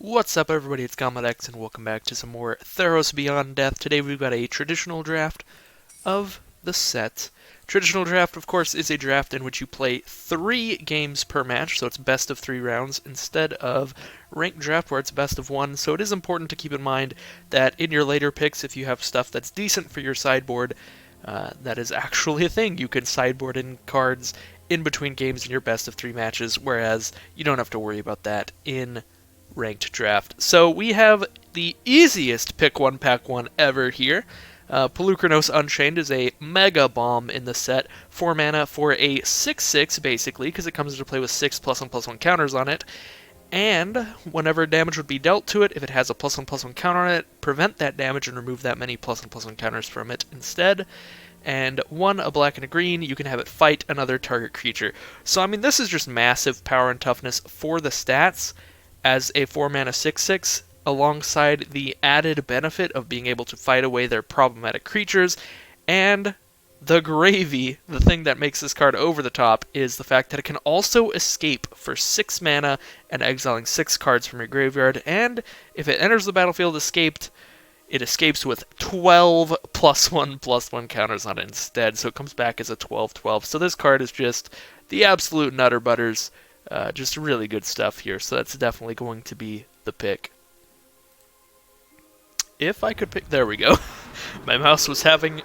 What's up, everybody? It's GombaX, and welcome back to some more Theros Beyond Death. Today we've got a traditional draft of the set. Traditional draft, of course, is a draft in which you play 3 games per match, so it's best of 3 rounds, instead of ranked draft where it's best of 1. So it is important to keep in mind that in your later picks, if you have stuff that's decent for your sideboard, that is actually a thing. You can sideboard in cards in between games in your best of 3 matches, whereas you don't have to worry about that in ranked draft. So we have the easiest pick one, pack one ever here. Polukranos Unchained is a mega bomb in the set. 4 mana for a 6/6, basically, because it comes into play with 6 +1/+1 counters on it. And whenever damage would be dealt to it, if it has a +1/+1 counter on it, prevent that damage and remove that many +1/+1 counters from it instead. And 1, a black and a green, you can have it fight another target creature. So, I mean, this is just massive power and toughness for the stats as a 4 mana 6/6, alongside the added benefit of being able to fight away their problematic creatures. And the gravy, the thing that makes this card over the top, is the fact that it can also escape for 6 mana and exiling 6 cards from your graveyard. And if it enters the battlefield escaped, it escapes with 12 +1/+1 counters on it instead, so it comes back as a 12/12. So this card is just the absolute nutter butters. Just really good stuff here, so that's definitely going to be the pick. If I could pick... There we go. My mouse was having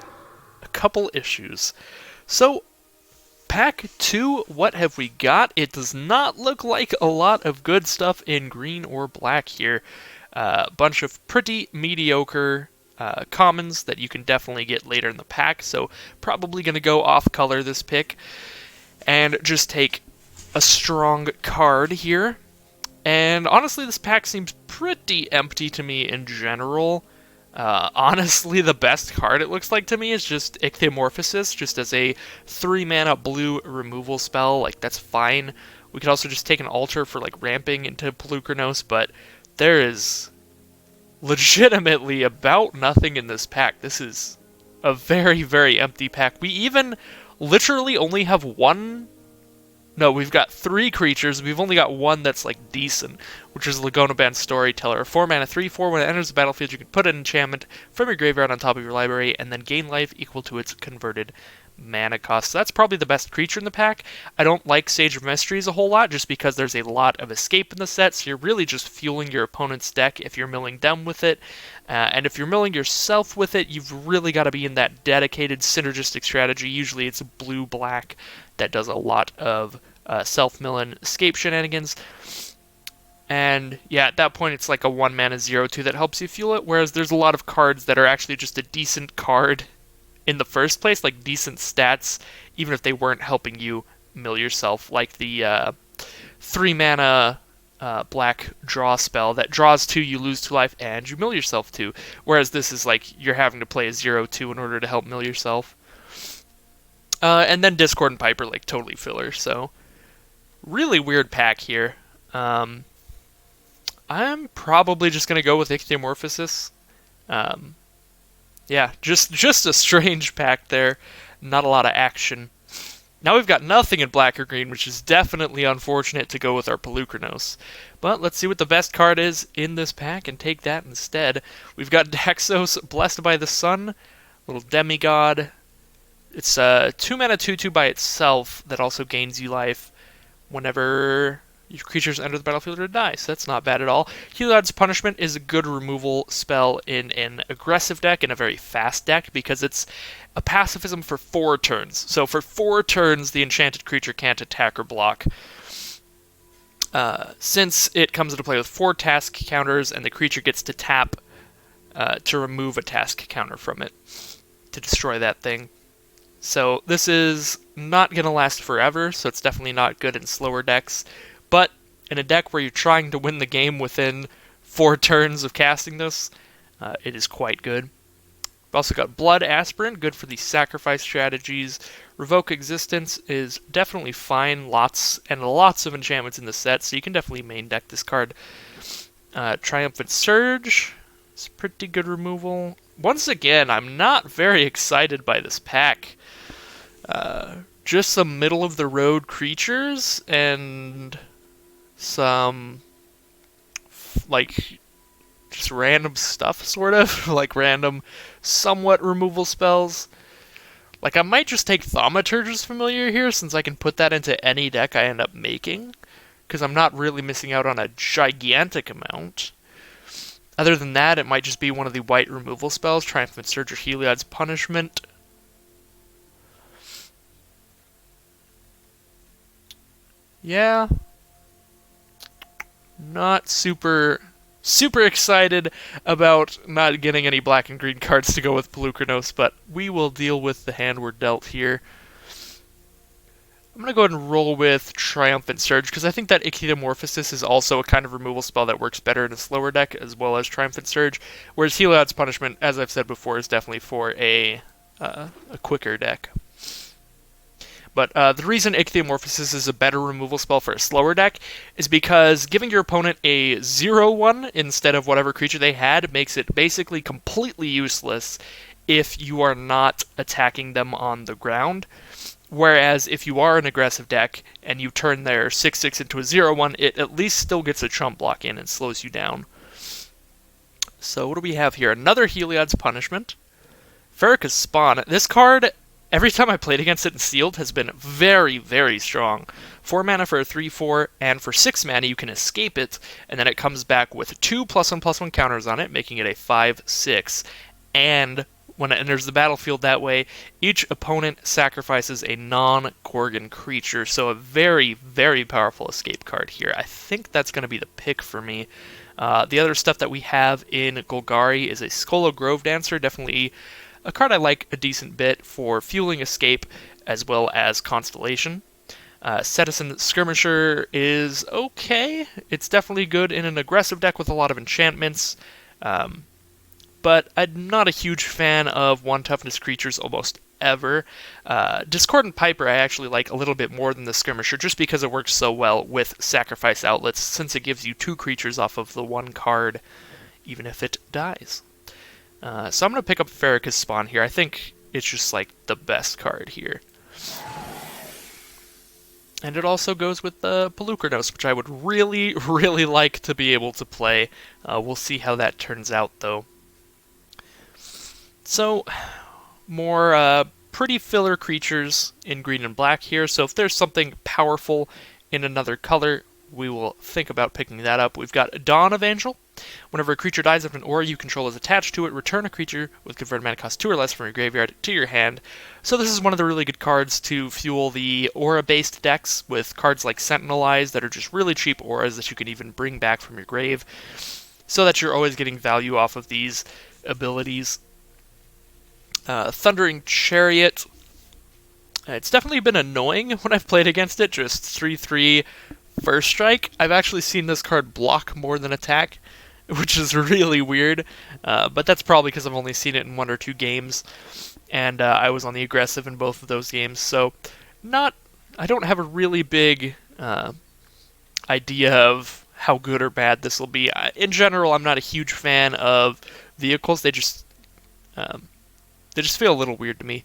a couple issues. So, pack 2, what have we got? It does not look like a lot of good stuff in green or black here. A bunch of pretty mediocre commons that you can definitely get later in the pack, so probably going to go off color this pick and just take a strong card here. And honestly, this pack seems pretty empty to me in general. Honestly, the best card it looks like to me is just Ichthyomorphosis, just as a 3 mana blue removal spell. Like, that's fine. We could also just take an altar for like ramping into Polukranos, but there is legitimately about nothing in this pack. This is a very, very empty pack. We even literally only have one... No, we've got 3 creatures. We've only got 1 that's like decent, which is Lagonaban Storyteller. 4 mana, 3/4. When it enters the battlefield, you can put an enchantment from your graveyard on top of your library, and then gain life equal to its converted mana cost. So that's probably the best creature in the pack. I don't like Sage of Mysteries a whole lot, just because there's a lot of escape in the set, so you're really just fueling your opponent's deck if you're milling them with it. And if you're milling yourself with it, you've really got to be in that dedicated synergistic strategy. Usually it's blue-black that does a lot of self-mill and escape shenanigans. And yeah, at that point it's like a 1 mana 0/2 that helps you fuel it, whereas there's a lot of cards that are actually just a decent card in the first place, like decent stats, even if they weren't helping you mill yourself, like the 3 mana black draw spell that draws 2, you lose 2 life, and you mill yourself 2. Whereas this is like you're having to play a 0/2 in order to help mill yourself. And then Discord and Piper, like, totally filler, so really weird pack here. I'm probably just going to go with Ichthyomorphosis. Yeah, just a strange pack there. Not a lot of action. Now we've got nothing in black or green, which is definitely unfortunate to go with our Polukranos. But let's see what the best card is in this pack and take that instead. We've got Daxos, Blessed by the Sun, little demigod. It's a 2 mana 2/2 by itself that also gains you life whenever your creatures enter the battlefield or die, so that's not bad at all. Heliod's Punishment is a good removal spell in an aggressive deck, in a very fast deck, because it's a pacifism for 4 turns. So for 4 turns, the enchanted creature can't attack or block. Since it comes into play with 4 task counters, and the creature gets to tap to remove a task counter from it, to destroy that thing. So this is not going to last forever, so it's definitely not good in slower decks. But in a deck where you're trying to win the game within 4 turns of casting this, it is quite good. We've also got Blood Aspirant, good for the sacrifice strategies. Revoke Existence is definitely fine. Lots and lots of enchantments in the set, so you can definitely main deck this card. Triumphant Surge is pretty good removal. Once again, I'm not very excited by this pack. Just some middle-of-the-road creatures and some like, just random stuff, sort of. Like, random, somewhat removal spells. Like, I might just take Thaumaturge's Familiar here, since I can put that into any deck I end up making, because I'm not really missing out on a gigantic amount. Other than that, it might just be one of the white removal spells, Triumphant Surge or Heliod's Punishment. Yeah. Not super excited about not getting any black and green cards to go with Polukranos, but we will deal with the hand we're dealt here. I'm going to go ahead and roll with Triumphant Surge, because I think that Ichthyomorphosis is also a kind of removal spell that works better in a slower deck, as well as Triumphant Surge, whereas Heliod's Punishment, as I've said before, is definitely for a quicker deck. But the reason Ichthyomorphosis is a better removal spell for a slower deck is because giving your opponent a 0/1 instead of whatever creature they had makes it basically completely useless if you are not attacking them on the ground. Whereas if you are an aggressive deck and you turn their 6/6 into a 0/1, it at least still gets a chump block in and slows you down. So what do we have here? Another Heliod's Punishment. Farrakha's Spawn. This card, every time I played against it in Sealed, has been very, very strong. 4 mana for a 3/4, and for 6 mana you can escape it, and then it comes back with 2 +1/+1 counters on it, making it a 5/6. And when it enters the battlefield that way, each opponent sacrifices a non-Gorgon creature, so a very, very powerful escape card here. I think that's going to be the pick for me. The other stuff that we have in Golgari is a Skolo Grove Dancer, definitely a card I like a decent bit for fueling escape as well as Constellation. Citizen Skirmisher is okay. It's definitely good in an aggressive deck with a lot of enchantments. But I'm not a huge fan of 1 toughness creatures almost ever. Discordant Piper I actually like a little bit more than the Skirmisher, just because it works so well with sacrifice outlets, since it gives you 2 creatures off of the 1 card, even if it dies. So I'm going to pick up Farrakha's Spawn here. I think it's just like the best card here. And it also goes with the Polukranos, which I would really, really like to be able to play. We'll see how that turns out, though. So, more pretty filler creatures in green and black here. So if there's something powerful in another color, we will think about picking that up. We've got Dawn of Angel. Whenever a creature dies of an aura you control is attached to it, return a creature with converted mana cost 2 or less from your graveyard to your hand. So this is one of the really good cards to fuel the aura-based decks, with cards like Sentinel Eyes that are just really cheap auras that you can even bring back from your grave, so that you're always getting value off of these abilities. Thundering Chariot. It's definitely been annoying when I've played against it, just 3/3 first strike. I've actually seen this card block more than attack, which is really weird, but that's probably because I've only seen it in 1 or 2 games, and I was on the aggressive in both of those games, so I don't have a really big idea of how good or bad this will be. In general, I'm not a huge fan of vehicles. They just feel a little weird to me.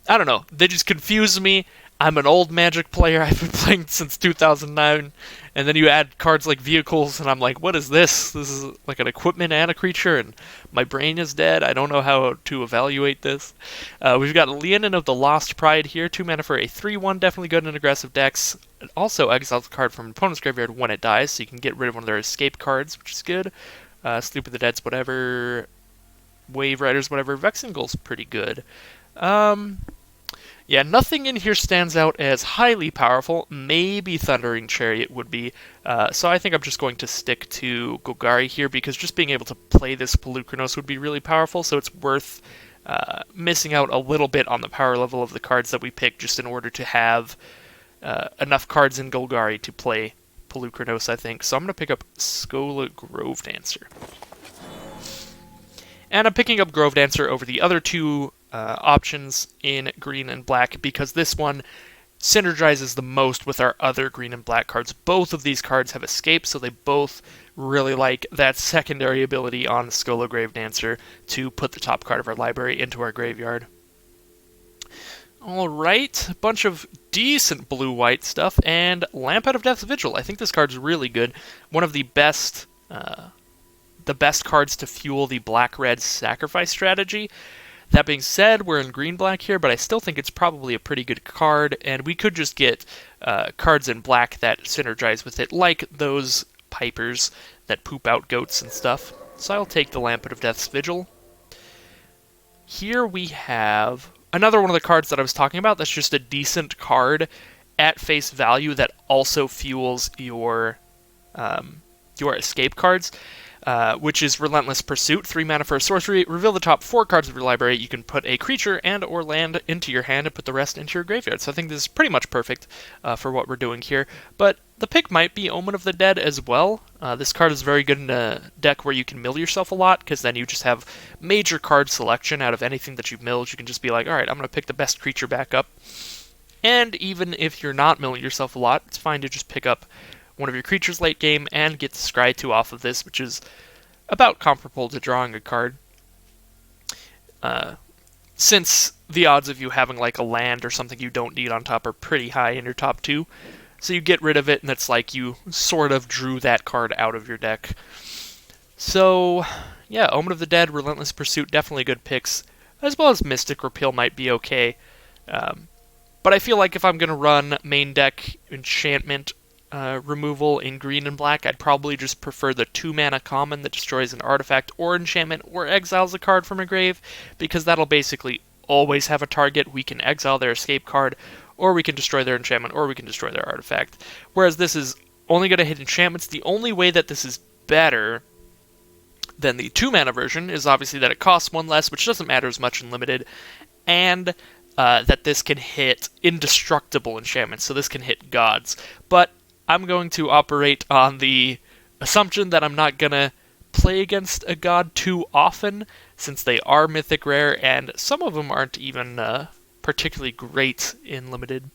I don't know. They just confuse me. I'm an old Magic player. I've been playing since 2009. And then you add cards like vehicles, and I'm like, what is this? This is like an equipment and a creature, and my brain is dead. I don't know how to evaluate this. We've got Leonin of the Lost Pride here. 2 mana for a 3/1. Definitely good in aggressive decks. It also exiles a card from an opponent's graveyard when it dies, so you can get rid of one of their escape cards, which is good. Sleep of the Dead's whatever. Wave Riders, whatever. Vexingle's pretty good. Yeah, nothing in here stands out as highly powerful. Maybe Thundering Chariot would be. So I think I'm just going to stick to Golgari here, because just being able to play this Polukranos would be really powerful, so it's worth missing out a little bit on the power level of the cards that we pick, just in order to have enough cards in Golgari to play Polukranos, I think. So I'm going to pick up Skola Grove Dancer. And I'm picking up Grove Dancer over the other 2 options in green and black, because this one synergizes the most with our other green and black cards. Both of these cards have escape, so they both really like that secondary ability on Skola Grave Dancer to put the top card of our library into our graveyard. Alright, a bunch of decent blue-white stuff, and Lamp Out of Death's Vigil. I think this card's really good. One of the best the best cards to fuel the black-red sacrifice strategy. That being said, we're in green-black here, but I still think it's probably a pretty good card, and we could just get cards in black that synergize with it, like those pipers that poop out goats and stuff. So I'll take the Lambent of Death's Vigil. Here we have another one of the cards that I was talking about that's just a decent card at face value that also fuels your escape cards. Which is Relentless Pursuit, 3 mana for a sorcery. Reveal the top 4 cards of your library. You can put a creature and or land into your hand and put the rest into your graveyard. So I think this is pretty much perfect for what we're doing here. But the pick might be Omen of the Dead as well. This card is very good in a deck where you can mill yourself a lot, because then you just have major card selection out of anything that you've milled. You can just be like, alright, I'm going to pick the best creature back up. And even if you're not milling yourself a lot, it's fine to just pick up one of your creatures late game and get the Scry 2 off of this, which is about comparable to drawing a card. Since the odds of you having like a land or something you don't need on top are pretty high in your top 2. So you get rid of it and it's like you sort of drew that card out of your deck. So yeah, Omen of the Dead, Relentless Pursuit, definitely good picks, as well as Mystic Repeal might be okay. But I feel like if I'm going to run main deck enchantment removal in green and black, I'd probably just prefer the 2 mana common that destroys an artifact or enchantment or exiles a card from a grave, because that'll basically always have a target. We can exile their escape card, or we can destroy their enchantment, or we can destroy their artifact. Whereas this is only going to hit enchantments. The only way that this is better than the 2 mana version is obviously that it costs 1 less, which doesn't matter as much in limited, and that this can hit indestructible enchantments, so this can hit gods. But I'm going to operate on the assumption that I'm not going to play against a god too often, since they are mythic rare, and some of them aren't even particularly great in limited.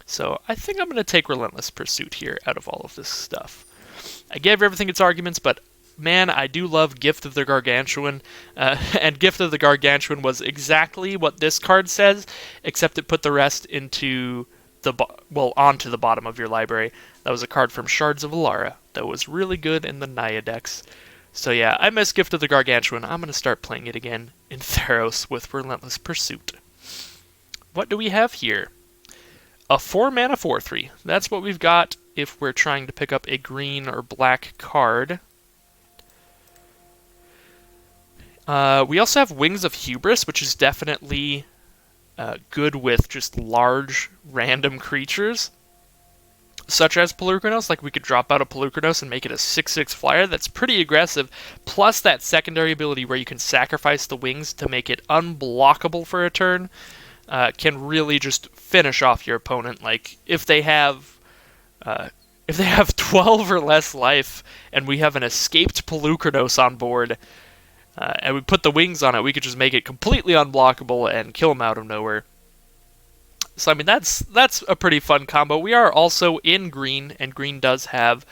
So I think I'm going to take Relentless Pursuit here out of all of this stuff. I gave everything its arguments, but man, I do love Gift of the Gargantuan, and Gift of the Gargantuan was exactly what this card says, except it put the rest into onto the bottom of your library. That was a card from Shards of Alara that was really good in the Naya decks. So yeah, I miss Gift of the Gargantuan. I'm going to start playing it again in Theros with Relentless Pursuit. What do we have here? A 4 mana 4/3. That's what we've got if we're trying to pick up a green or black card. We also have Wings of Hubris, which is definitely good with just large random creatures, such as Pelucranos. Like, we could drop out a Pelucranos and make it a 6/6 flyer that's pretty aggressive, plus that secondary ability where you can sacrifice the wings to make it unblockable for a turn, can really just finish off your opponent. Like, if they have 12 or less life and we have an escaped Pelucranos on board, and we put the wings on it, we could just make it completely unblockable and kill them out of nowhere. So I mean, that's a pretty fun combo. We are also in green, and green does have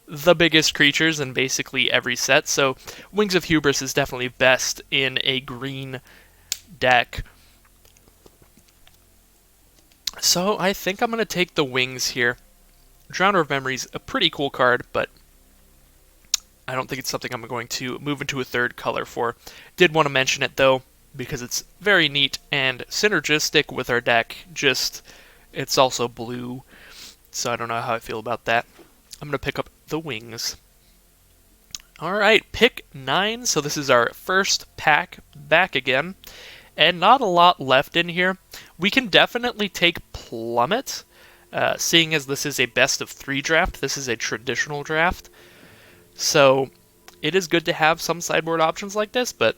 the biggest creatures in basically every set, so Wings of Hubris is definitely best in a green deck. So I think I'm going to take the wings here. Drowner of Memory's a pretty cool card, but I don't think it's something I'm going to move into a third color for. Did want to mention it, though, because it's very neat and synergistic with our deck. Just, it's also blue, so I don't know how I feel about that. I'm going to pick up the wings. Alright, pick 9, so this is our first pack back again. And not a lot left in here. We can definitely take Plummet, seeing as this is a best of 3 draft. This is a traditional draft. So it is good to have some sideboard options like this, but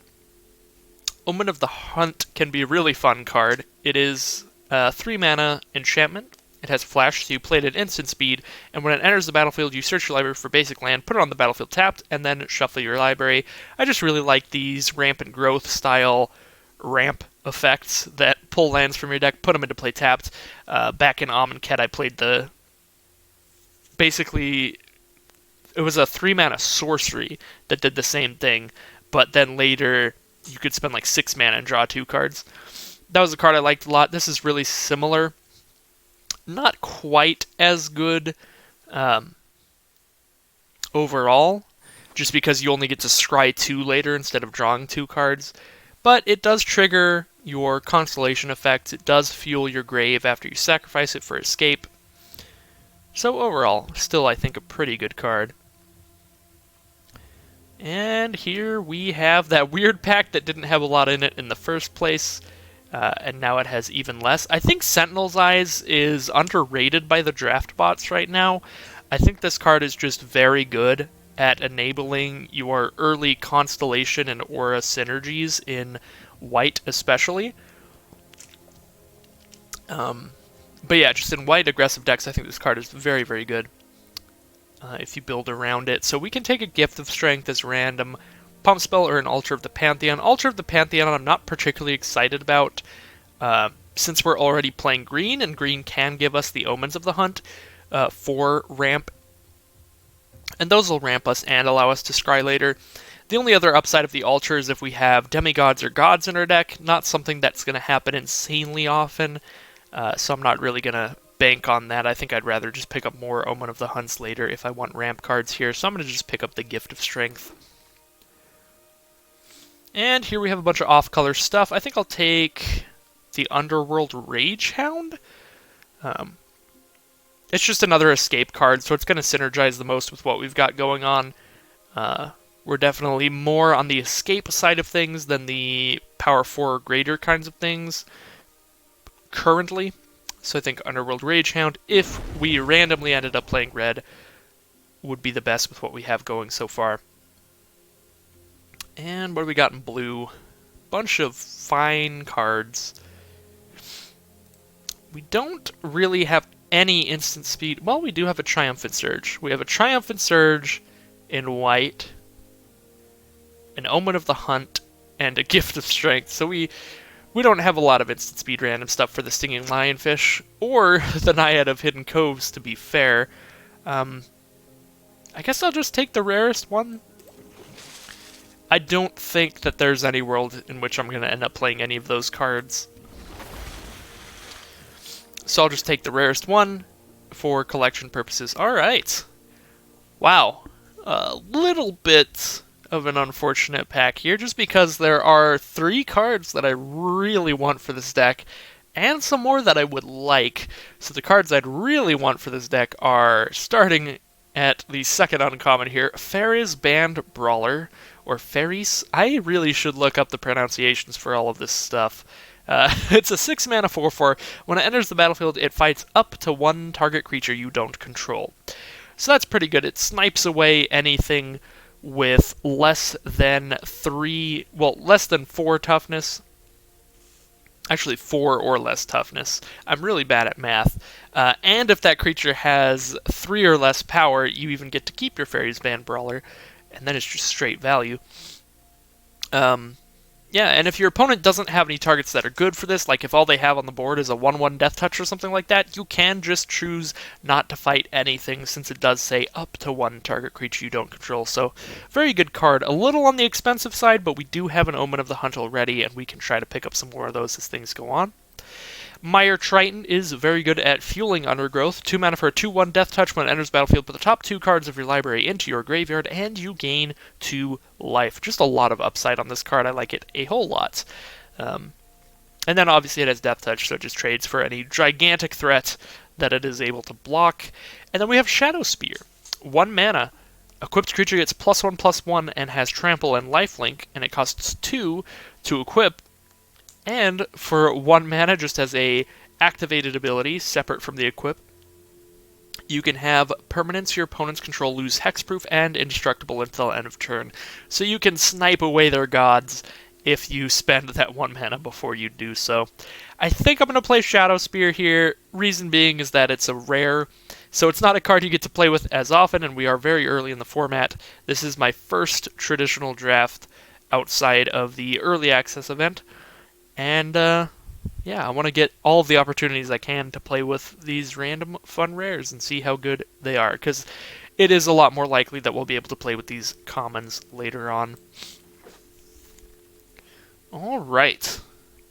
Omen of the Hunt can be a really fun card. It is 3 mana enchantment. It has flash, so you play it at instant speed, and when it enters the battlefield, you search your library for basic land, put it on the battlefield tapped, and then shuffle your library. I just really like these rampant growth style ramp effects that pull lands from your deck, put them into play tapped. Back in Amonkhet, I played basically, it was a 3 mana sorcery that did the same thing, but then later you could spend like 6 mana and draw 2 cards. That was a card I liked a lot. This is really similar. Not quite as good overall, just because you only get to scry 2 later instead of drawing 2 cards. But it does trigger your Constellation effects. It does fuel your grave after you sacrifice it for escape. So overall, still I think a pretty good card. And here we have that weird pack that didn't have a lot in it in the first place, and now it has even less. I think Sentinel's Eyes is underrated by the draft bots right now. I think this card is just very good at enabling your early Constellation and Aura synergies in white especially. But yeah, just in white aggressive decks, I think this card is very, very good. If you build around it. So we can take a Gift of Strength as random, Pump Spell, or an Altar of the Pantheon. Altar of the Pantheon I'm not particularly excited about, since we're already playing green, and green can give us the Omens of the Hunt for ramp. And those will ramp us and allow us to scry later. The only other upside of the Altar is if we have demigods or gods in our deck. Not something that's going to happen insanely often, so I'm not really going to bank on that. I think I'd rather just pick up more Omen of the Hunts later if I want ramp cards here, so I'm going to just pick up the Gift of Strength. And here we have a bunch of off-color stuff. I think I'll take the Underworld Ragehound. It's just another escape card, so it's going to synergize the most with what we've got going on. We're definitely more on the escape side of things than the power 4 or greater kinds of things currently. So I think Underworld Ragehound, if we randomly ended up playing red, would be the best with what we have going so far. And what do we got in blue? Bunch of fine cards. We don't really have any instant speed. Well, we do have a Triumphant Surge. We have a Triumphant Surge in white, an Omen of the Hunt, and a Gift of Strength. So we don't have a lot of instant speed random stuff for the Stinging Lionfish, or the Naiad of Hidden Coves, to be fair. I guess I'll just take the rarest one. I don't think that there's any world in which I'm going to end up playing any of those cards. So I'll just take the rarest one for collection purposes. Alright. Wow. A little bit of an unfortunate pack here, just because there are 3 cards that I really want for this deck, and some more that I would like. So the cards I'd really want for this deck are, starting at the second uncommon here, Faris Band Brawler, or Faris. I really should look up the pronunciations for all of this stuff. It's a 6-mana 4/4. When it enters the battlefield, it fights up to 1 target creature you don't control. So that's pretty good. It snipes away anything with less than 4 toughness. Actually, 4 or less toughness. I'm really bad at math. And if that creature has 3 or less power, you even get to keep your Faris Band Brawler, and then it's just straight value. Yeah, and if your opponent doesn't have any targets that are good for this, like if all they have on the board is a 1/1 Death Touch or something like that, you can just choose not to fight anything, since it does say up to 1 target creature you don't control. So, very good card. A little on the expensive side, but we do have an Omen of the Hunt already, and we can try to pick up some more of those as things go on. Mire Triton is very good at fueling Undergrowth. 2 mana for a 2/1 Death Touch. When it enters the battlefield, put the top 2 cards of your library into your graveyard, and you gain 2 life. Just a lot of upside on this card. I like it a whole lot. And then obviously it has Death Touch, so it just trades for any gigantic threat that it is able to block. And then we have Shadow Spear. 1 mana. Equipped creature gets +1/+1 and has Trample and Lifelink, and it costs 2 to equip. And for 1 mana, just as a activated ability, separate from the equip, you can have permanents your opponents control lose hexproof and indestructible until end of turn. So you can snipe away their gods if you spend that 1 mana before you do so. I think I'm going to play Shadow Spear here. Reason being is that it's a rare, so it's not a card you get to play with as often, and we are very early in the format. This is my first traditional draft outside of the early access event. And, yeah, I want to get all of the opportunities I can to play with these random fun rares and see how good they are, because it is a lot more likely that we'll be able to play with these commons later on. Alright,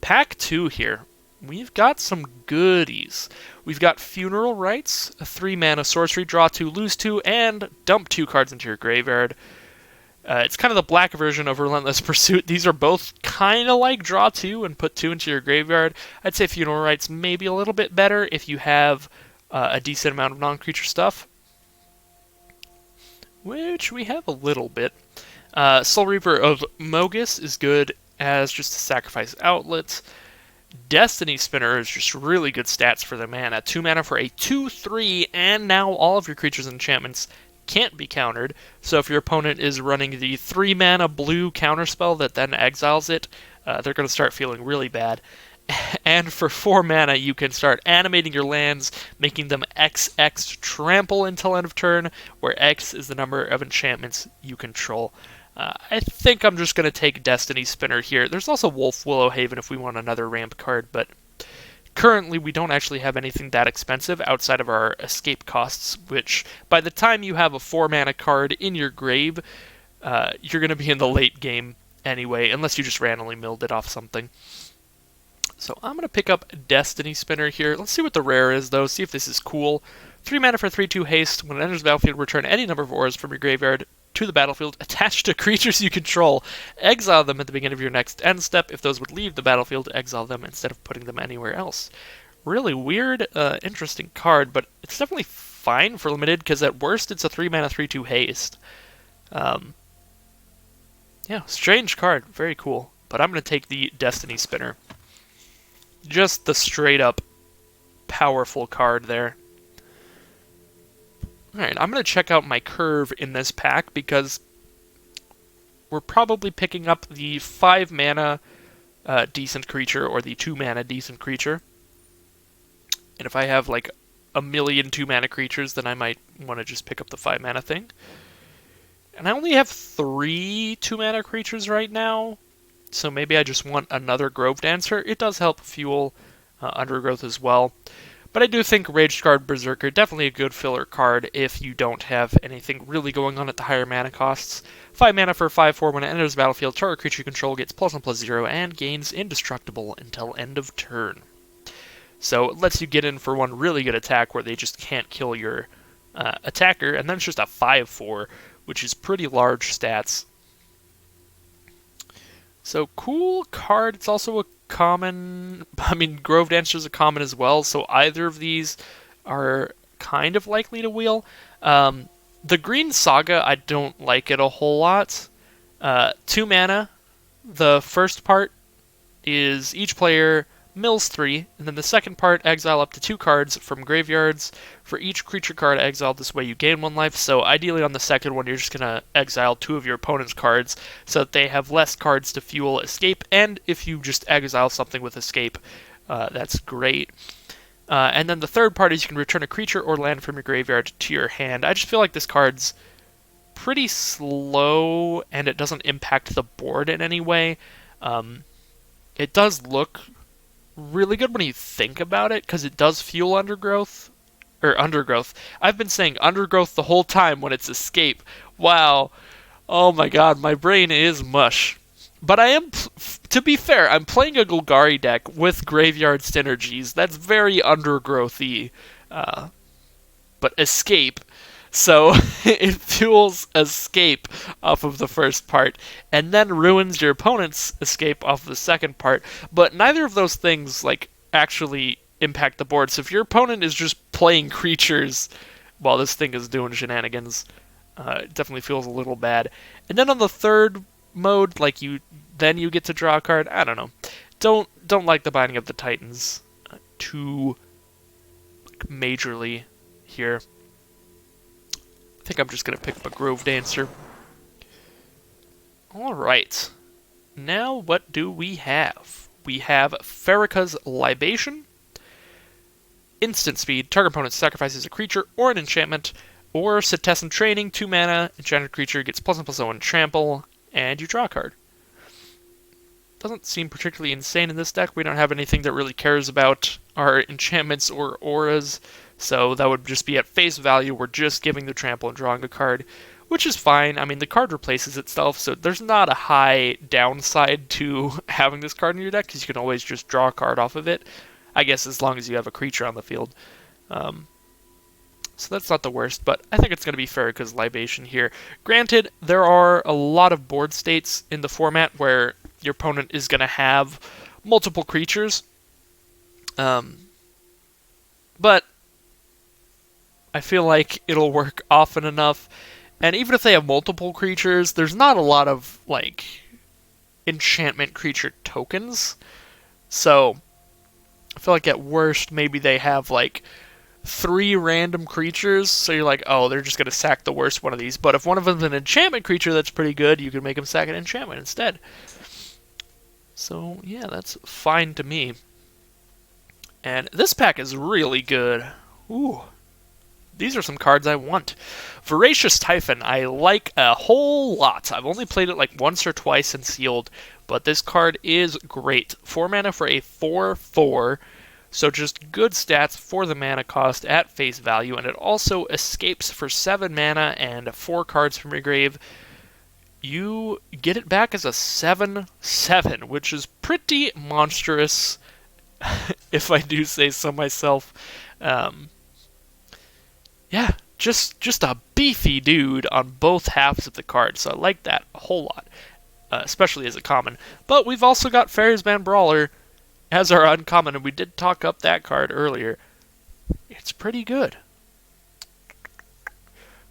pack 2 here. We've got some goodies. We've got Funeral Rites, a 3 mana sorcery, draw 2, lose 2, and dump 2 cards into your graveyard. It's kind of the black version of Relentless Pursuit. These are both kind of like draw 2 and put 2 into your graveyard. I'd say Funeral Rites maybe a little bit better if you have a decent amount of non-creature stuff, which we have a little bit. Soul Reaper of Mogus is good as just a sacrifice outlet. Destiny Spinner is just really good stats for the mana. 2 mana for a 2/3, and now all of your creatures and enchantments can't be countered. So if your opponent is running the 3 mana blue counterspell that then exiles it, they're going to start feeling really bad. And for 4 mana, you can start animating your lands, making them XX trample until end of turn, where X is the number of enchantments you control. I think I'm just going to take Destiny Spinner here. There's also Wolf Willowhaven if we want another ramp card, but currently we don't actually have anything that expensive outside of our escape costs, which by the time you have a 4 mana card in your grave, you're going to be in the late game anyway, unless you just randomly milled it off something. So I'm going to pick up Destiny Spinner here. Let's see what the rare is, though. See if this is cool. 3 mana for 3/2 haste. When it enters the battlefield, return any number of auras from your graveyard to the battlefield attached to creatures you control. Exile them at the beginning of your next end step. If those would leave the battlefield, exile them instead of putting them anywhere else. Really weird, interesting card, but it's definitely fine for limited, because at worst it's a 3 mana 3/2 haste. Yeah, strange card. Very cool. But I'm going to take the Destiny Spinner. Just the straight up powerful card there. Alright, I'm going to check out my curve in this pack, because we're probably picking up the 5 mana decent creature or the 2 mana decent creature. And if I have like a million 2 mana creatures, then I might want to just pick up the 5 mana thing. And I only have 3 2 mana creatures right now, so maybe I just want another Grove Dancer. It does help fuel Undergrowth as well. But I do think Rage-Guard Berserker, definitely a good filler card if you don't have anything really going on at the higher mana costs. 5 mana for 5/4, when it enters the battlefield, target creature you control gets +1/+0 and gains indestructible until end of turn. So it lets you get in for one really good attack where they just can't kill your attacker, and then it's just a 5/4, which is pretty large stats. So cool card. It's also a common. I mean, Grove Dancer is a common as well, so either of these are kind of likely to wheel. The Green Saga, I don't like it a whole lot. 2 mana. The first part is each player mills 3, and then the second part, exile up to 2 cards from graveyards. For each creature card exiled this way, you gain 1 life, so ideally on the second one, you're just going to exile 2 of your opponent's cards so that they have less cards to fuel escape, and if you just exile something with escape, that's great. And then the third part is you can return a creature or land from your graveyard to your hand. I just feel like this card's pretty slow, and it doesn't impact the board in any way. It does look really good when you think about it, because it does fuel Undergrowth. I've been saying Undergrowth the whole time when it's escape. Wow. Oh my god, my brain is mush. But I am, to be fair, I'm playing a Golgari deck with Graveyard Synergies. That's very Undergrowthy. But escape. So it fuels escape off of the first part, and then ruins your opponent's escape off of the second part. But neither of those things like actually impact the board. So if your opponent is just playing creatures while this thing is doing shenanigans, it definitely feels a little bad. And then on the third mode, like you get to draw a card. I don't know. Don't like the Binding of the Titans too majorly here. I think I'm just going to pick up a Grove Dancer. Alright. Now what do we have? We have Farrakha's Libation. Instant speed. Target opponent sacrifices a creature or an enchantment. Or Setessan Training. 2 mana. Enchanted creature gets +1/+0 and trample. And you draw a card. Doesn't seem particularly insane in this deck. We don't have anything that really cares about our enchantments or auras. So that would just be at face value. We're just giving the trample and drawing a card, which is fine. I mean, the card replaces itself, so there's not a high downside to having this card in your deck, because you can always just draw a card off of it. I guess as long as you have a creature on the field. So that's not the worst, but I think it's going to be fair because Libation here. Granted, there are a lot of board states in the format where your opponent is going to have multiple creatures. But I feel like it'll work often enough. And even if they have multiple creatures, there's not a lot of, like, enchantment creature tokens. So I feel like at worst, maybe they have, like, 3 random creatures, so you're like, oh, they're just going to sack the worst one of these. But if one of them's an enchantment creature that's pretty good, you can make them sack an enchantment instead. So, yeah, that's fine to me. And this pack is really good. Ooh. These are some cards I want. Voracious Typhon, I like a whole lot. I've only played it like once or twice in Sealed, but this card is great. 4 mana for a 4/4. So just good stats for the mana cost at face value, and it also escapes for 7 mana and 4 cards from your grave. You get it back as a 7/7, which is pretty monstrous, if I do say so myself. Yeah, just a beefy dude on both halves of the card, so I like that a whole lot, especially as a common. But we've also got Ferrisman Brawler as our uncommon, and we did talk up that card earlier. It's pretty good.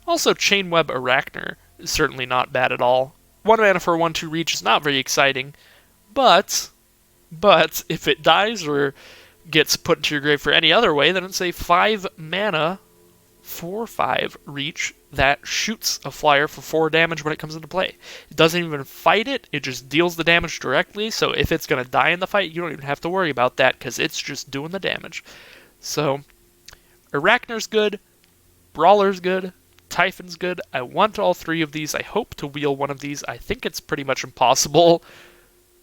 Also, Chainweb Arachner is certainly not bad at all. 1 mana for a 1/2 reach is not very exciting, but if it dies or gets put into your grave for any other way, then it's a 5 mana 4/5 reach that shoots a flyer for 4 damage when it comes into play. It doesn't even fight it, it just deals the damage directly, so if it's going to die in the fight, you don't even have to worry about that because it's just doing the damage. So, Arachner's good, Brawler's good, Typhon's good. I want all 3 of these. I hope to wheel one of these. I think it's pretty much impossible.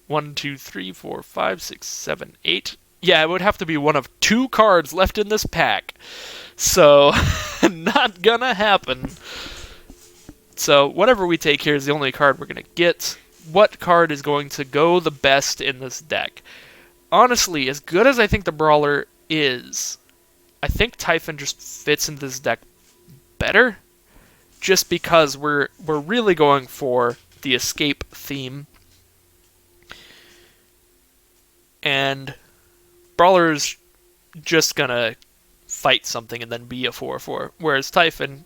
1, 2, 3, 4, 5, 6, 7, 8. Yeah, it would have to be one of 2 cards left in this pack. So, not gonna happen. So, whatever we take here is the only card we're gonna get. What card is going to go the best in this deck? Honestly, as good as I think the Brawler is, I think Typhon just fits into this deck better. Just because we're really going for the escape theme. And Brawler's just gonna fight something and then be a 4/4, whereas Typhon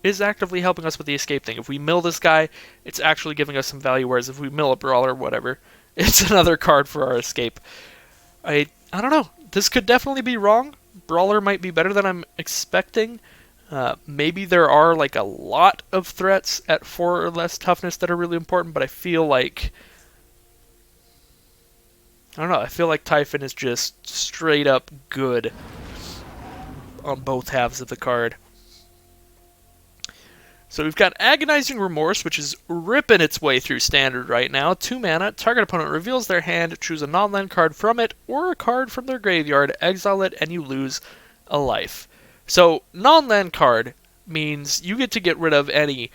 is actively helping us with the escape thing. If we mill this guy, it's actually giving us some value, whereas if we mill a Brawler, whatever, it's another card for our escape. I don't know. This could definitely be wrong. Brawler might be better than I'm expecting. Maybe there are like a lot of threats at 4 or less toughness that are really important, but I feel like Typhon is just straight up good on both halves of the card. So we've got Agonizing Remorse, which is ripping its way through Standard right now. 2 mana, target opponent reveals their hand, choose a non-land card from it, or a card from their graveyard, exile it, and you lose a life. So, non-land card means you get to get rid of any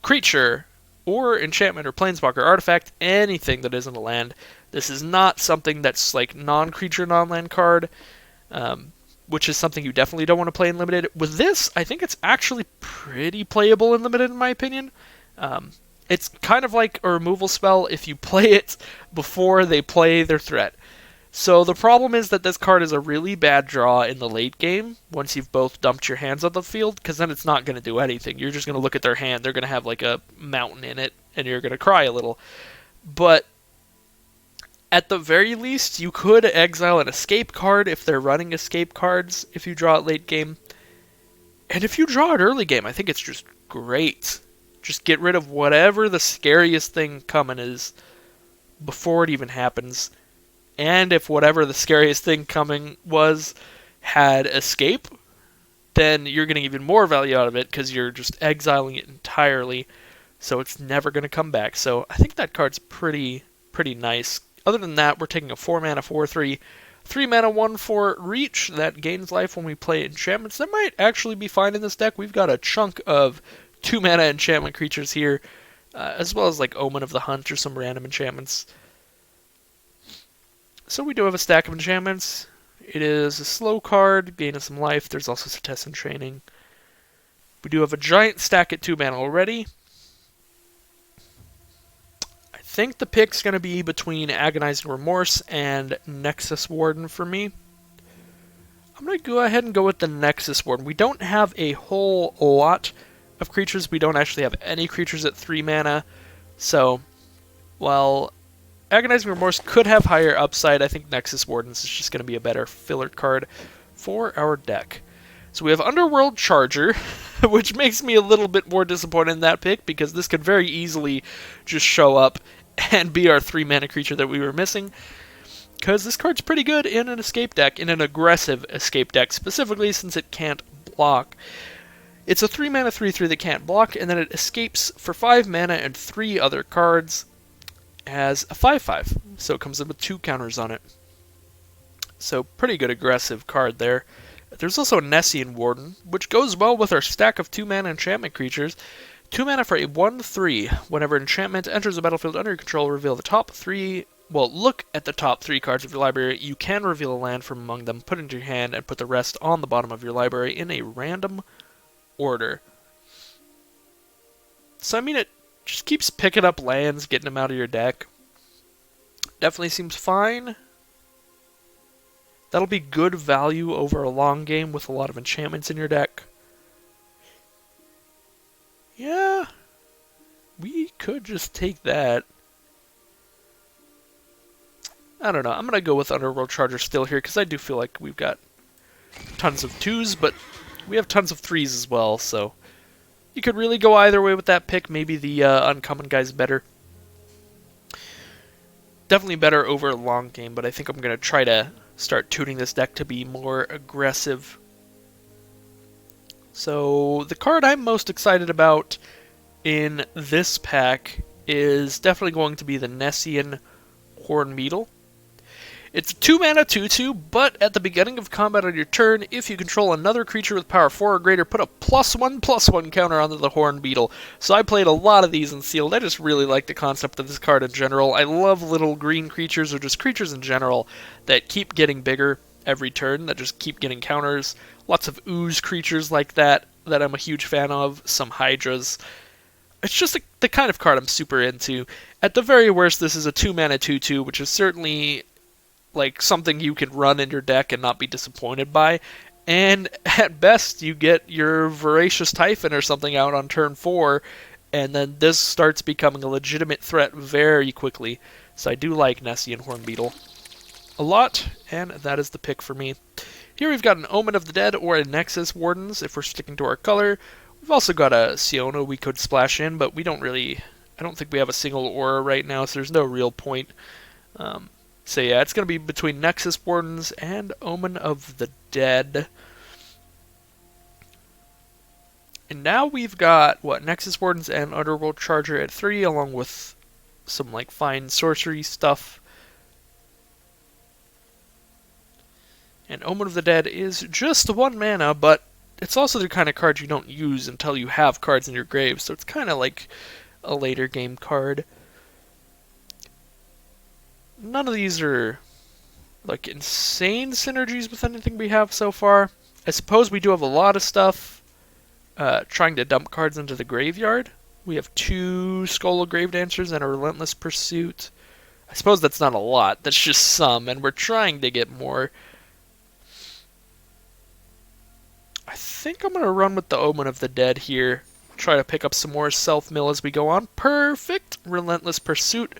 creature, or enchantment, or planeswalker artifact, anything that isn't a land. This is not something that's like non-creature, non-land card, which is something you definitely don't want to play in Limited. With this, I think it's actually pretty playable in Limited, in my opinion. It's kind of like a removal spell if you play it before they play their threat. So the problem is that this card is a really bad draw in the late game, once you've both dumped your hands on the field, because then it's not going to do anything. You're just going to look at their hand, they're going to have like a mountain in it, and you're going to cry a little. But at the very least, you could exile an escape card if they're running escape cards if you draw it late game. And if you draw it early game, I think it's just great. Just get rid of whatever the scariest thing coming is before it even happens. And if whatever the scariest thing coming was had escape, then you're getting even more value out of it because you're just exiling it entirely, so it's never going to come back. So I think that card's pretty nice. Other than that, we're taking a 4 mana 4/3, 3 mana 1/4 reach that gains life when we play enchantments. That might actually be fine in this deck. We've got a chunk of 2 mana enchantment creatures here, as well as like Omen of the Hunt or some random enchantments. So we do have a stack of enchantments. It is a slow card, gaining some life. There's also Cetessan Training. We do have a giant stack at 2 mana already. I think the pick's going to be between Agonizing Remorse and Nexus Warden for me. I'm going to go ahead and go with the Nexus Warden. We don't have a whole lot of creatures. We don't actually have any creatures at 3 mana. So, while Agonizing Remorse could have higher upside, I think Nexus Wardens is just going to be a better filler card for our deck. So we have Underworld Charger, which makes me a little bit more disappointed in that pick, because this could very easily just show up and be our 3 mana creature that we were missing. Because this card's pretty good in an escape deck, in an aggressive escape deck, specifically since it can't block. It's a 3 mana 3/3 that can't block, and then it escapes for 5 mana and 3 other cards as a 5/5. So it comes in with 2 counters on it. So pretty good aggressive card there. There's also a Nessian Warden, which goes well with our stack of 2 mana enchantment creatures. 2 mana for a 1/3. Whenever enchantment enters the battlefield under your control, reveal the top 3. Well, look at the top 3 cards of your library. You can reveal a land from among them, put it into your hand, and put the rest on the bottom of your library in a random order. So, I mean, it just keeps picking up lands, getting them out of your deck. Definitely seems fine. That'll be good value over a long game with a lot of enchantments in your deck. Yeah, we could just take that. I don't know. I'm going to go with Underworld Charger still here, because I do feel like we've got tons of 2s, but we have tons of 3s as well, so you could really go either way with that pick. Maybe the uncommon guy's better. Definitely better over a long game, but I think I'm going to try to start tuning this deck to be more aggressive. So the card I'm most excited about in this pack is definitely going to be the Nessian Hornbeetle. It's a 2 mana 2/2, but at the beginning of combat on your turn, if you control another creature with power 4 or greater, put a +1/+1 counter onto the Hornbeetle. So I played a lot of these in Sealed. I just really like the concept of this card in general. I love little green creatures, or just creatures in general, that keep getting bigger every turn, that just keep getting counters. Lots of ooze creatures like that I'm a huge fan of. Some Hydras. It's just the kind of card I'm super into. At the very worst, this is a 2 mana 2/2, which is certainly like something you can run in your deck and not be disappointed by. And at best, you get your Voracious Typhon or something out on turn 4, and then this starts becoming a legitimate threat very quickly. So I do like Nessian Hornbeetle a lot, and that is the pick for me. Here we've got an Omen of the Dead or a Nexus Wardens, if we're sticking to our color. We've also got a Siona we could splash in, but we don't really... I don't think we have a single aura right now, so there's no real point. So yeah, it's going to be between Nexus Wardens and Omen of the Dead. And now we've got, what, Nexus Wardens and Underworld Charger at 3, along with some, like, fine sorcery stuff. And Omen of the Dead is just 1 mana, but it's also the kind of card you don't use until you have cards in your grave, so it's kind of like a later game card. None of these are, like, insane synergies with anything we have so far. I suppose we do have a lot of stuff trying to dump cards into the graveyard. We have 2 Skull of Gravedancers and a Relentless Pursuit. I suppose that's not a lot, that's just some, and we're trying to get more. I think I'm going to run with the Omen of the Dead here. Try to pick up some more self-mill as we go on. Perfect! Relentless Pursuit.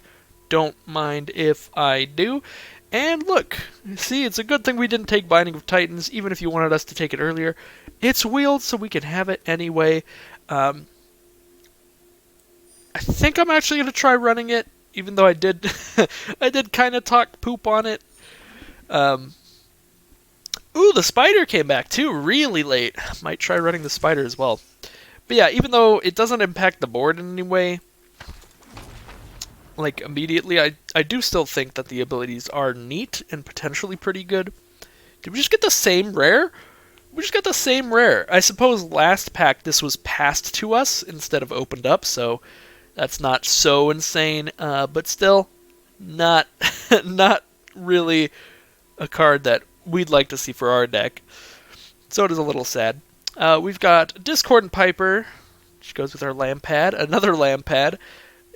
Don't mind if I do. And look, see, it's a good thing we didn't take Binding of Titans, even if you wanted us to take it earlier. It's wheeled, so we can have it anyway. I think I'm actually going to try running it, even though I did I did kind of talk poop on it. Ooh, the spider came back too, really late. Might try running the spider as well. But yeah, even though it doesn't impact the board in any way, like, immediately, I do still think that the abilities are neat and potentially pretty good. Did we just get the same rare? We just got the same rare. I suppose last pack this was passed to us instead of opened up, so that's not so insane, but still, not really a card that we'd like to see for our deck. So it is a little sad. We've got Discordant Piper, which goes with our Lampad, another Lampad,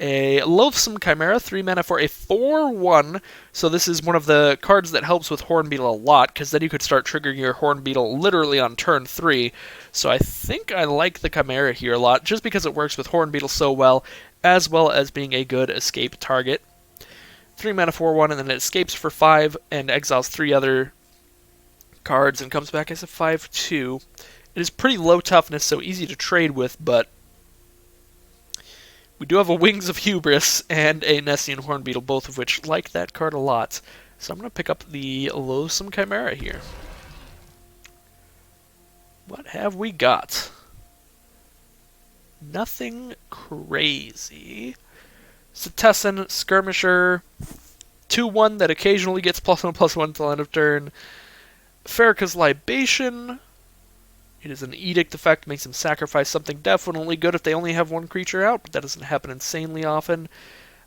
a Loathsome Chimera, 3 mana for a 4/1. So this is one of the cards that helps with Hornbeetle a lot, because then you could start triggering your Hornbeetle literally on turn 3. So I think I like the Chimera here a lot, just because it works with Hornbeetle so well as being a good escape target. 3 mana 4/1, and then it escapes for 5 and exiles 3 other cards and comes back as a 5/2. It is pretty low toughness, so easy to trade with, but we do have a Wings of Hubris and a Nessian Hornbeetle, both of which like that card a lot. So I'm going to pick up the Loathsome Chimera here. What have we got? Nothing crazy. Setessan, Skirmisher, 2/1 that occasionally gets +1/+1 until end of turn. Farrakha's Libation. It is an Edict effect, makes them sacrifice something. Definitely good if they only have one creature out, but that doesn't happen insanely often.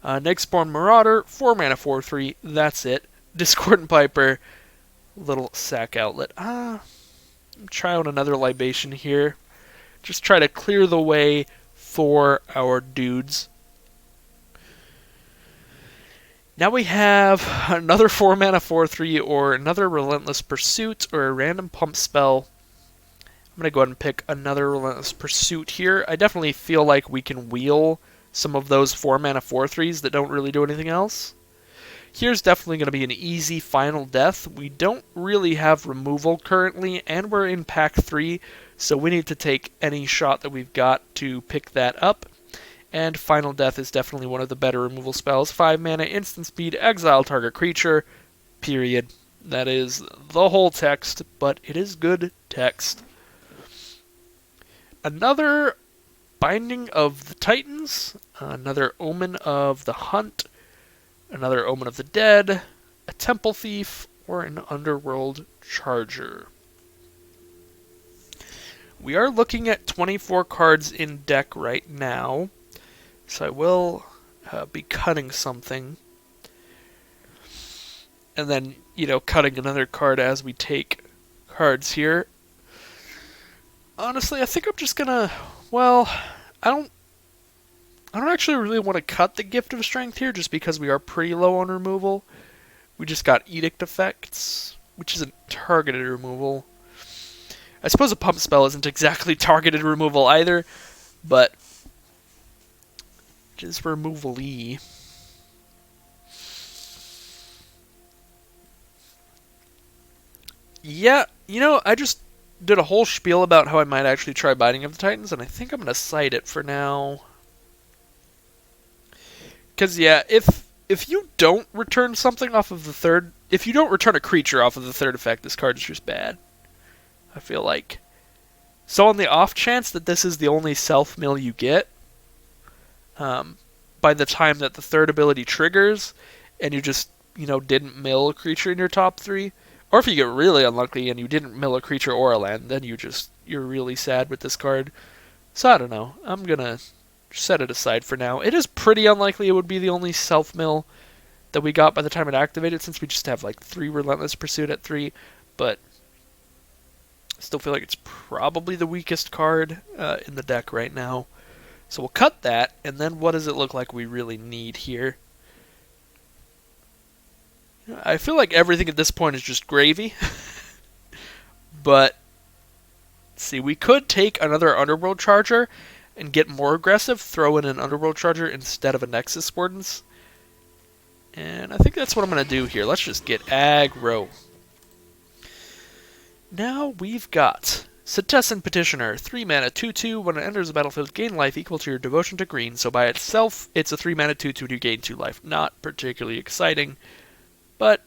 Negspawn Marauder, 4 mana 4/3, that's it. Discordant Piper, little sack outlet. Try out another Libation here. Just try to clear the way for our dudes. Now we have another 4 mana 4/3 or another Relentless Pursuit or a random pump spell. I'm going to go ahead and pick another Relentless Pursuit here. I definitely feel like we can wheel some of those 4 mana 4/3s that don't really do anything else. Here's definitely going to be an easy final death. We don't really have removal currently, and we're in pack 3, so we need to take any shot that we've got to pick that up. And Final Death is definitely one of the better removal spells. 5 mana, instant speed, exile target creature, period. That is the whole text, but it is good text. Another Binding of the Titans, another Omen of the Hunt, another Omen of the Dead, a Temple Thief, or an Underworld Charger. We are looking at 24 cards in deck right now, so I will be cutting something, and then, cutting another card as we take cards here. Honestly, I think I'm just gonna, I don't actually really want to cut the Gift of Strength here, just because we are pretty low on removal. We just got Edict effects, which isn't targeted removal. I suppose a pump spell isn't exactly targeted removal either, but it is removal-y. Yeah, I just did a whole spiel about how I might actually try Binding of the Titans, and I think I'm going to cite it for now. Because, yeah, if you don't return something off of the third... If you don't return a creature off of the third effect, this card is just bad, I feel like. So on the off chance that this is the only self-mill you get, by the time that the third ability triggers, and you just, didn't mill a creature in your top 3... Or if you get really unlucky and you didn't mill a creature or a land, then you're really sad with this card. So I don't know. I'm going to set it aside for now. It is pretty unlikely it would be the only self-mill that we got by the time it activated, since we just have like 3 Relentless Pursuit at 3. But I still feel like it's probably the weakest card in the deck right now. So we'll cut that, and then what does it look like we really need here? I feel like everything at this point is just gravy. But, see, we could take another Underworld Charger and get more aggressive, throw in an Underworld Charger instead of a Nexus Wardens. And I think that's what I'm going to do here. Let's just get aggro. Now we've got Setessan Petitioner, 3 mana 2/2. When it enters the battlefield, gain life equal to your devotion to green. So by itself, it's a 3 mana 2/2 to gain 2 life. Not particularly exciting. But,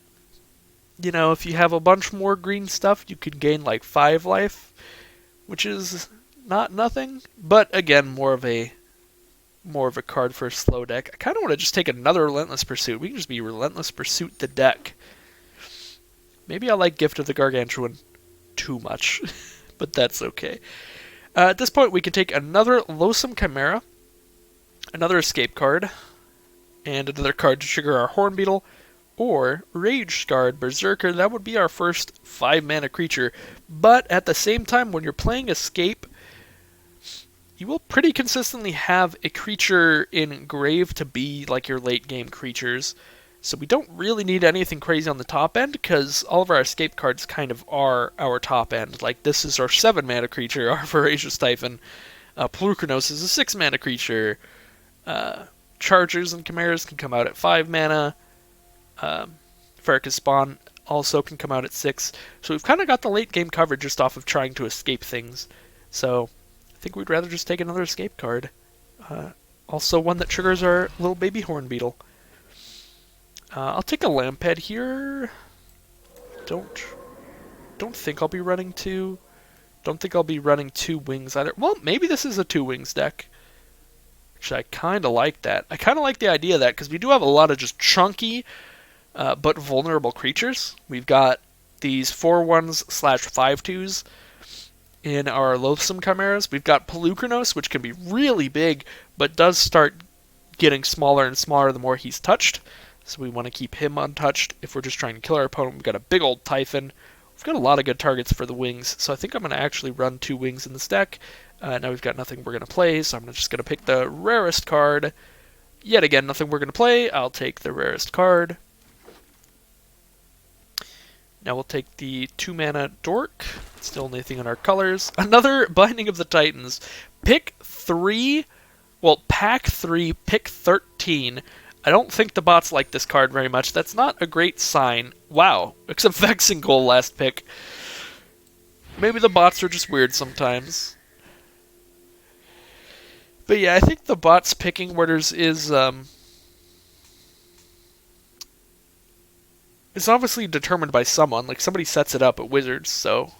if you have a bunch more green stuff, you could gain like 5 life, which is not nothing. But again, more of a card for a slow deck. I kind of want to just take another Relentless Pursuit. We can just be Relentless Pursuit the deck. Maybe I like Gift of the Gargantuan too much, but that's okay. At this point, we can take another Loathsome Chimera, another escape card, and another card to trigger our Hornbeetle, or Rage Scarred Berserker. That would be our first 5 mana creature. But at the same time, when you're playing Escape, you will pretty consistently have a creature in Grave to be like your late game creatures. So we don't really need anything crazy on the top end, because all of our Escape cards kind of are our top end. Like, this is our 7 mana creature, our Voracious Typhon. Polukranos is a 6 mana creature. Chargers and Chimeras can come out at 5 mana. Farrakhan's Spawn also can come out at 6. So we've kind of got the late game covered just off of trying to escape things. So I think we'd rather just take another escape card. Also one that triggers our little baby horn beetle. I'll take a Lamphead here. Don't think I'll be running 2. Don't think I'll be running 2 wings either. Well, maybe this is a 2 wings deck. Actually, I kind of like that. I kind of like the idea of that, because we do have a lot of just chunky but vulnerable creatures. We've got these 4/1/5/2s in our Loathsome Chimeras. We've got Polukranos, which can be really big, but does start getting smaller and smaller the more he's touched. So we want to keep him untouched if we're just trying to kill our opponent. We've got a big old Typhon. We've got a lot of good targets for the wings, so I think I'm going to actually run 2 wings in this deck. Now we've got nothing we're going to play, so I'm just going to pick the rarest card. Yet again, nothing we're going to play. I'll take the rarest card. Now we'll take the 2 mana Dork. It's the only thing in our colors. Another Binding of the Titans. Pick 3. Well, pack 3, pick 13. I don't think the bots like this card very much. That's not a great sign. Wow. Except Vexing Goal last pick. Maybe the bots are just weird sometimes. But yeah, I think the bots picking orders is it's obviously determined by someone. Like, somebody sets it up at Wizards, so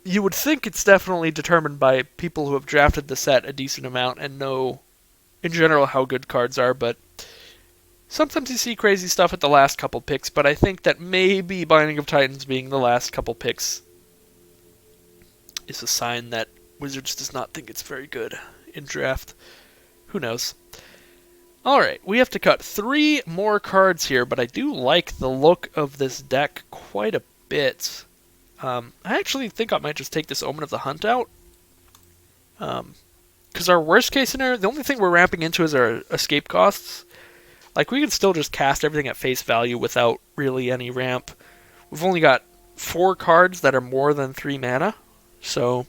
you would think it's definitely determined by people who have drafted the set a decent amount and know in general how good cards are, but sometimes you see crazy stuff at the last couple picks, but I think that maybe Binding of Titans being the last couple picks is a sign that Wizards does not think it's very good in draft. Who knows? Alright, we have to cut 3 more cards here, but I do like the look of this deck quite a bit. I actually think I might just take this Omen of the Hunt out. Because our worst case scenario, the only thing we're ramping into is our escape costs. Like, we can still just cast everything at face value without really any ramp. We've only got 4 cards that are more than 3 mana. So,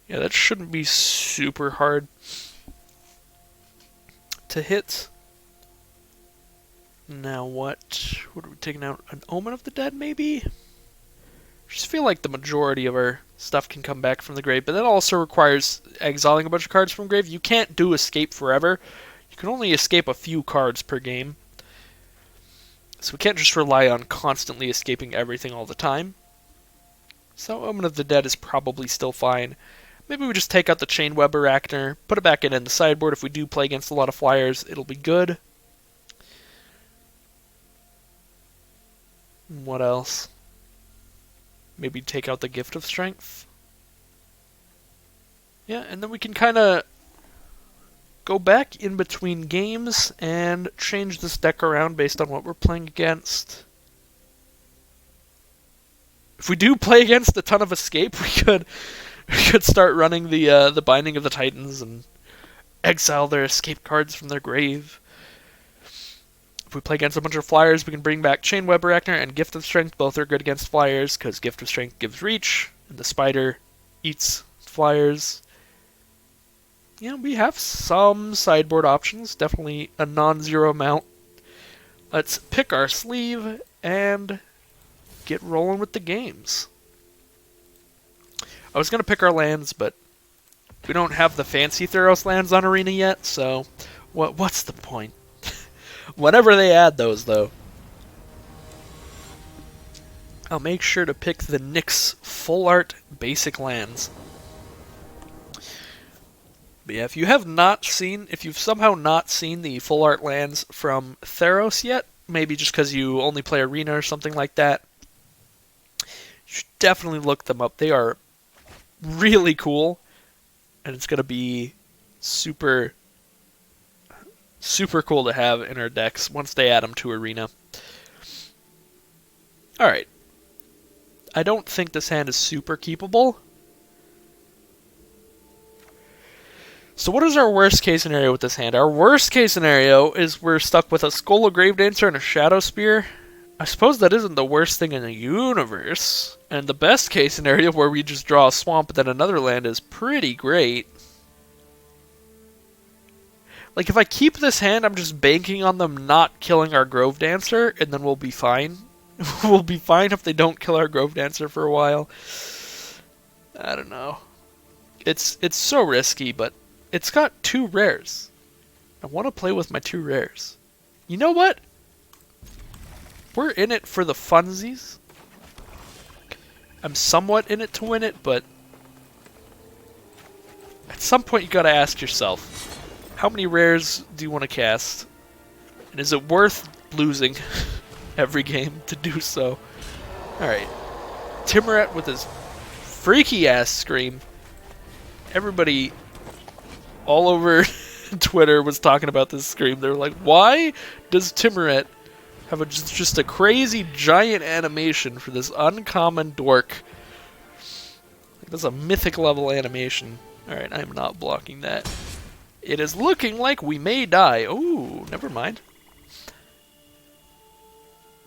yeah, that shouldn't be super hard to hit. Now what? What are we taking out? An Omen of the Dead, maybe? I just feel like the majority of our stuff can come back from the grave, but that also requires exiling a bunch of cards from grave. You can't do escape forever. You can only escape a few cards per game. So we can't just rely on constantly escaping everything all the time. So Omen of the Dead is probably still fine. Maybe we just take out the Chainweb Arachner, put it back in the sideboard. If we do play against a lot of flyers, it'll be good. What else? Maybe take out the Gift of Strength. Yeah, and then we can kind of go back in between games and change this deck around based on what we're playing against. If we do play against a ton of escape, we could start running the Binding of the Titans and exile their escape cards from their grave. If we play against a bunch of flyers, we can bring back Chainweb Arachner and Gift of Strength. Both are good against flyers, because Gift of Strength gives reach, and the spider eats flyers. Yeah, we have some sideboard options. Definitely a non-zero amount. Let's pick our sleeve and get rolling with the games. I was going to pick our lands, but we don't have the fancy Theros lands on Arena yet, so what's the point? Whenever they add those, though. I'll make sure to pick the Nyx Full Art Basic lands. But yeah, if you've somehow not seen the Full Art lands from Theros yet, maybe just because you only play Arena or something like that, you should definitely look them up. They are really cool, and it's going to be super Super cool to have in our decks once they add them to Arena. Alright. I don't think this hand is super keepable. So what is our worst case scenario with this hand? Our worst case scenario is we're stuck with a Skull of Gravedancer and a Shadow Spear. I suppose that isn't the worst thing in the universe. And the best case scenario where we just draw a swamp and then another land is pretty great. Like, if I keep this hand, I'm just banking on them not killing our Grove Dancer, and then we'll be fine. We'll be fine if they don't kill our Grove Dancer for a while. I don't know. It's so risky, but it's got 2 rares. I want to play with my 2 rares. You know what? We're in it for the funsies. I'm somewhat in it to win it, but at some point you gotta ask yourself, how many rares do you want to cast? And is it worth losing every game to do so? Alright. Timoret with his freaky ass scream. Everybody all over Twitter was talking about this scream. They were like, why does Timoret have just a crazy giant animation for this uncommon dork? Like, that's a mythic level animation. Alright, I'm not blocking that. It is looking like we may die. Ooh, never mind.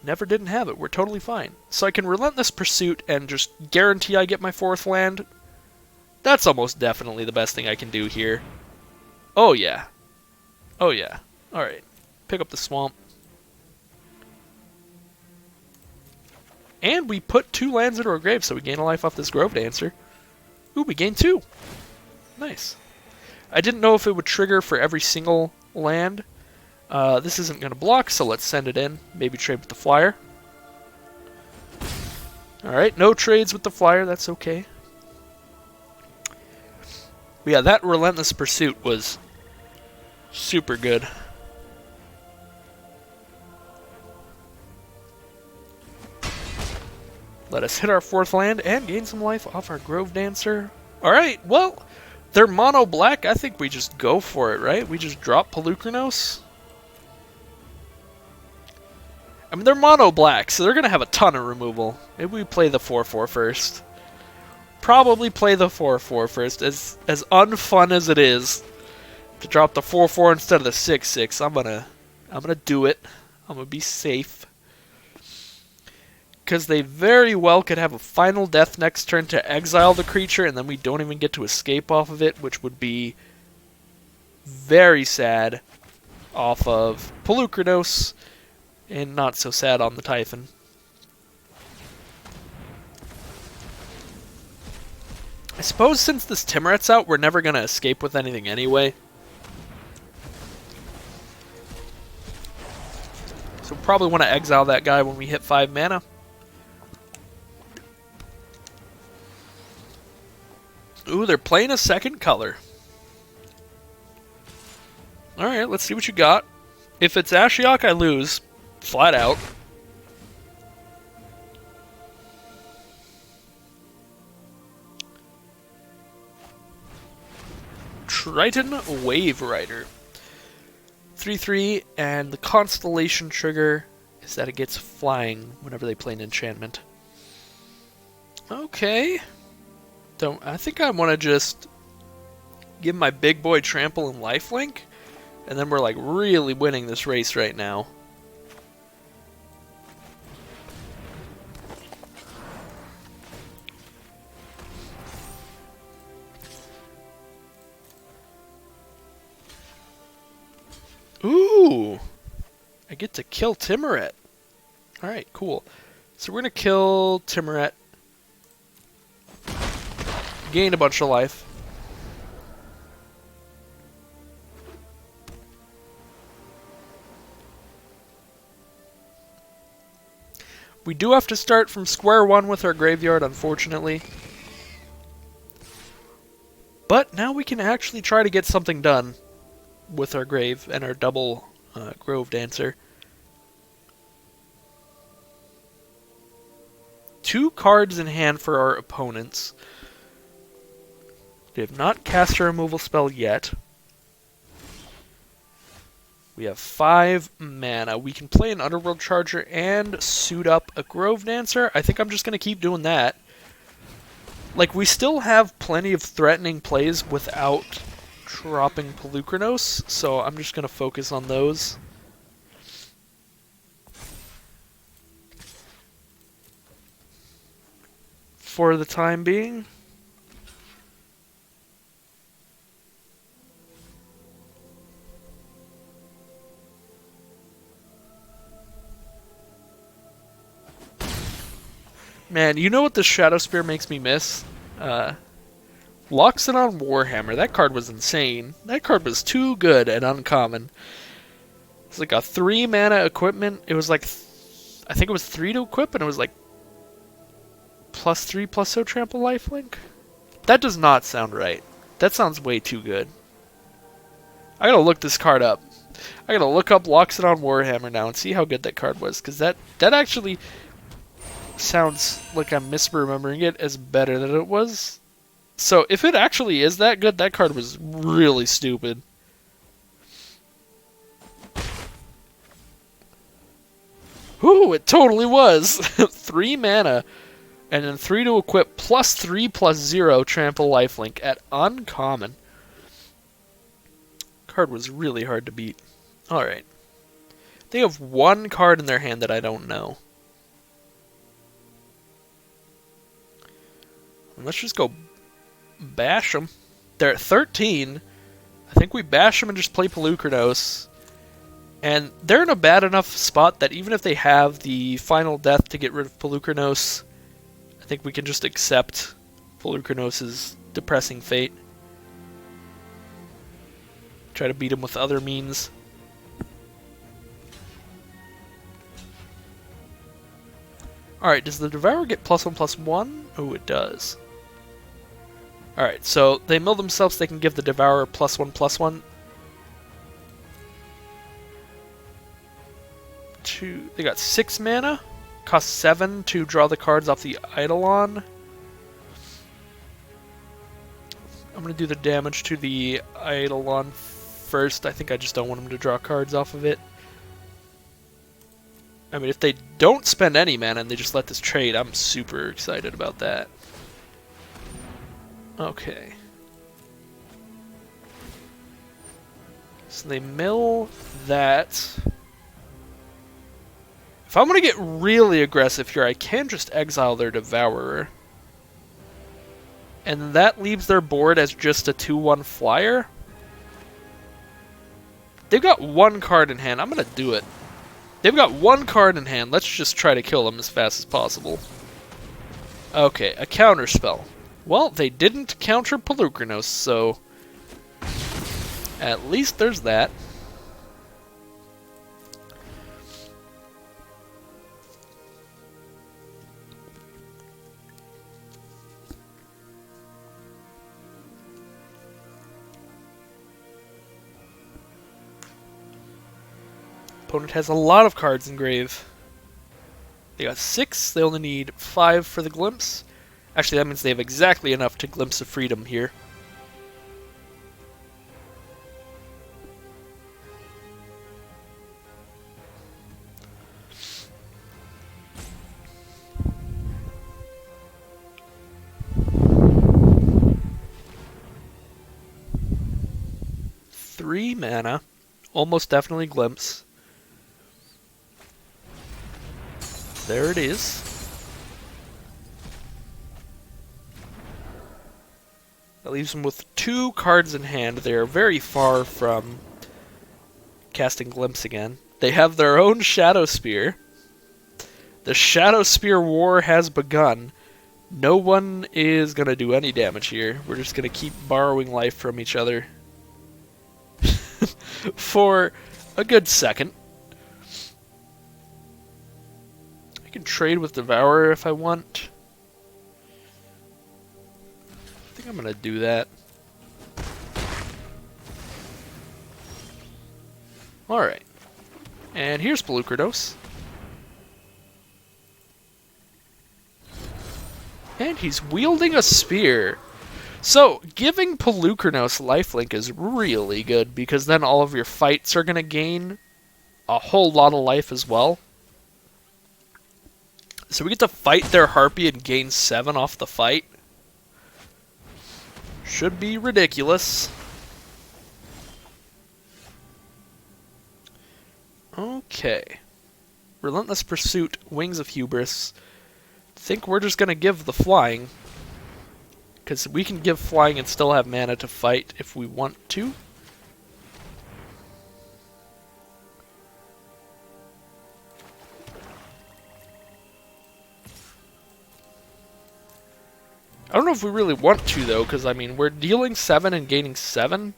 Never didn't have it. We're totally fine. So I can Relentless Pursuit and just guarantee I get my 4th land. That's almost definitely the best thing I can do here. Oh yeah. Oh yeah. Alright. Pick up the swamp. And we put 2 lands into our grave, so we gain a life off this Grove Dancer. Ooh, we gain 2. Nice. I didn't know if it would trigger for every single land. This isn't going to block, so let's send it in. Maybe trade with the flyer. Alright, no trades with the flyer, that's okay. But yeah, that Relentless Pursuit was super good. Let us hit our 4th land and gain some life off our Grove Dancer. Alright, well, they're mono black. I think we just go for it, right? We just drop Pelucranos. I mean, they're mono black, so they're going to have a ton of removal. Maybe we play the 4/4 first. Probably play the 4/4 first. As unfun as it is to drop the 4/4 instead of the 6/6, I'm gonna do it. I'm gonna be safe. Because they very well could have a final death next turn to exile the creature, and then we don't even get to escape off of it, which would be very sad off of Pelucranos, and not so sad on the Typhon. I suppose since this Timoret's out, we're never going to escape with anything anyway. So we'll probably want to exile that guy when we hit 5 mana. Ooh, they're playing a second color. Alright, let's see what you got. If it's Ashiok, I lose. Flat out. Triton Wave Rider. 3/3, and the Constellation trigger is that it gets flying whenever they play an enchantment. Okay. I think I want to just give my big boy Trample and Lifelink, and then we're like really winning this race right now. Ooh! I get to kill Timoret. Alright, cool. So we're going to kill Timoret. Gain a bunch of life. We do have to start from square one with our graveyard, unfortunately. But now we can actually try to get something done with our grave and our double Grove Dancer. 2 cards in hand for our opponents. They have not cast a removal spell yet. We have 5 mana. We can play an Underworld Charger and suit up a Grove Dancer. I think I'm just going to keep doing that. Like, we still have plenty of threatening plays without dropping Pelucranos, so I'm just going to focus on those. For the time being. Man, you know what the Shadow Spear makes me miss? Loxodon Warhammer. That card was insane. That card was too good and uncommon. It's like a 3 mana equipment. It was like, I think it was 3 to equip, and it was like +3/+0 trample lifelink? That does not sound right. That sounds way too good. I gotta look this card up. I gotta look up Loxodon Warhammer now and see how good that card was, because that actually sounds like I'm misremembering it as better than it was. So if it actually is that good, that card was really stupid. Ooh, it totally was! 3 mana. And then 3 to equip, +3/+0 trample lifelink at uncommon. Card was really hard to beat. Alright. They have 1 card in their hand that I don't know. Let's just go bash them. They're at 13. I think we bash them and just play Pelucranos. And they're in a bad enough spot that even if they have the final death to get rid of Pelucranos, I think we can just accept Pelucranos' depressing fate. Try to beat him with other means. Alright, does the Devourer get +1/+1? Oh, it does. Alright, so they mill themselves, they can give the Devourer +1/+1. They got 6 mana. Costs 7 to draw the cards off the Eidolon. I'm going to do the damage to the Eidolon first. I think I just don't want him to draw cards off of it. I mean, if they don't spend any mana and they just let this trade, I'm super excited about that. Okay. So they mill that. If I'm going to get really aggressive here, I can just exile their Devourer. And that leaves their board as just a 2/1 flyer. They've got 1 card in hand. I'm going to do it. They've got 1 card in hand. Let's just try to kill them as fast as possible. Okay, a counter spell. Well, they didn't counter Pelucranos, so at least there's that. Opponent has a lot of cards in grave. They got 6. They only need 5 for the glimpse. Actually, that means they have exactly enough to glimpse of freedom here. Three mana. Almost definitely glimpse. There it is. That leaves them with 2 cards in hand. They are very far from casting Glimpse again. They have their own Shadow Spear. The Shadow Spear war has begun. No one is going to do any damage here. We're just going to keep borrowing life from each other. For a good second. I can trade with Devourer if I want. I think I'm going to do that. Alright. And here's Pelucranos. And he's wielding a spear. So, giving Pelucranos lifelink is really good because then all of your fights are going to gain a whole lot of life as well. So we get to fight their Harpy and gain 7 off the fight. Should be ridiculous. Okay. Relentless Pursuit, Wings of Hubris. Think we're just going to give the flying. Because we can give flying and still have mana to fight if we want to. I don't know if we really want to, though, because, I mean, we're dealing 7 and gaining 7.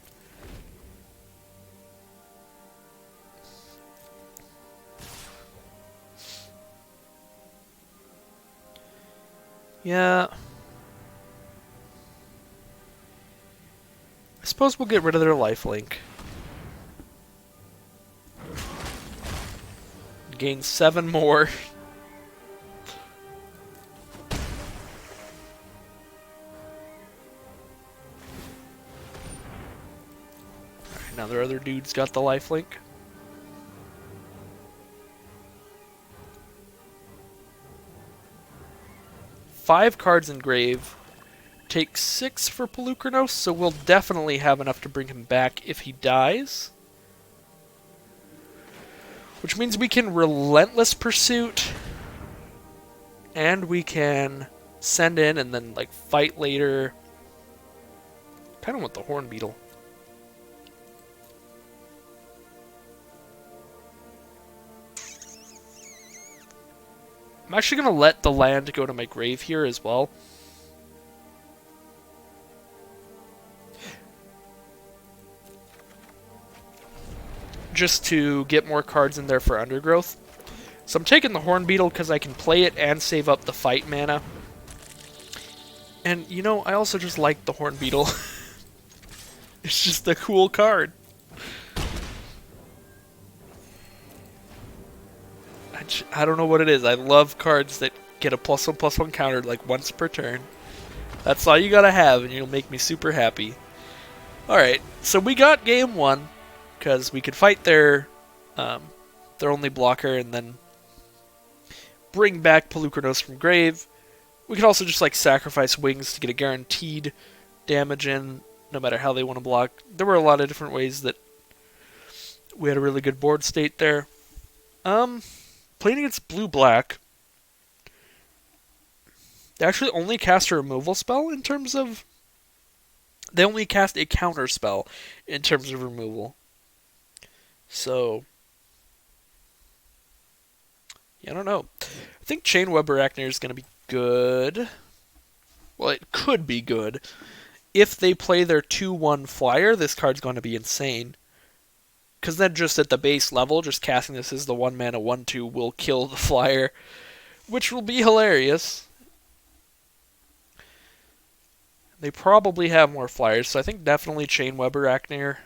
Yeah. I suppose we'll get rid of their lifelink. Gain 7 more. Alright, now their other dude's got the lifelink. Five cards in grave. Take 6 for Pelucranos, so we'll definitely have enough to bring him back if he dies. Which means we can Relentless Pursuit, and we can send in and then like fight later. Kind of want the Horn Beetle. I'm actually going to let the land go to my grave here as well. Just to get more cards in there for Undergrowth. So I'm taking the Horn Beetle because I can play it and save up the fight mana. And, you know, I also just like the Horn Beetle. It's just a cool card. I don't know what it is. I love cards that get a +1/+1 countered like once per turn. That's all you gotta have, and you'll make me super happy. Alright, so we got game 1, because we could fight their only blocker and then bring back Pelucranos from grave. We could also just like sacrifice wings to get a guaranteed damage in, no matter how they want to block. There were a lot of different ways that we had a really good board state there. Playing against blue-black, they actually only cast a removal spell in terms of... They only cast a counter spell in terms of removal. So... yeah, I don't know. I think Chainweb Arachnir is going to be good. Well, it could be good. If they play their 2/1 flyer, this card's going to be insane. Because then just at the base level, just casting this as the 1-mana 1/2 will kill the flyer, which will be hilarious. They probably have more flyers, so I think definitely Chainweb Arachnir.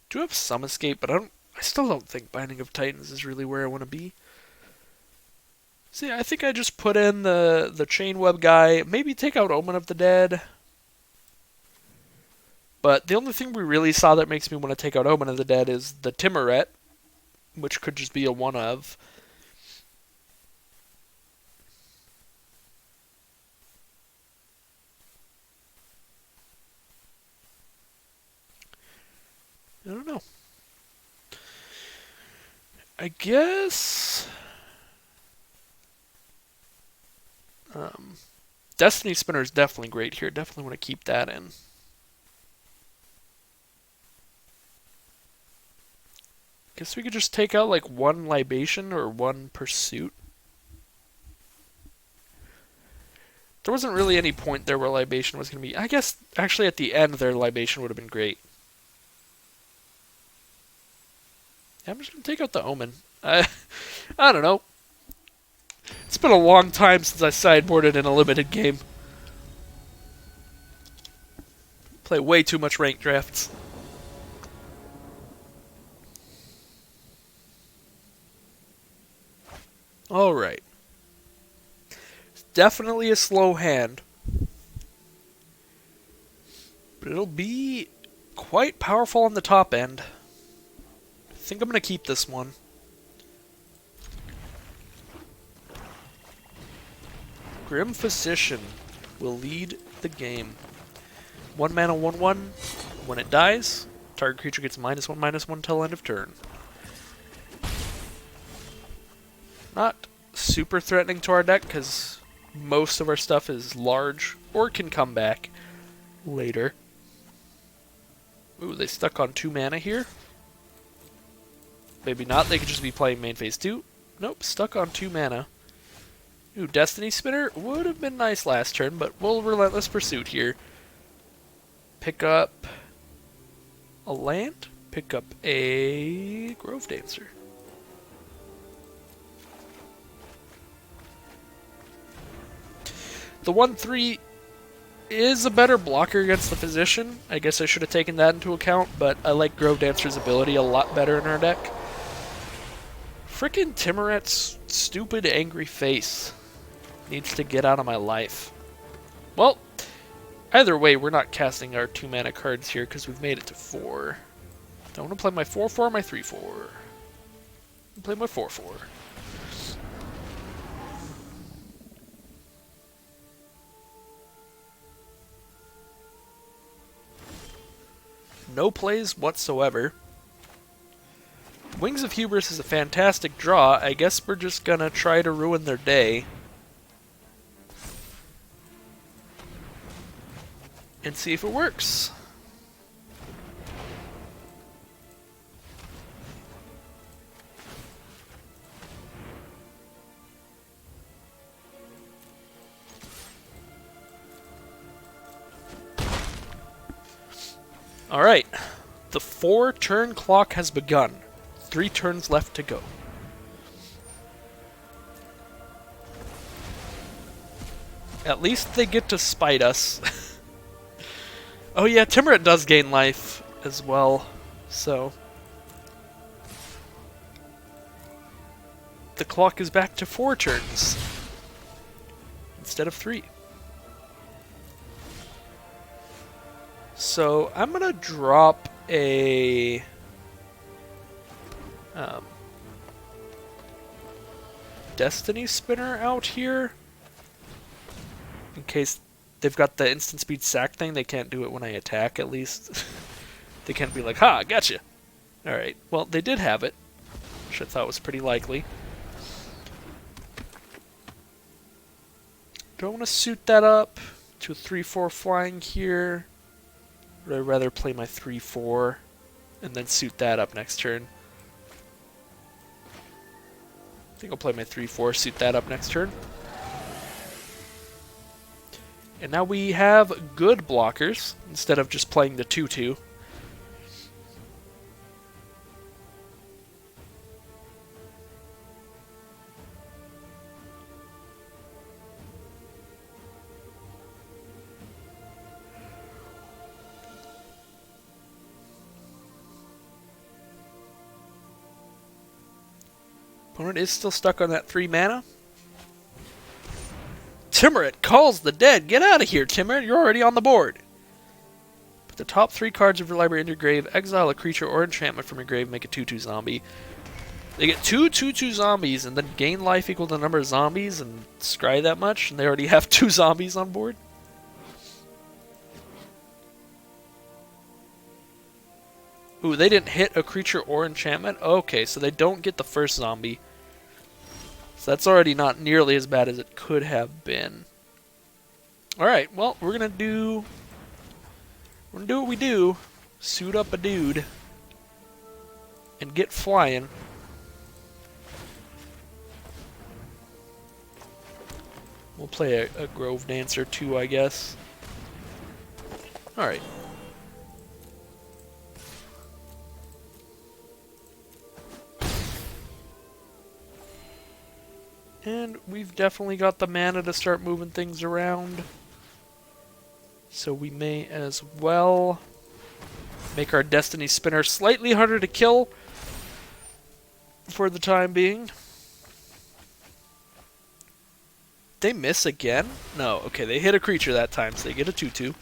Do have some escape, but I still don't think Binding of Titans is really where I want to be. See, I think I just put in the Chainweb guy, maybe take out Omen of the Dead. But the only thing we really saw that makes me want to take out Omen of the Dead is the Timuret, which could just be a one-of. I don't know. I guess... Destiny Spinner is definitely great here. Definitely want to keep that in. Guess we could just take out like one Libation or one Pursuit. There wasn't really any point there where Libation was going to be... I guess actually at the end their Libation would have been great. Yeah, I'm just going to take out the Omen. I don't know. It's been a long time since I sideboarded in a limited game. Play way too much ranked drafts. Alright. definitely a slow hand. But it'll be quite powerful on the top end. I think I'm going to keep this one. Grim Physician will lead the game. 1 mana, 1/1. When it dies, target creature gets -1/-1 till end of turn. Not super threatening to our deck because most of our stuff is large or can come back later. Ooh, they stuck on 2 mana here. Maybe not, they could just be playing main phase 2. Nope, stuck on 2 mana. Ooh, Destiny Spinner would have been nice last turn, but we'll Relentless Pursuit here. Pick up a land, pick up a Grove Dancer. The 1/3 is a better blocker against the Physician. I guess I should have taken that into account, but I like Grove Dancer's ability a lot better in our deck. Frickin' Timuret's stupid angry face needs to get out of my life. Well, either way, we're not casting our 2 mana cards here because we've made it to 4. Do I want to play my 4/4 or my 3/4? I'll play my 4/4. No plays whatsoever. Wings of Hubris is a fantastic draw. I guess we're just gonna try to ruin their day. And see if it works. Alright. The 4-turn clock has begun. 3 turns left to go. At least they get to spite us. Oh yeah, Timuret does gain life as well, so... the clock is back to 4 turns instead of 3. So I'm gonna drop a Destiny Spinner out here in case they've got the instant speed sack thing. They can't do it when I attack, at least. They can't be like, ha, gotcha. Alright, well, they did have it, which I thought was pretty likely. Do I want to suit that up to a 3/4 flying here? Or would I rather play my 3/4 and then suit that up next turn? I think I'll play my 3/4, suit that up next turn. And now we have good blockers instead of just playing the 2/2. Opponent is still stuck on that 3 mana. Timuret calls the dead. Get out of here, Timuret. You're already on the board. Put the top 3 cards of your library into your grave. Exile a creature or enchantment from your grave. Make a 2/2 zombie. They get 2 2/2 zombies and then gain life equal to the number of zombies and scry that much. And they already have 2 zombies on board. Ooh, they didn't hit a creature or enchantment? Okay, so they don't get the first zombie. So that's already not nearly as bad as it could have been. Alright, well, we're gonna do what we do. Suit up a dude. And get flying. We'll play a Grove Dancer too, I guess. Alright. And we've definitely got the mana to start moving things around. So we may as well make our Destiny Spinner slightly harder to kill for the time being. They miss again? No, okay, they hit a creature that time, so they get a 2/2.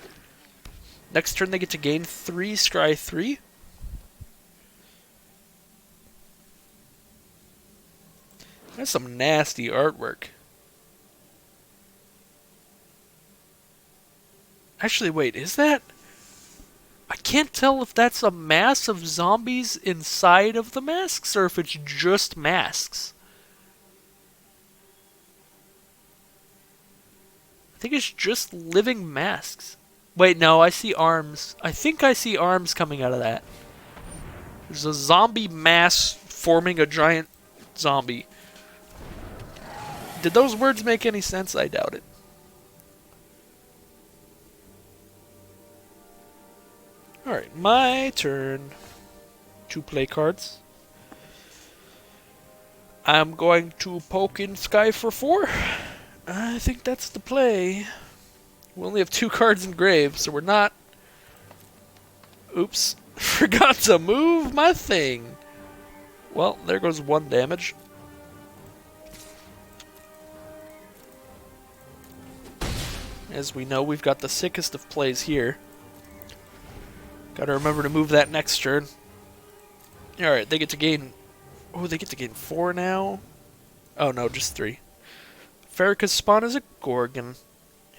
Next turn they get to gain 3, scry 3. That's some nasty artwork. Actually, wait, is that... I can't tell if that's a mass of zombies inside of the masks, or if it's just masks. I think it's just living masks. Wait, no, I see arms. I think I see arms coming out of that. There's a zombie mass forming a giant zombie. Did those words make any sense? I doubt it. Alright, my turn to play cards. I'm going to poke in Sky for 4. I think that's the play. We only have 2 cards in grave, so we're not... Oops. Forgot to move my thing. Well, there goes 1 damage. As we know, we've got the sickest of plays here. Gotta remember to move that next turn. Alright, they get to gain... Oh, they get to gain 4 now? Oh, no, just 3. Farrakha's spawn is a Gorgon.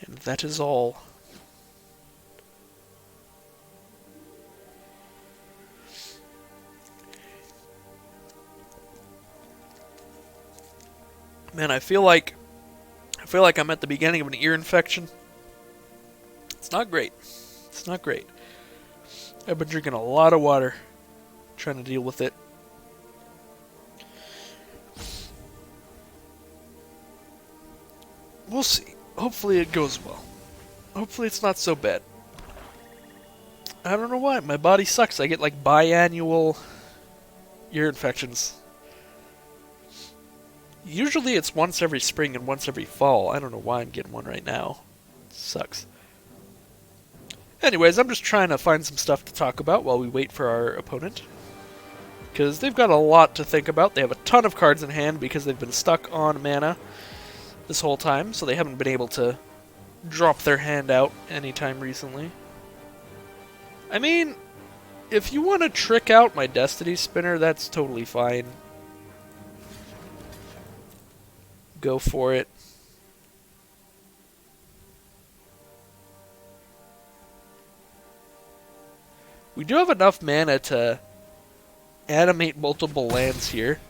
And that is all. Man, I feel like I'm at the beginning of an ear infection. It's not great. It's not great. I've been drinking a lot of water, trying to deal with it. We'll see. Hopefully it goes well. Hopefully it's not so bad. I don't know why. My body sucks. I get like biannual ear infections. Usually it's once every spring and once every fall. I don't know why I'm getting one right now. It sucks. Anyways, I'm just trying to find some stuff to talk about while we wait for our opponent. Because they've got a lot to think about. They have a ton of cards in hand because they've been stuck on mana this whole time, so they haven't been able to drop their hand out anytime recently. I mean, if you want to trick out my Destiny Spinner, that's totally fine. Go for it. We do have enough mana to animate multiple lands here.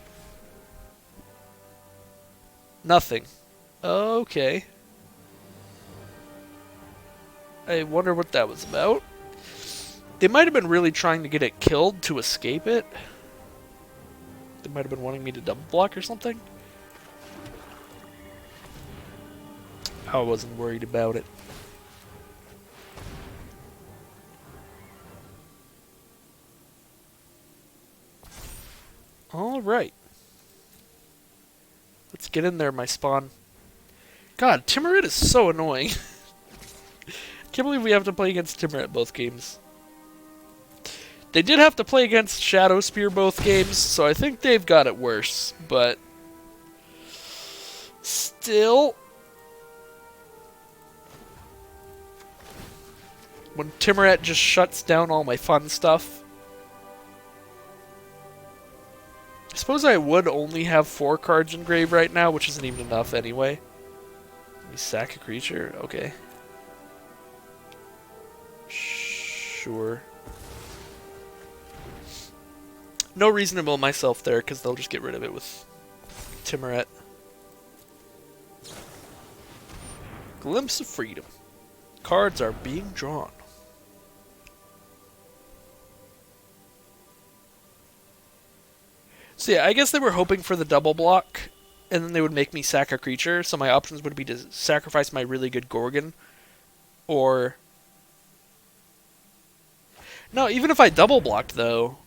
Nothing. Okay. I wonder what that was about. They might have been really trying to get it killed to escape it. They might have been wanting me to double block or something. I wasn't worried about it. Alright. Let's get in there, my spawn. God, Timurit is so annoying. Can't believe we have to play against Timurit both games. They did have to play against Shadow Spear both games, so I think they've got it worse, but... Still... When Timurit just shuts down all my fun stuff... I suppose I would only have 4 cards in grave right now, which isn't even enough anyway. Let me sack a creature? Okay. Sure. No reason to mill myself there, because they'll just get rid of it with Timurit. Glimpse of Freedom. Cards are being drawn. So yeah, I guess they were hoping for the double block, and then they would make me sack a creature, so my options would be to sacrifice my really good Gorgon, or... No, even if I double blocked, though,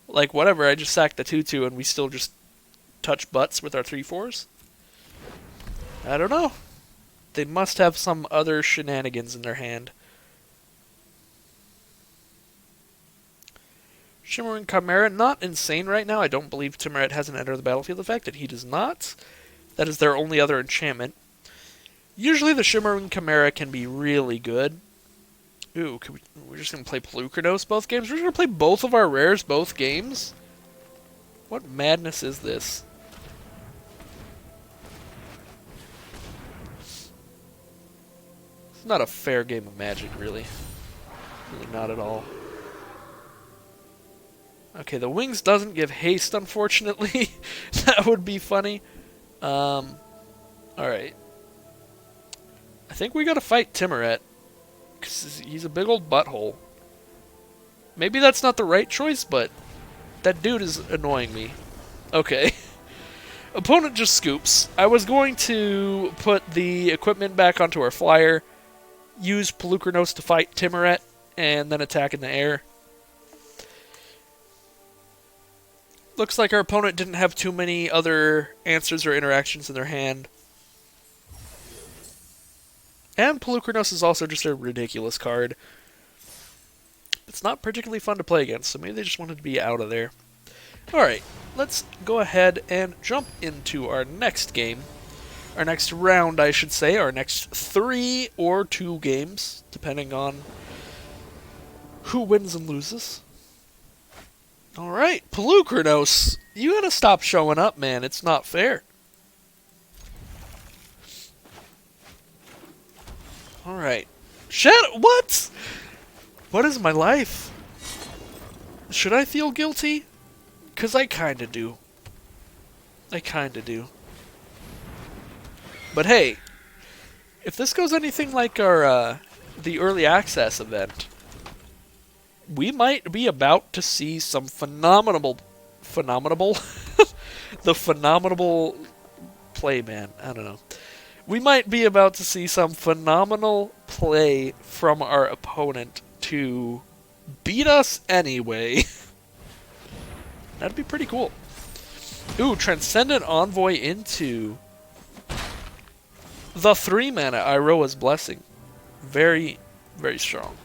like, whatever, I just sack the 2/2 and we still just touch butts with our 3/4s? I don't know. They must have some other shenanigans in their hand. Shimmering Chimera, not insane right now. I don't believe Timurit hasn't entered the battlefield. The fact that he does not, that is their only other enchantment. Usually the Shimmering Chimera can be really good. Ooh, we're just going to play Pelucranos both games? We're going to play both of our rares both games? What madness is this? It's not a fair game of Magic, really. Really not at all. Okay, the Wings doesn't give haste, unfortunately. That would be funny. Alright. I think we gotta fight Timuret, because he's a big old butthole. Maybe that's not the right choice, but that dude is annoying me. Okay. Opponent just scoops. I was going to put the equipment back onto our flyer, use Pelucranos to fight Timuret, and then attack in the air. Looks like our opponent didn't have too many other answers or interactions in their hand. And Pelucranos is also just a ridiculous card. It's not particularly fun to play against, so maybe they just wanted to be out of there. Alright, let's go ahead and jump into our next game. Our next round, I should say. Our next 3 or 2 games, depending on who wins and loses. Alright, Pelucranos, you gotta stop showing up, man. It's not fair. Alright. What? What is my life? Should I feel guilty? Because I kinda do. I kinda do. But hey, if this goes anything like our, the early access event, we might be about to see some phenomenal the phenomenal play, man. I don't know. We might be about to see some phenomenal play from our opponent to beat us anyway. That'd be pretty cool. Ooh, Transcendent Envoy into the 3-mana Iroha's Blessing. Very, very strong.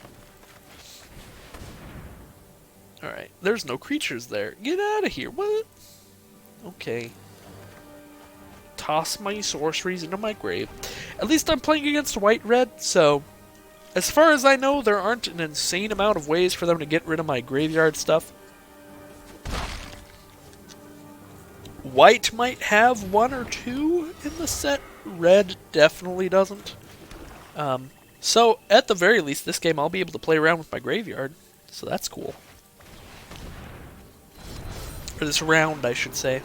Alright, there's no creatures there. Get out of here. What? Okay. Toss my sorceries into my grave. At least I'm playing against white-red, so as far as I know, there aren't an insane amount of ways for them to get rid of my graveyard stuff. White might have 1 or 2 in the set. Red definitely doesn't. So, at the very least, this game I'll be able to play around with my graveyard, so that's cool. Or this round, I should say.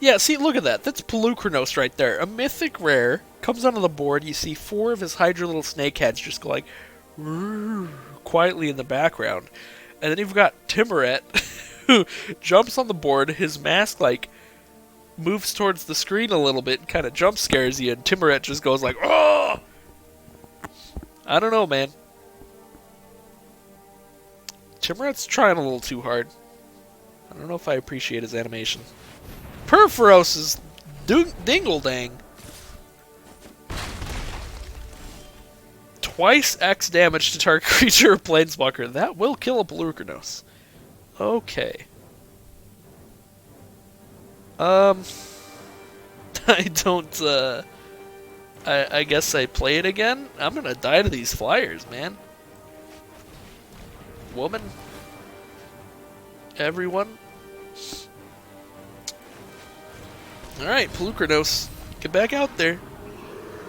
Yeah, see, look at that. That's Pelucranos right there. A mythic rare comes onto the board. You see 4 of his Hydra little snake heads just go like quietly in the background. And then you've got Timuret, who jumps on the board. His mask, like, moves towards the screen a little bit and kind of jump scares you. And Timuret just goes like, oh! I don't know, man. Timuret's trying a little too hard. I don't know if I appreciate his animation. Perforos is dingle-dang. Twice X damage to target creature or planeswalker. That will kill a Pelucranos. Okay. I don't, I guess I play it again? I'm gonna die to these flyers, man. Woman. Everyone. Alright, Pelucranos, get back out there.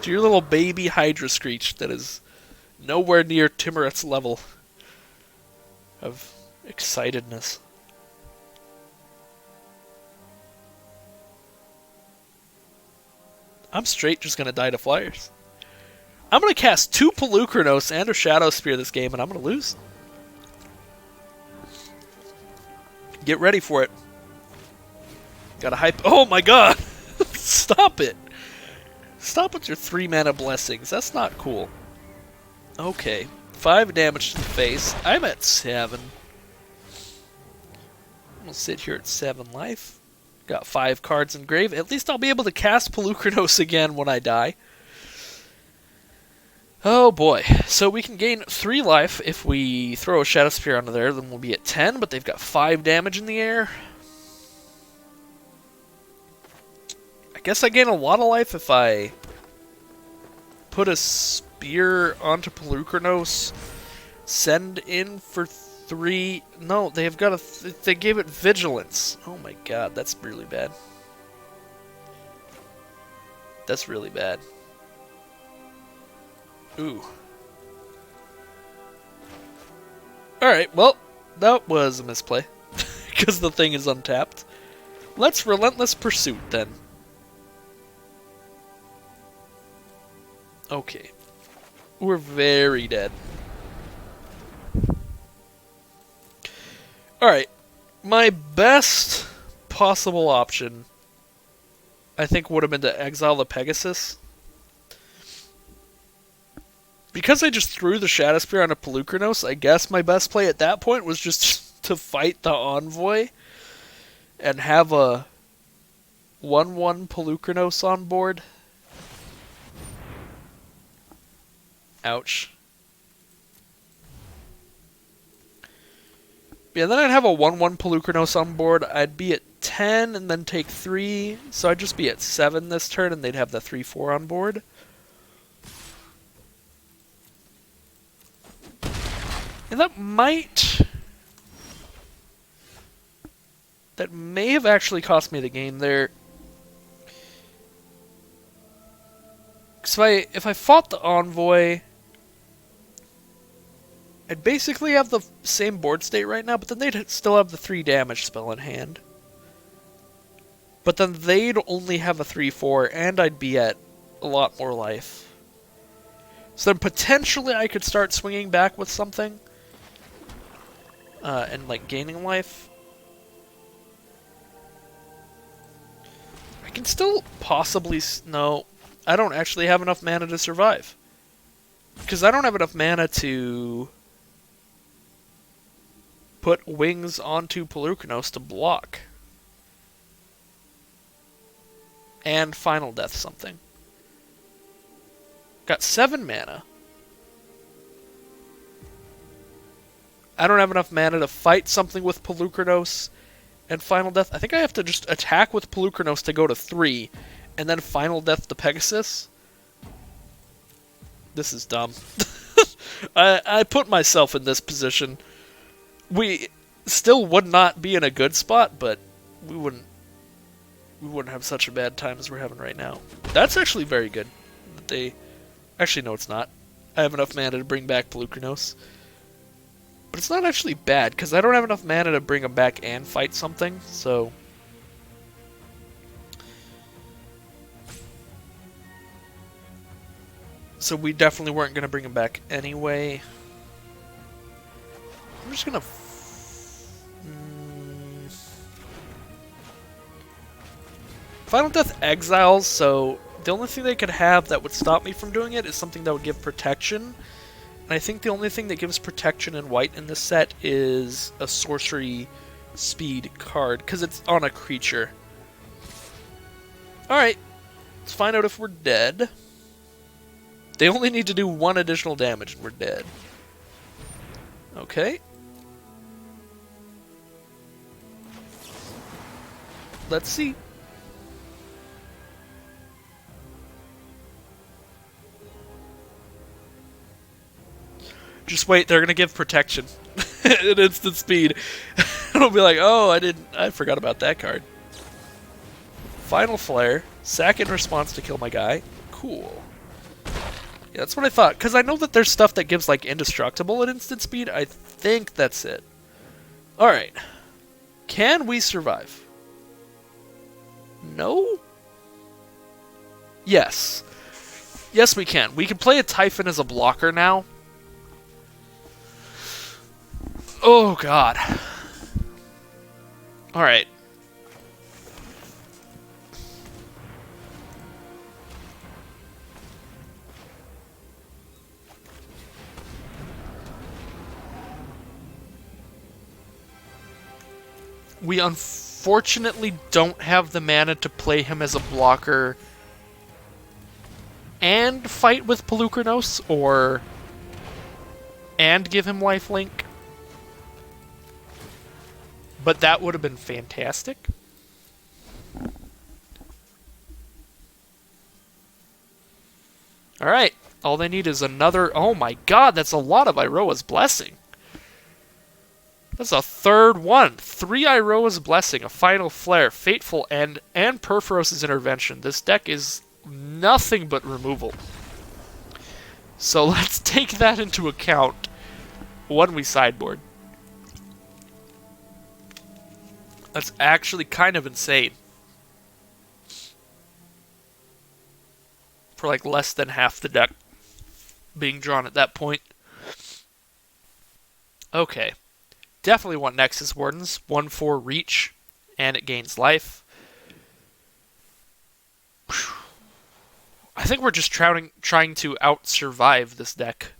To your little baby Hydra Screech that is nowhere near Timuret's level of excitedness. I'm straight just gonna die to flyers. I'm gonna cast 2 Pelucranos and a Shadow Spear this game, and I'm gonna lose. Get ready for it. Gotta hype. Oh my god! Stop it! Stop with your 3-mana blessings. That's not cool. Okay. 5 damage to the face. I'm at 7. I'm gonna sit here at 7 life. Got 5 cards in grave. At least I'll be able to cast Pelucranos again when I die. Oh boy. So we can gain 3 life if we throw a Shadow Spear onto there. Then we'll be at 10, but they've got 5 damage in the air. I guess I gain a lot of life if I put a spear onto Pelucranos, send in for 3. No, they have got they gave it vigilance. Oh my god, that's really bad. That's really bad. Ooh. Alright, well, that was a misplay. Because the thing is untapped. Let's Relentless Pursuit, then. Okay. We're very dead. Alright. My best possible option, I think, would have been to exile the Pegasus. Because I just threw the Shadow Spear on a Pelucranos, I guess my best play at that point was just to fight the Envoy and have a 1/1 Pelucranos on board. Ouch. Yeah, then I'd have a 1/1 Pelucranos on board. I'd be at 10 and then take 3, so I'd just be at 7 this turn and they'd have the 3/4 on board. And that may have actually cost me the game there. Because if I fought the Envoy, I'd basically have the same board state right now, but then they'd still have the 3 damage spell in hand. But then they'd only have a 3/4, and I'd be at a lot more life. So then potentially I could start swinging back with something. And like gaining life. I can still possibly... No, I don't actually have enough mana to survive. Because I don't have enough mana to put wings onto Pelucranos to block. And Final Death something. Got 7 mana. I don't have enough mana to fight something with Pelucranos and Final Death. I think I have to just attack with Pelucranos to go to 3, and then Final Death the Pegasus. This is dumb. I put myself in this position. We still would not be in a good spot, but we wouldn't have such a bad time as we're having right now. That's actually very good. Actually, no, it's not. I have enough mana to bring back Pelucranos. But it's not actually bad, because I don't have enough mana to bring him back and fight something, so... So we definitely weren't going to bring him back anyway. I'm just going to... Final Death exiles, so the only thing they could have that would stop me from doing it is something that would give protection. And I think the only thing that gives protection in white in this set is a sorcery speed card, because it's on a creature. Alright, let's find out if we're dead. They only need to do 1 additional damage and we're dead. Okay. Let's see. Just wait, they're gonna give protection at instant speed. It'll be like, oh, I forgot about that card. Final Flare, sack in response to kill my guy. Cool. Yeah, that's what I thought, because I know that there's stuff that gives, like, indestructible at instant speed. I think that's it. Alright. Can we survive? No? Yes. Yes, we can. We can play a Typhon as a blocker now. Oh, God. Alright. We unfortunately don't have the mana to play him as a blocker and fight with Pelucranos, and give him lifelink. But that would have been fantastic. Alright. All they need is another... Oh my god, that's a lot of Iroha's Blessing. That's a third one. 3 Iroha's Blessing, a Final Flare, Fateful End, and Perforos's Intervention. This deck is nothing but removal. So let's take that into account when we sideboard. That's actually kind of insane. For like less than half the deck being drawn at that point. Okay. Definitely want Nexus Wardens. 1/4 reach, and it gains life. I think we're just trying to out-survive this deck.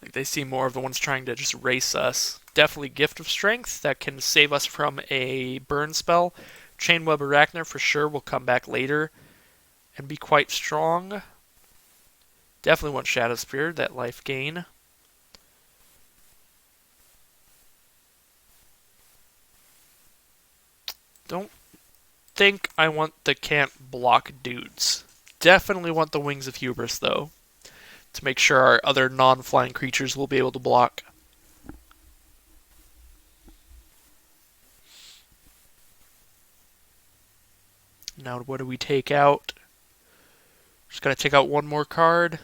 Like they seem more of the ones trying to just race us. Definitely Gift of Strength. That can save us from a burn spell. Chainweb Arachner for sure will come back later and be quite strong. Definitely want Shadow Spear, that life gain. Don't think I want the can't block dudes. Definitely want the Wings of Hubris, though, to make sure our other non-flying creatures will be able to block. Now, what do we take out? Just gotta take out one more card.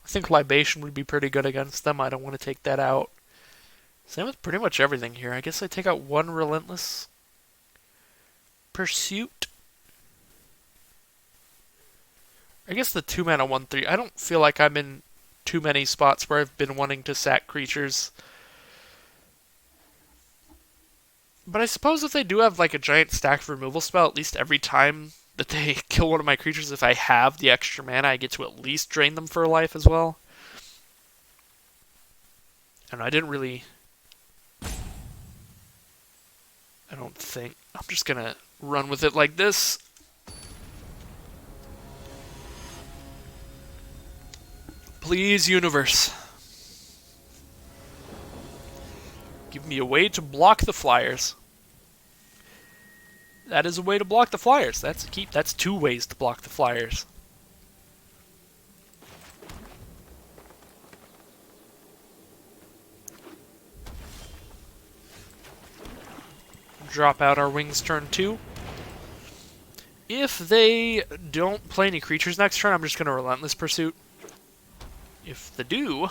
I think Libation would be pretty good against them. I don't want to take that out. Same with pretty much everything here. I guess I take out one Relentless Pursuit. I guess the 2-mana 1/3. I don't feel like I'm in too many spots where I've been wanting to sack creatures. But I suppose if they do have like a giant stack removal spell, at least every time that they kill one of my creatures, if I have the extra mana, I get to at least drain them for a life as well. And I didn't really... I don't think... I'm just gonna run with it like this. Please, universe. Give me a way to block the flyers. That is a way to block the flyers. That's 2 ways to block the flyers. Drop out our Wings turn 2. If they don't play any creatures next turn, I'm just going to Relentless Pursuit. If they do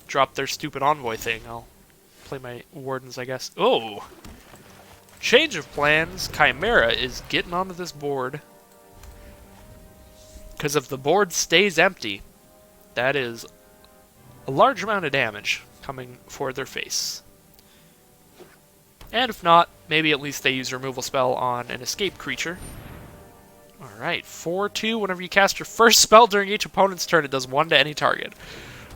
drop their stupid Envoy thing, I'll play my Wardens, I guess. Oh! Change of plans. Chimera is getting onto this board. Because if the board stays empty, that is a large amount of damage coming for their face. And if not, maybe at least they use a removal spell on an escape creature. Alright, 4/2. Whenever you cast your first spell during each opponent's turn, it does 1 to any target.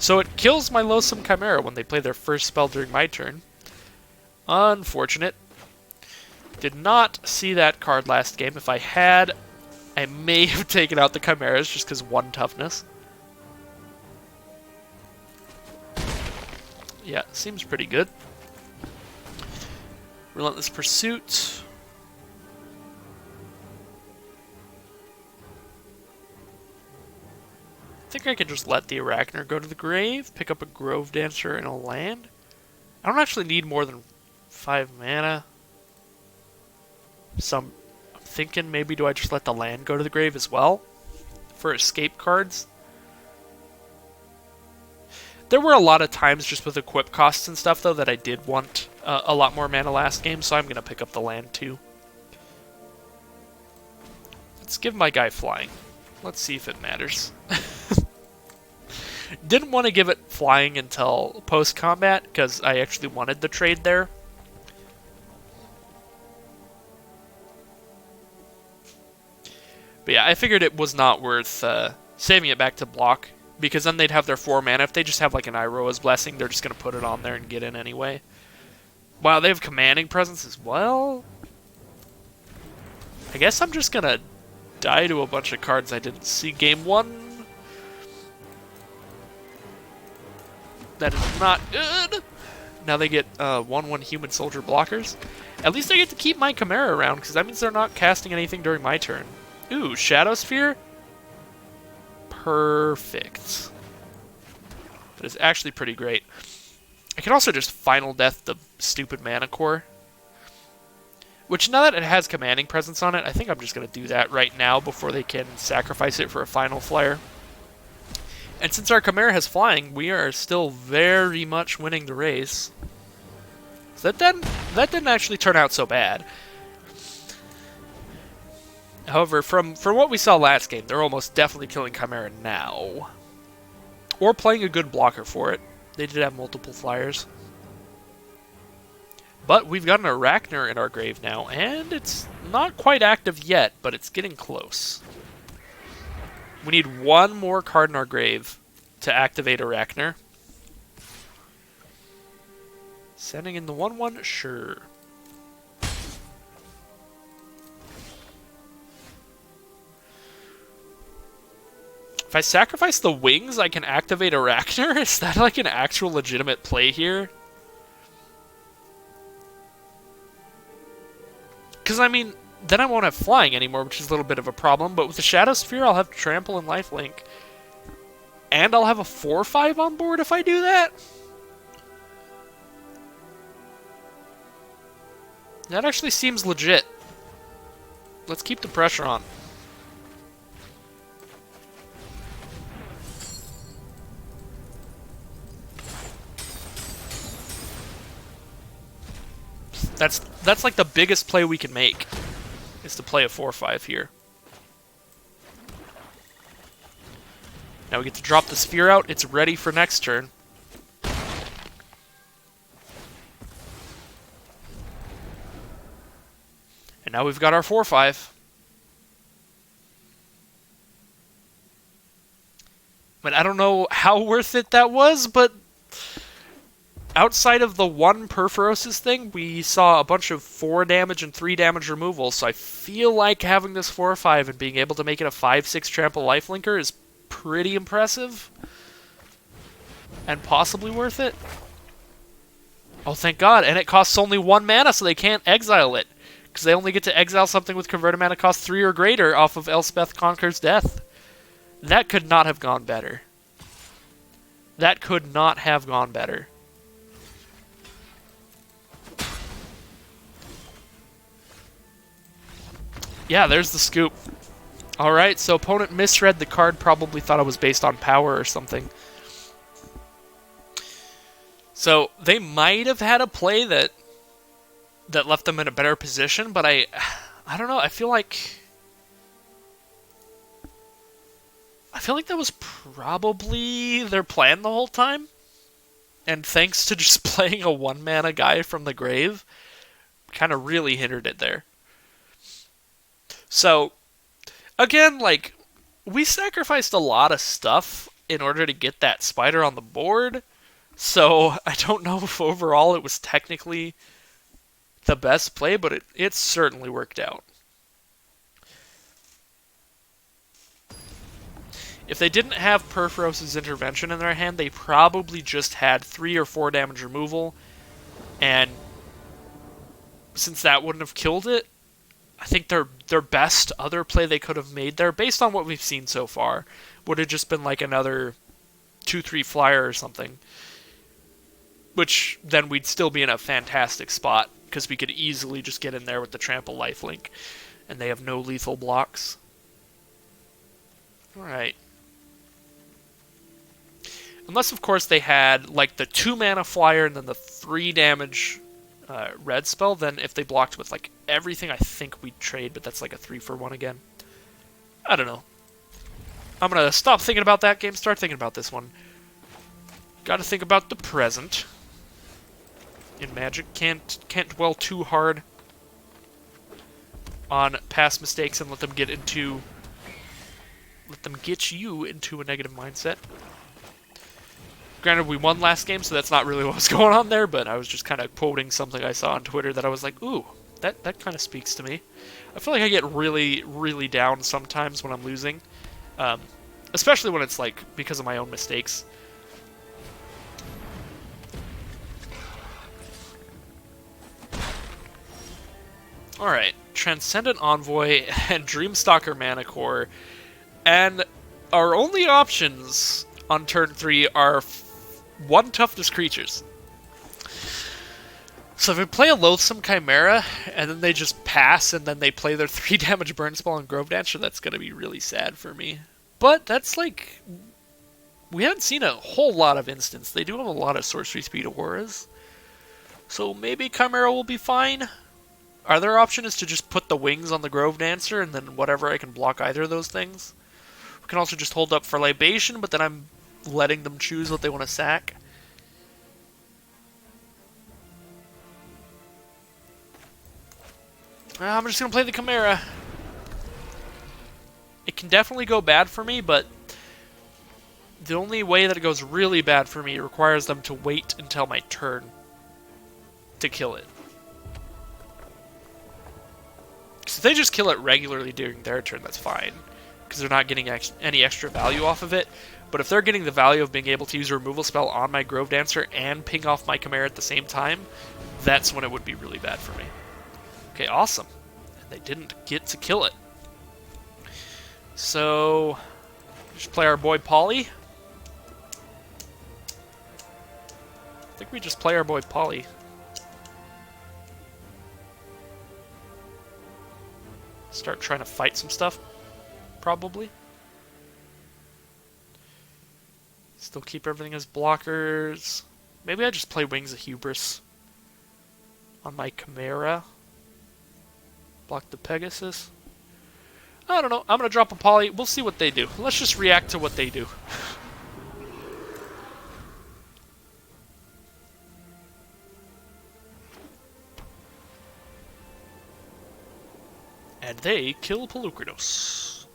So it kills my Loathsome Chimera when they play their first spell during my turn. Unfortunate. Did not see that card last game. If I had, I may have taken out the Chimeras just because 1 toughness. Yeah, seems pretty good. Relentless Pursuit. I think I could just let the Arachner go to the grave, pick up a Grove Dancer and a land. I don't actually need more than 5 mana. So I'm thinking maybe do I just let the land go to the grave as well for escape cards? There were a lot of times just with equip costs and stuff though that I did want a lot more mana last game, so I'm going to pick up the land too. Let's give my guy flying. Let's see if it matters. Didn't want to give it flying until post-combat because I actually wanted the trade there. But yeah, I figured it was not worth saving it back to block, because then they'd have their 4 mana. If they just have like an Iroha's Blessing, they're just going to put it on there and get in anyway. Wow, they have Commanding Presence as well? I guess I'm just going to die to a bunch of cards I didn't see game 1. That is not good. Now they get 1/1 human soldier blockers. At least I get to keep my Chimera around, because that means they're not casting anything during my turn. Ooh, Shadow Sphere? Perfect. That is actually pretty great. I can also just Final Death the stupid Mana Core. Which, now that it has Commanding Presence on it, I think I'm just going to do that right now before they can sacrifice it for a Final Flyer. And since our Chimera has flying, we are still very much winning the race. So that didn't actually turn out so bad. However, from what we saw last game, they're almost definitely killing Chimera now. Or playing a good blocker for it. They did have multiple flyers. But we've got an Arachner in our grave now, and it's not quite active yet, but it's getting close. We need one more card in our grave to activate Arachner. Sending in the 1/1? Sure. If I sacrifice the wings, I can activate Arachner? Is that like an actual legitimate play here? Because, I mean, then I won't have flying anymore, which is a little bit of a problem. But with the Shadow Sphere, I'll have Trample and Lifelink. And I'll have a 4/5 on board if I do that? That actually seems legit. Let's keep the pressure on. That's like the biggest play we can make, is to play a 4/5 here. Now we get to drop the sphere out. It's ready for next turn. And now we've got our 4/5. But I don't know how worth it that was, but outside of the one Perforos thing, we saw a bunch of 4 damage and 3 damage removal, so I feel like having this 4/5 and being able to make it a 5/6 trample lifelinker is pretty impressive. And possibly worth it. Oh, thank God. And it costs only 1 mana, so they can't exile it. Because they only get to exile something with converted mana cost 3 or greater off of Elspeth Conquers Death. That could not have gone better. That could not have gone better. Yeah, there's the scoop. Alright, so opponent misread the card, probably thought it was based on power or something. So, they might have had a play that left them in a better position, but I don't know, I feel like that was probably their plan the whole time. And thanks to just playing a 1-mana guy from the grave, kind of really hindered it there. So, again, like, we sacrificed a lot of stuff in order to get that spider on the board, so I don't know if overall it was technically the best play, but it certainly worked out. If they didn't have Perforos' intervention in their hand, they probably just had 3 or 4 damage removal, and since that wouldn't have killed it, I think their best other play they could have made there, based on what we've seen so far, would have just been like another 2/3 flyer or something. Which then we'd still be in a fantastic spot, because we could easily just get in there with the trample lifelink, and they have no lethal blocks. Alright. Unless, of course, they had like the 2-mana flyer and then the 3 damage red spell, then if they blocked with like everything, I think we'd trade, but that's like a 3-for-1 again. I don't know. I'm gonna stop thinking about that game, start thinking about this one. Gotta think about the present. In Magic, can't dwell too hard on past mistakes and let them get you into a negative mindset. Granted, we won last game, so that's not really what was going on there, but I was just kind of quoting something I saw on Twitter that I was like, ooh, that kind of speaks to me. I feel like I get really, really down sometimes when I'm losing. Especially when it's, like, because of my own mistakes. Alright, Transcendent Envoy and Dreamstalker Mana Core, and our only options on turn 3 are 1 toughness creatures. So if we play a Loathsome Chimera, and then they just pass, and then they play their 3 damage burn spell on Grove Dancer, that's gonna be really sad for me. But that's like... we haven't seen a whole lot of instants. They do have a lot of sorcery speed auras. So maybe Chimera will be fine. Our other option is to just put the wings on the Grove Dancer, and then whatever, I can block either of those things. We can also just hold up for Libation, but then I'm letting them choose what they want to sack. I'm just going to play the Chimera. It can definitely go bad for me, but the only way that it goes really bad for me requires them to wait until my turn to kill it. Because if they just kill it regularly during their turn, that's fine. Because they're not getting any extra value off of it. But if they're getting the value of being able to use a removal spell on my Grove Dancer and ping off my Chimera at the same time, that's when it would be really bad for me. Okay, awesome. And they didn't get to kill it. So, just play our boy Polly. I think we just play our boy Polly. Start trying to fight some stuff, probably. Still keep everything as blockers. Maybe I just play Wings of Hubris on my Chimera. Block the Pegasus. I don't know. I'm going to drop a Poly. We'll see what they do. Let's just react to what they do. And they kill Polukranos.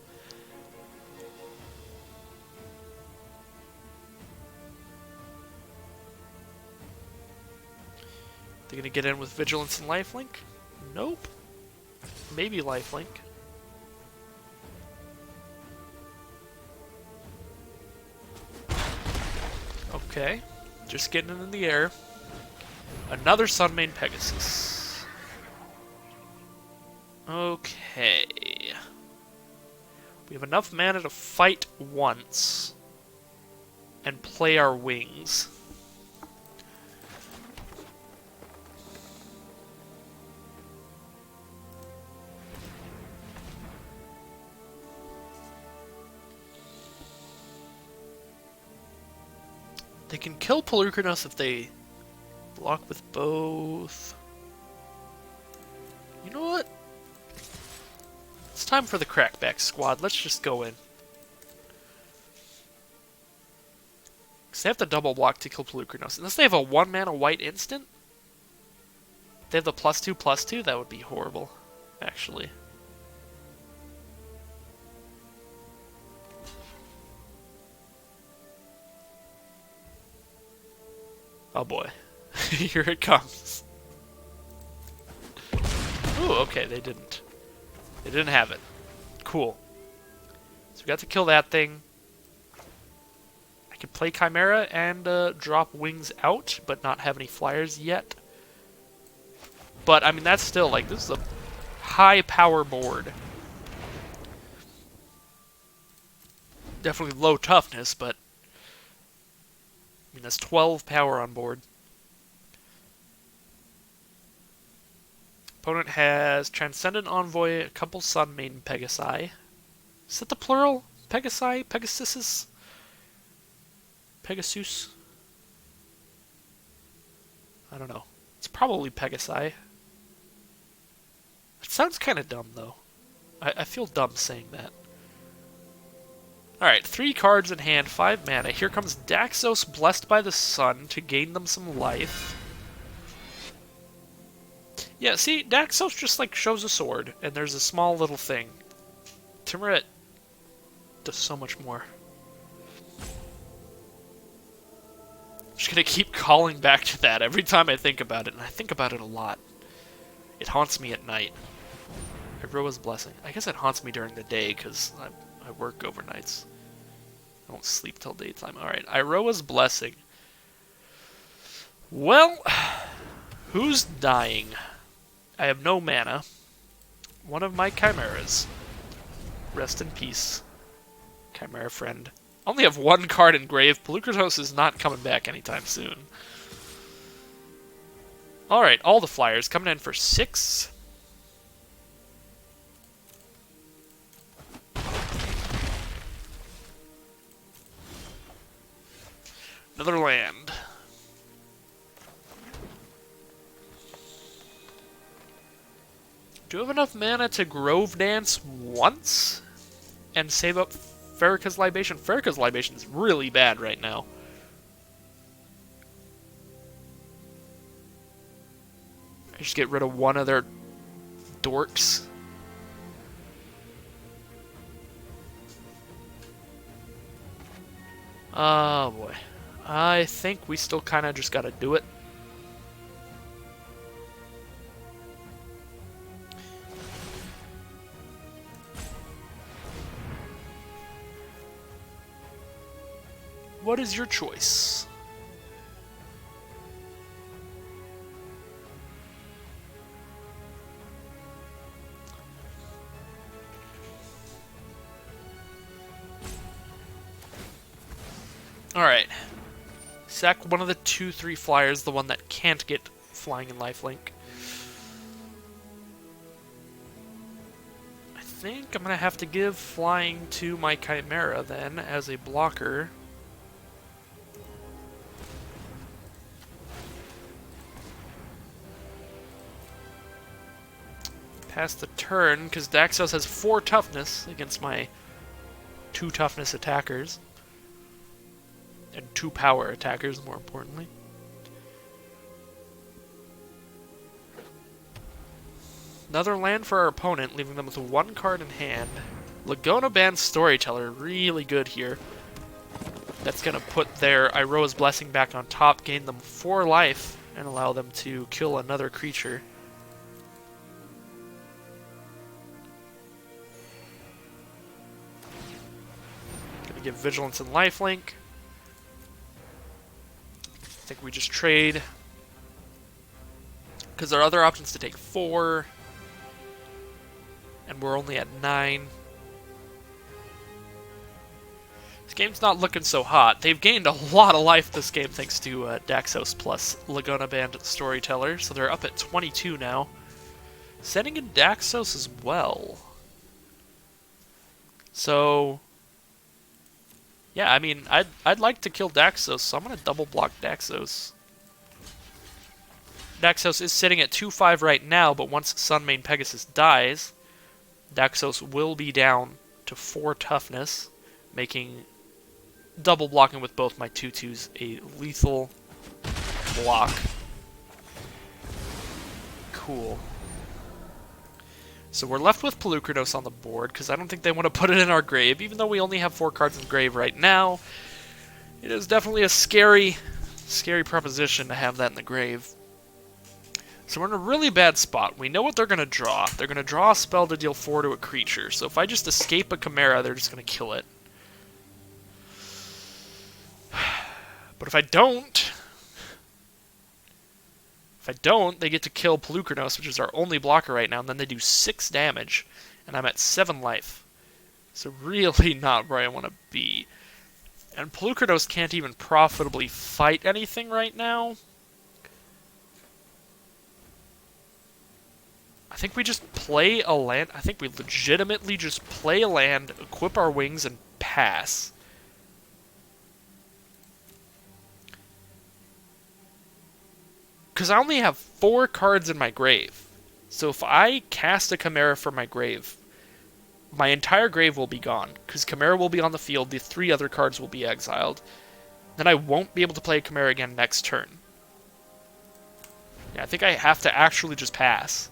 They're going to get in with Vigilance and Lifelink? Nope. Maybe Lifelink. Okay. Just getting it in the air. Another Sunmane Pegasus. Okay. We have enough mana to fight once and play our wings. They can kill Polukranos if they block with both. You know what? It's time for the Crackback squad. Let's just go in. Because they have to double block to kill Polukranos. Unless they have a 1-mana white instant? They have the +2/+2? That would be horrible, actually. Oh boy. Here it comes. Ooh, okay, they didn't. They didn't have it. Cool. So we got to kill that thing. I could play Chimera and drop wings out, but not have any flyers yet. But, I mean, that's still, like, this is a high power board. Definitely low toughness, but I mean, that's 12 power on board. Opponent has Transcendent Envoy, a couple Sunmane Pegasi. Is that the plural? Pegasi? Pegasus? Pegasus? I don't know. It's probably Pegasi. It sounds kind of dumb, though. I feel dumb saying that. Alright, 3 cards in hand, 5 mana. Here comes Daxos, Blessed by the Sun, to gain them some life. Yeah, see, Daxos just, like, shows a sword, and there's a small little thing. Timuret does so much more. I'm just gonna keep calling back to that every time I think about it, and I think about it a lot. It haunts me at night. Iroa's Blessing. I guess it haunts me during the day, because I work overnights. I don't sleep till daytime. Alright, Iroa's Blessing. Well, who's dying? I have no mana. one of my chimeras. Rest in peace, chimera friend. I only have one card in grave. Polukratos is not coming back anytime soon. Alright, all the flyers coming in for 6. Another land. Do you have enough mana to Grove Dance once and save up Farrakha's Libation? Farrakha's Libation is really bad right now. I just get rid of one of their dorks. Oh boy. I think we still kind of just gotta do it. What is your choice? Alright. Sack one of the 2/3 flyers, the one that can't get flying and lifelink. I think I'm gonna have to give flying to my Chimera then, as a blocker. Pass the turn, because Daxos has 4 toughness against my 2 toughness attackers. And 2 power attackers, more importantly. Another land for our opponent, leaving them with 1 card in hand. Laguna Band Storyteller, really good here. That's going to put their Iroha's Blessing back on top, gain them 4 life, and allow them to kill another creature. Gonna give Vigilance and Lifelink. I think we just trade, because there are other options to take 4, and we're only at 9. This game's not looking so hot. They've gained a lot of life this game thanks to Daxos plus Laguna Band Storyteller, so they're up at 22 now. Sending in Daxos as well. So yeah, I mean, I'd like to kill Daxos, so I'm going to double block Daxos. Daxos is sitting at 2/5 right now, but once Sunmane Pegasus dies, Daxos will be down to 4 toughness, making double blocking with both my 2/2s a lethal block. Cool. So we're left with Polukratos on the board, because I don't think they want to put it in our grave. Even though we only have 4 cards in grave right now, it is definitely a scary proposition to have that in the grave. So we're in a really bad spot. We know what they're going to draw. They're going to draw a spell to deal 4 to a creature. So if I just escape a Chimera, they're just going to kill it. But if I don't, they get to kill Polukratos, which is our only blocker right now, and then they do 6 damage, and I'm at 7 life. So really not where I want to be. And Polukratos can't even profitably fight anything right now. I think we just play a land. I think we legitimately just play a land, equip our wings, and pass. Because I only have 4 cards in my grave. So if I cast a Chimera from my grave, my entire grave will be gone. Because Chimera will be on the field, the 3 other cards will be exiled. Then I won't be able to play a Chimera again next turn. Yeah, I think I have to actually just pass.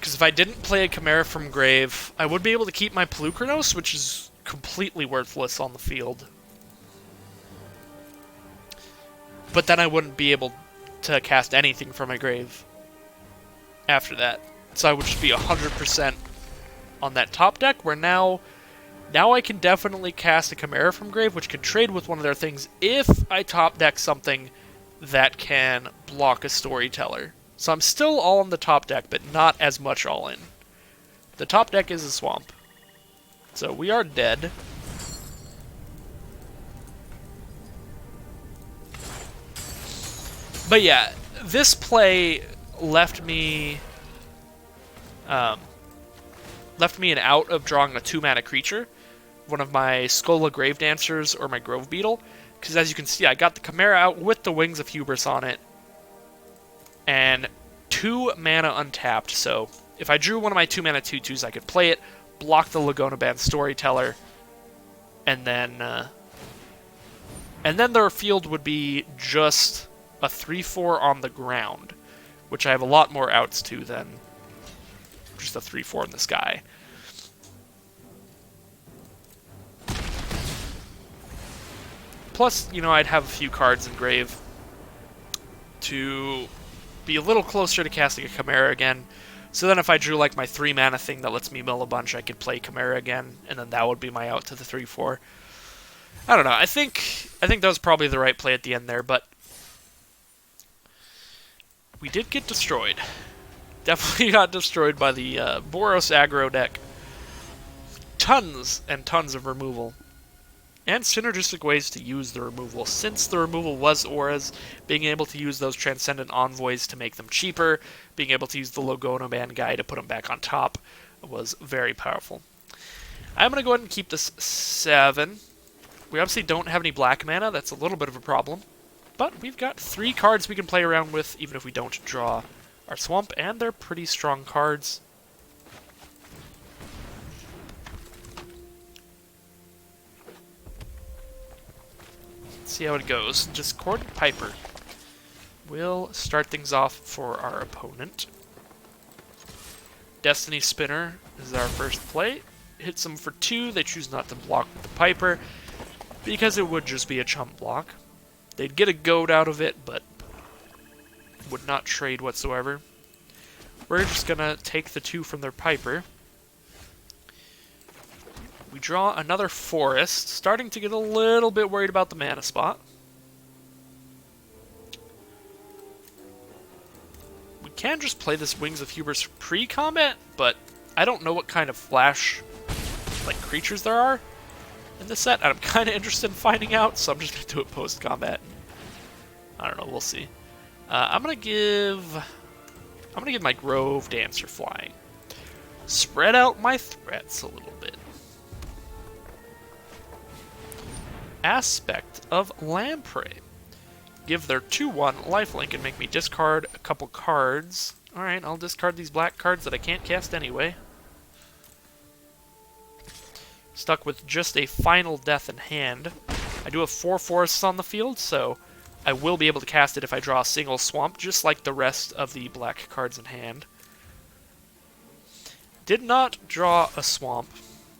Because if I didn't play a Chimera from grave, I would be able to keep my Polukratos, which is completely worthless on the field. But then I wouldn't be able to cast anything from my grave after that. So I would just be 100% on that top deck, where now I can definitely cast a Chimera from grave, which can trade with one of their things if I top deck something that can block a Storyteller. So I'm still all on the top deck, but not as much all in. The top deck is a swamp. So we are dead. But yeah, this play left me an out of drawing a 2-mana creature, one of my Skola Grave Dancers or my Grove Beetle, because as you can see, I got the Chimera out with the Wings of Hubris on it, and 2 mana untapped, so if I drew one of my 2-mana 2/2s, I could play it, block the Laguna Band Storyteller, and then their field would be just a 3/4 on the ground, which I have a lot more outs to than just a 3/4 in the sky. Plus, I'd have a few cards in grave to be a little closer to casting a Chimera again. So then if I drew like my 3-mana thing that lets me mill a bunch, I could play Chimera again, and then that would be my out to the 3/4. I don't know. I think that was probably the right play at the end there, but we did get destroyed. Definitely got destroyed by the Boros aggro deck. Tons and tons of removal. And synergistic ways to use the removal. Since the removal was auras, being able to use those Transcendent Envoys to make them cheaper, being able to use the Laguna Band guy to put them back on top, was very powerful. I'm going to go ahead and keep this 7. We obviously don't have any black mana, that's a little bit of a problem. But we've got 3 cards we can play around with, even if we don't draw our swamp, and they're pretty strong cards. Let's see how it goes. Discordant Piper will start things off for our opponent. Destiny Spinner is our first play. Hits them for 2. They choose not to block with the Piper because it would just be a chump block. They'd get a goat out of it, but would not trade whatsoever. We're just going to take the 2 from their Piper. We draw another Forest, starting to get a little bit worried about the mana spot. We can just play this Wings of Hubris pre-combat, but I don't know what kind of flash creatures there are in this set, and I'm kind of interested in finding out, so I'm just going to do it post-combat. I don't know, we'll see. I'm gonna give my Grove Dancer flying. Spread out my threats a little bit. Aspect of Lamprey. Give their 2/1 lifelink and make me discard a couple cards. Alright, I'll discard these black cards that I can't cast anyway. Stuck with just a Final Death in hand. I do have 4 forests on the field, so I will be able to cast it if I draw a single swamp, just like the rest of the black cards in hand. Did not draw a swamp,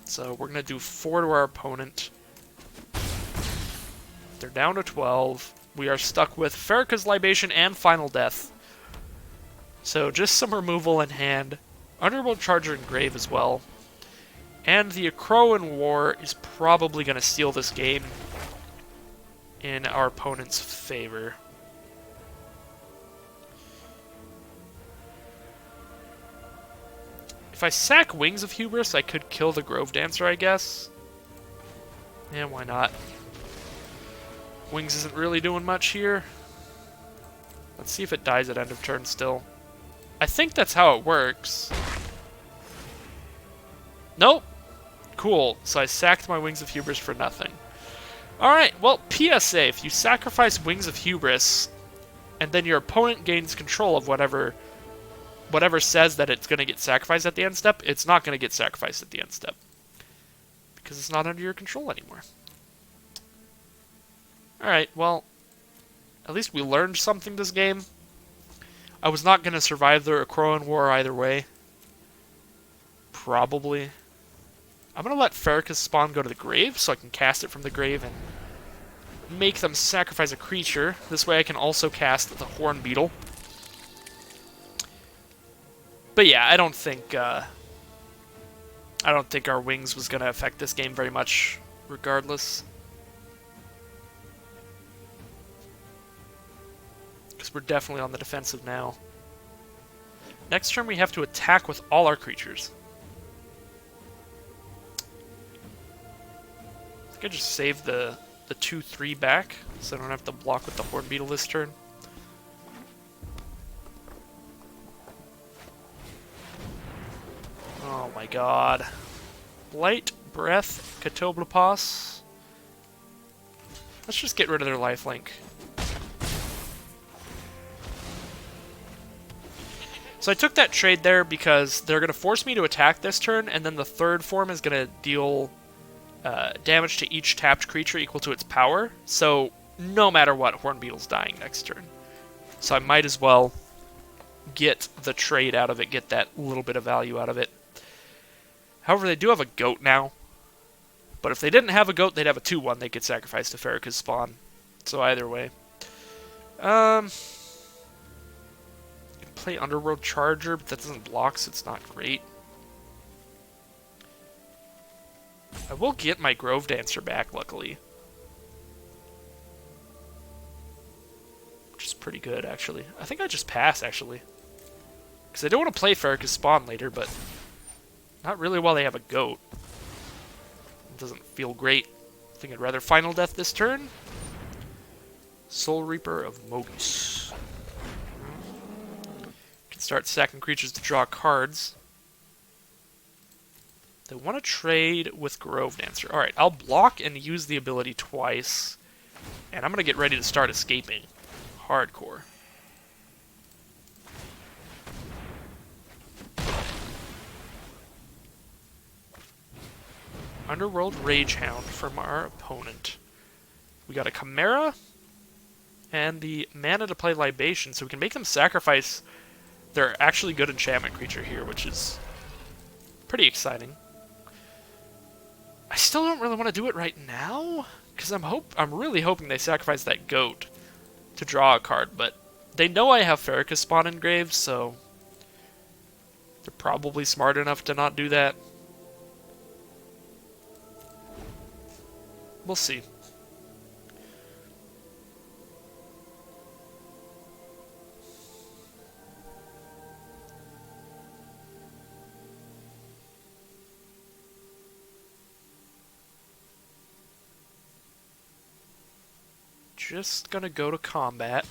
so we're going to do 4 to our opponent. They're down to 12. We are stuck with Farrakhan's Libation and Final Death. So just some removal in hand. Underworld Charger in grave as well. And the Akroan War is probably going to steal this game in our opponent's favor. If I sack Wings of Hubris, I could kill the Grove Dancer, I guess. Yeah, why not? Wings isn't really doing much here. Let's see if it dies at end of turn still. I think that's how it works. Nope. Cool. So I sacked my Wings of Hubris for nothing. Alright, well, PSA, if you sacrifice Wings of Hubris, and then your opponent gains control of whatever says that it's going to get sacrificed at the end step, it's not going to get sacrificed at the end step. Because it's not under your control anymore. Alright, well, at least we learned something this game. I was not going to survive the Akroan War either way. Probably. I'm going to let Farrakhan's spawn go to the grave, so I can cast it from the grave and make them sacrifice a creature. This way I can also cast the Horn Beetle. But yeah, I don't think I don't think our wings was going to affect this game very much, regardless. Because we're definitely on the defensive now. Next turn we have to attack with all our creatures. I think I just saved the 2/3 back, so I don't have to block with the Horn Beetle this turn. Oh my god. Light Breath, Catoblepas. Let's just get rid of their lifelink. So I took that trade there because they're going to force me to attack this turn, and then the third form is going to deal damage to each tapped creature equal to its power. So no matter what, Horn Beetle's dying next turn. So I might as well get the trade out of it, get that little bit of value out of it. However, they do have a goat now. But if they didn't have a goat, they'd have a 2/1 they could sacrifice to Farrakhan's spawn. So either way. Play Underworld Charger, but that doesn't block, so it's not great. I will get my Grove Dancer back, luckily. Which is pretty good, actually. I think I just pass, actually. Because I don't want to play Farrakhan's spawn later, but not really while they have a goat. It doesn't feel great. I think I'd rather Final Death this turn. Soul Reaper of Mogis. Can start stacking creatures to draw cards. They want to trade with Grove Dancer. Alright, I'll block and use the ability twice. And I'm going to get ready to start escaping. Hardcore. Underworld Ragehound from our opponent. We got a Chimera and the mana to play Libation, so we can make them sacrifice their actually good enchantment creature here, which is pretty exciting. I still don't really want to do it right now, because I'm really hoping they sacrifice that goat to draw a card, but they know I have Farrakhan's spawn engraved, so they're probably smart enough to not do that. We'll see. Just gonna go to combat.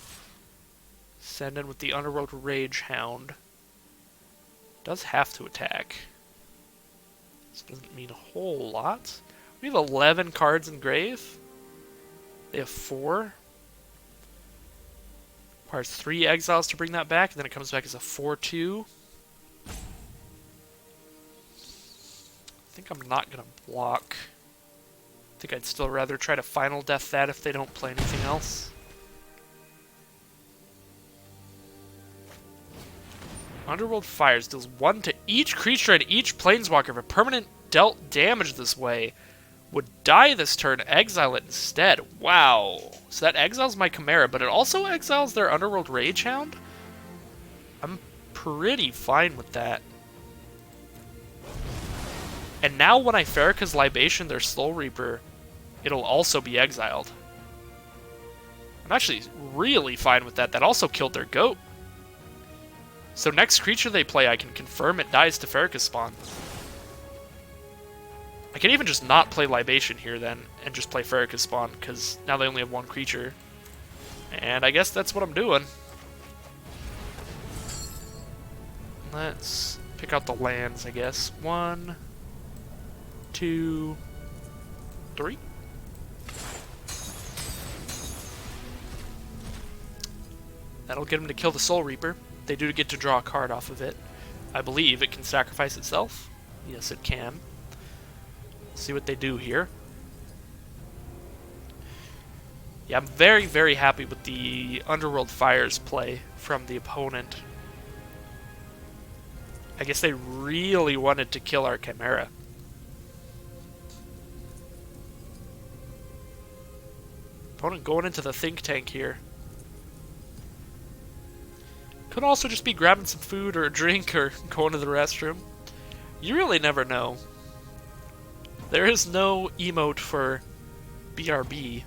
Send in with the Underworld Ragehound. Does have to attack. This doesn't mean a whole lot. We have 11 cards in grave. They have 4. Requires 3 exiles to bring that back, and then it comes back as a 4/2. I think I'm not going to block. I think I'd still rather try to Final Death that if they don't play anything else. Underworld Fires deals 1 to each creature and each planeswalker. If a permanent dealt damage this way would die this turn, exile it instead. Wow. So that exiles my Chimera, but it also exiles their Underworld Ragehound? I'm pretty fine with that. And now when I Farrakhan's Libation their Soul Reaper, it'll also be exiled. I'm actually really fine with that. That also killed their goat. So next creature they play, I can confirm it dies to Farrakhan's spawn. I can even just not play Libation here then, and just play Farrakhan's spawn, because now they only have 1 creature. And I guess that's what I'm doing. Let's pick out the lands, I guess. 1, 2, 3. That'll get him to kill the Soul Reaper. They do get to draw a card off of it. I believe it can sacrifice itself. Yes, it can. See what they do here. Yeah, I'm very, very happy with the Underworld Fires play from the opponent. I guess they really wanted to kill our Chimera. Opponent going into the think tank here. Could also just be grabbing some food or a drink or going to the restroom. You really never know. There is no emote for BRB.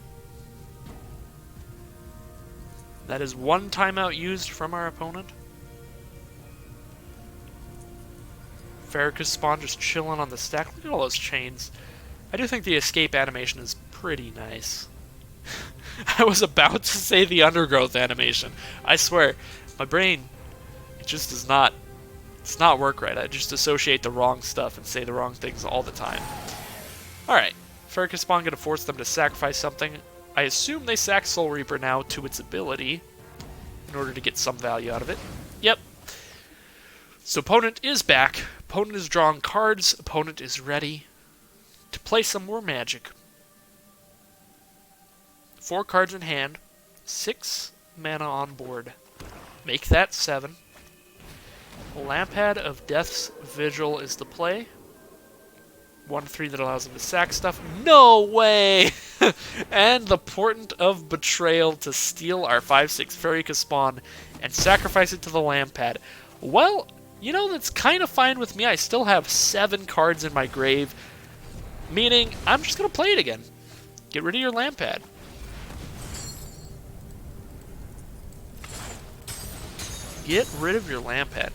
That is one timeout used from our opponent. Farrakhan's spawn just chilling on the stack. Look at all those chains. I do think the escape animation is pretty nice. I was about to say the undergrowth animation. I swear, my brain, it just does not, it's not work right. I just associate the wrong stuff and say the wrong things all the time. Alright, Farrakhan's spawn gonna force them to sacrifice something. I assume they sack Soul Reaper now to its ability in order to get some value out of it. Yep. So opponent is back. Opponent is drawing cards. Opponent is ready to play some more Magic. 4 cards in hand. 6 mana on board. Make that 7. Lampad of Death's Vigil is the play. 1/3 that allows him to sack stuff. No way! And the Portent of Betrayal to steal our 5/6 Farrakhan spawn and sacrifice it to the Lampad. Well, you know, that's kind of fine with me. I still have 7 cards in my grave, meaning I'm just going to play it again. Get rid of your Lampad. Get rid of your Lampad.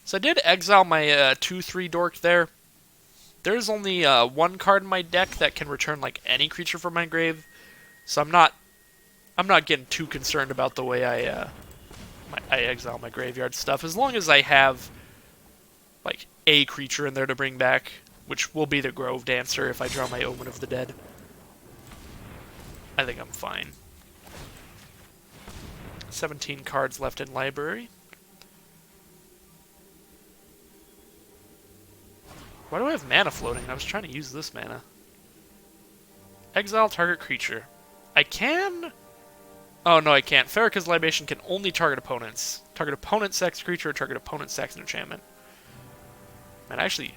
So I did exile my 2/3 dork there. There's only 1 card in my deck that can return like any creature from my grave, so I'm not getting too concerned about the way I exile my graveyard stuff. As long as I have like a creature in there to bring back, which will be the Grove Dancer if I draw my Omen of the Dead, I think I'm fine. 17 cards left in library. Why do I have mana floating? I was trying to use this mana. Exile target creature. I can... Oh, no, I can't. Farrakhan's Libation can only target opponents. Target opponent sacks creature, or target opponent sacks an enchantment. Man, I actually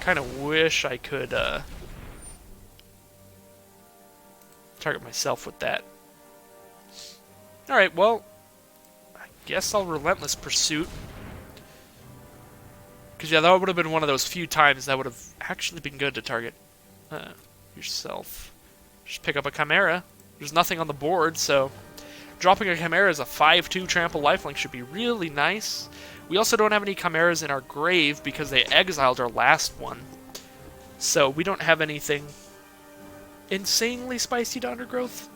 kind of wish I could target myself with that. Alright, well, I guess I'll Relentless Pursuit. Because, yeah, that would have been one of those few times that would have actually been good to target yourself. Just pick up a Chimera. There's nothing on the board, so dropping a Chimera as a 5/2 trample lifelink should be really nice. We also don't have any Chimeras in our grave because they exiled our last one. So we don't have anything insanely spicy to Undergrowth.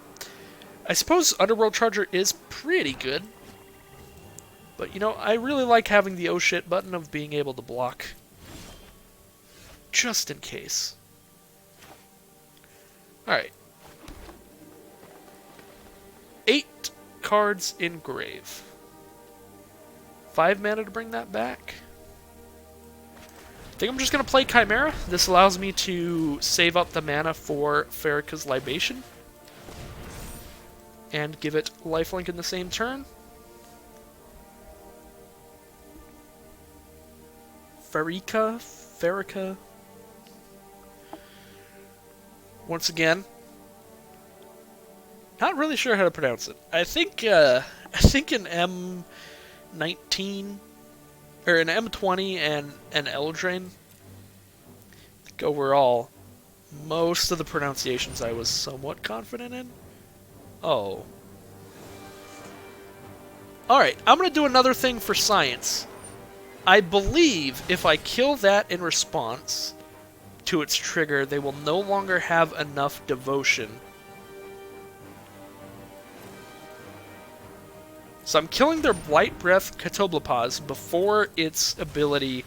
I suppose Underworld Charger is pretty good. But, you know, I really like having the oh shit button of being able to block. Just in case. Alright. 8 cards in grave. 5 mana to bring that back. I think I'm just going to play Chimera. This allows me to save up the mana for Farrakhan's Libation. And give it lifelink in the same turn. Farrakhan. Once again, not really sure how to pronounce it. I think an M19 or an M20 and an Eldraine. I think overall, most of the pronunciations I was somewhat confident in. Oh. Alright, I'm going to do another thing for science. I believe if I kill that in response to its trigger, they will no longer have enough devotion. So I'm killing their Blight Breath Catoblepas before its ability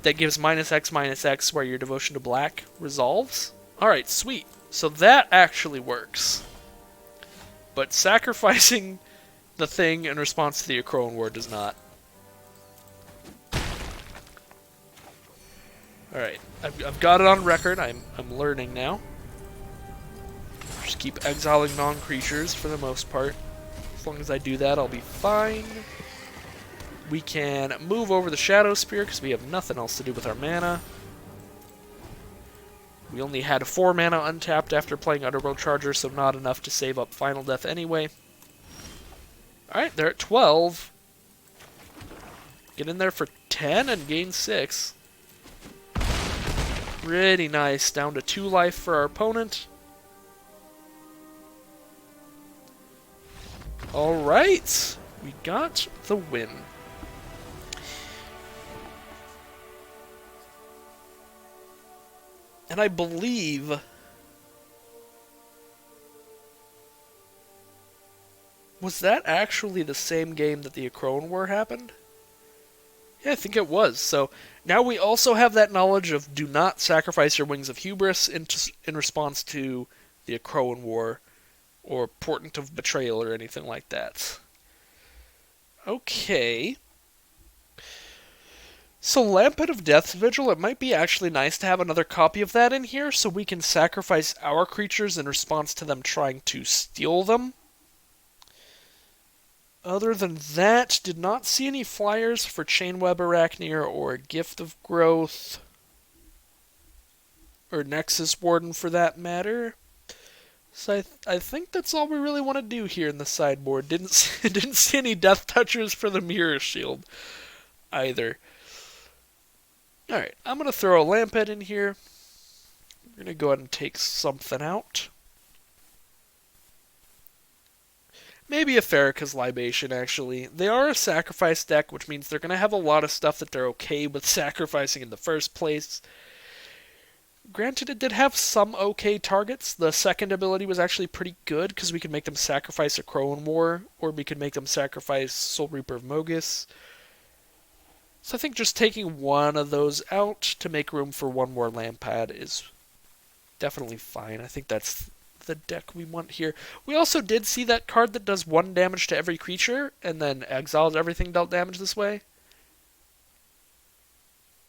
that gives -X/-X where your devotion to black resolves. Alright, sweet. So that actually works. But sacrificing the thing in response to the Akroan War does not. Alright, I've got it on record. I'm learning now. Just keep exiling non-creatures for the most part. As long as I do that, I'll be fine. We can move over the Shadow Spear because we have nothing else to do with our mana. We only had 4 mana untapped after playing Underworld Charger, so not enough to save up Final Death anyway. Alright, they're at 12. Get in there for 10 and gain 6. Pretty nice. Down to 2 life for our opponent. Alright. We got the win. And I believe... Was that actually the same game that the Akroan War happened? Yeah, I think it was. So now we also have that knowledge of do not sacrifice your Wings of Hubris in response to the Akroan War or Portent of Betrayal or anything like that. Okay. So Lampet of Death's Vigil, it might be actually nice to have another copy of that in here so we can sacrifice our creatures in response to them trying to steal them. Other than that, did not see any flyers for Chainweb Arachneer or Gift of Growth. Or Nexus Warden for that matter. So I think that's all we really want to do here in the sideboard. Didn't see any Death Touchers for the Mirror Shield either. Alright, I'm going to throw a Lampet in here. We're going to go ahead and take something out. Maybe a Farrakha's Libation, actually. They are a sacrifice deck, which means they're going to have a lot of stuff that they're okay with sacrificing in the first place. Granted, it did have some okay targets. The second ability was actually pretty good, because we could make them sacrifice a Akroan War, or we could make them sacrifice Soul Reaper of Mogus. So I think just taking one of those out to make room for one more Lampad is definitely fine. I think that's the deck we want here. We also did see that card that does 1 damage to every creature, and then exiles everything dealt damage this way.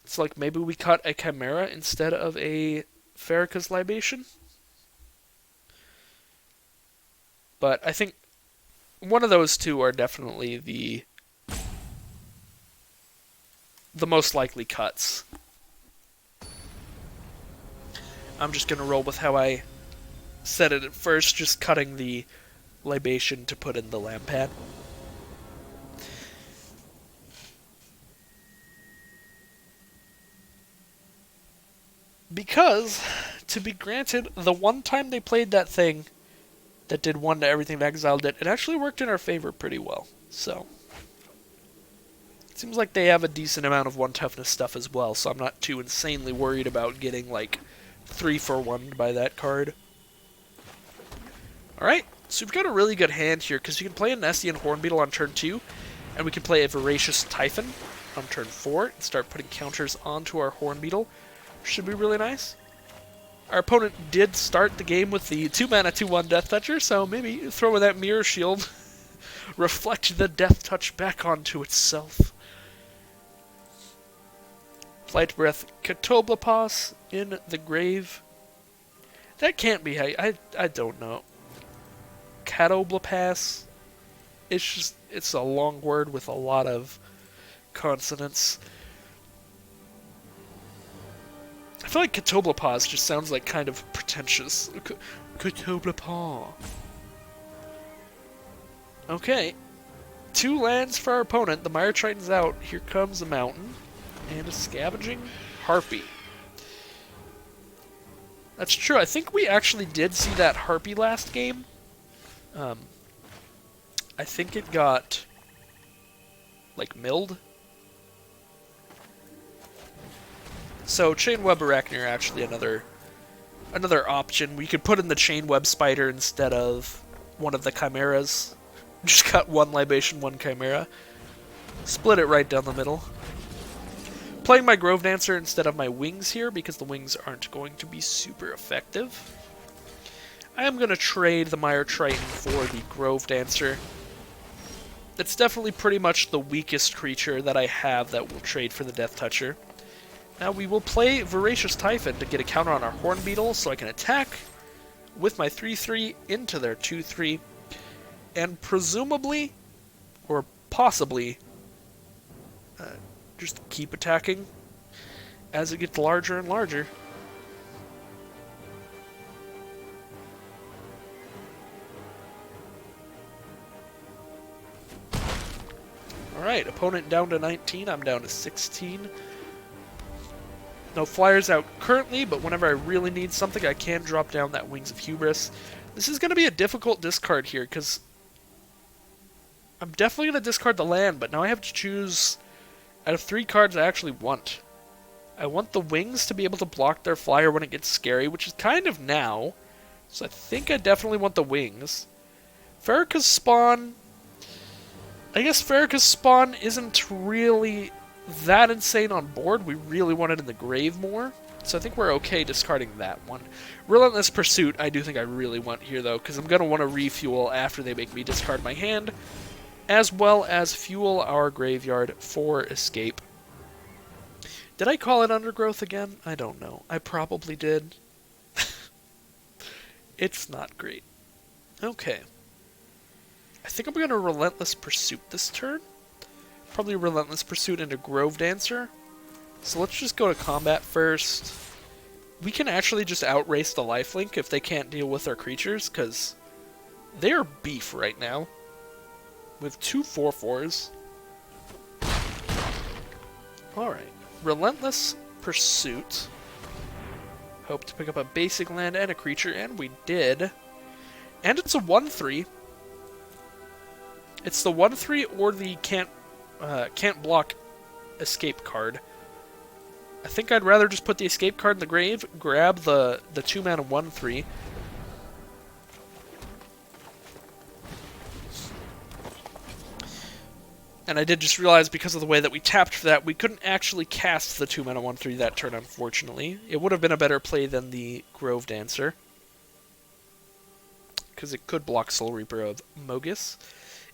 It's like maybe we cut a Chimera instead of a Farrakha's Libation. But I think one of those two are definitely the most likely cuts. I'm just going to roll with how I said it at first, just cutting the Libation to put in the Lampad. Because, to be granted, the one time they played that thing that did 1 to everything that exiled it, it actually worked in our favor pretty well. So, it seems like they have a decent amount of 1 toughness stuff as well, so I'm not too insanely worried about getting, like, 3 for 1 by that card. Alright, so we've got a really good hand here, because you can play a Nessian Hornbeetle on turn 2, and we can play a Voracious Typhon on turn 4, and start putting counters onto our Hornbeetle. Should be really nice. Our opponent did start the game with the 2-mana 2/1 Death Toucher, so maybe throw in that Mirror Shield, reflect the Death Touch back onto itself. Flight Breath Catoblepas in the grave. That can't be how I don't know. Catoblepas. It's a long word with a lot of consonants. I feel like Catoblepas just sounds like kind of pretentious. Catoblepas. Okay. 2 lands for our opponent. The Mire Triton's out. Here comes a Mountain. And a Scavenging Harpy. That's true. I think we actually did see that Harpy last game. I think it got, like, milled. So Chainweb Arachneer actually another option. We could put in the Chainweb Spider instead of one of the Chimeras. Just cut 1 Libation, 1 Chimera. Split it right down the middle. Playing my Grove Dancer instead of my Wings here because the Wings aren't going to be super effective. I am going to trade the Mire Triton for the Grove Dancer. That's definitely pretty much the weakest creature that I have that will trade for the Death Toucher. Now we will play Voracious Typhon to get a counter on our Hornbeetle so I can attack with my 3/3 into their 2/3 and presumably, or possibly, just keep attacking as it gets larger and larger. Alright, opponent down to 19, I'm down to 16. No flyers out currently, but whenever I really need something, I can drop down that Wings of Hubris. This is going to be a difficult discard here, because I'm definitely going to discard the land, but now I have to choose out of 3 cards I actually want. I want the Wings to be able to block their flyer when it gets scary, which is kind of now. So I think I definitely want the Wings. Farrakha's Spawn... I guess Farrakha's Spawn isn't really that insane on board. We really want it in the grave more. So I think we're okay discarding that one. Relentless Pursuit I do think I really want here, though, because I'm going to want to refuel after they make me discard my hand, as well as fuel our graveyard for escape. Did I call it Undergrowth again? I don't know. I probably did. It's not great. Okay. I think I'm going to Relentless Pursuit this turn. Probably Relentless Pursuit into Grove Dancer. So let's just go to combat first. We can actually just outrace the lifelink if they can't deal with our creatures, because they are beef right now. With 2 4/4s. Alright. Relentless Pursuit. Hope to pick up a basic land and a creature, and we did. And it's a 1/3. It's the 1/3 or the can't block escape card. I think I'd rather just put the escape card in the grave, grab the 2-mana 1/3. And I did just realize, because of the way that we tapped for that, we couldn't actually cast the 2-mana 1/3 that turn, unfortunately. It would have been a better play than the Grove Dancer, because it could block Soul Reaper of Mogus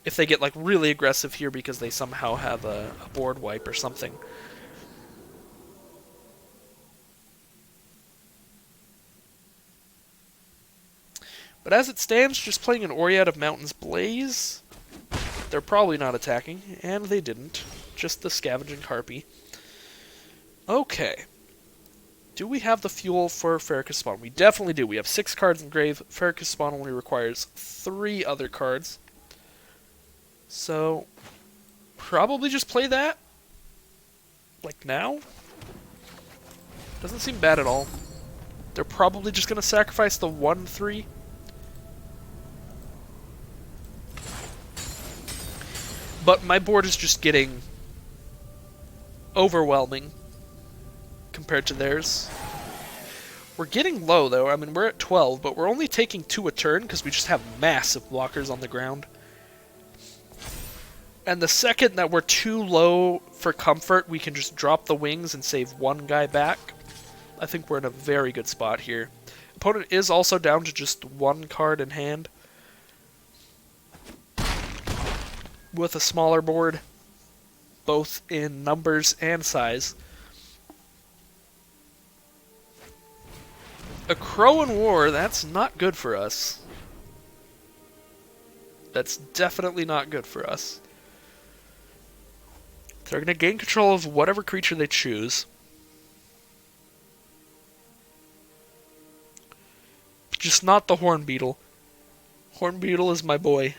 if they get like really aggressive here because they somehow have a board wipe or something. But as it stands, just playing an Oread of Mountain's Blaze, they're probably not attacking, and they didn't. Just the Scavenging Harpy. Okay. Do we have the fuel for Farrakha's Spawn? We definitely do. We have 6 cards in grave. Farrakha's Spawn only requires 3 other cards. So, probably just play that. Like now? Doesn't seem bad at all. They're probably just going to sacrifice the 1/3. But my board is just getting overwhelming compared to theirs. We're getting low, though. I mean, we're at 12, but we're only taking 2 a turn because we just have massive blockers on the ground. And the second that we're too low for comfort, we can just drop the Wings and save 1 guy back. I think we're in a very good spot here. Opponent is also down to just 1 card in hand, with a smaller board, both in numbers and size. A Crow in War, that's not good for us. That's definitely not good for us. They're going to gain control of whatever creature they choose. Just not the Horn Beetle. Horn Beetle is my boy.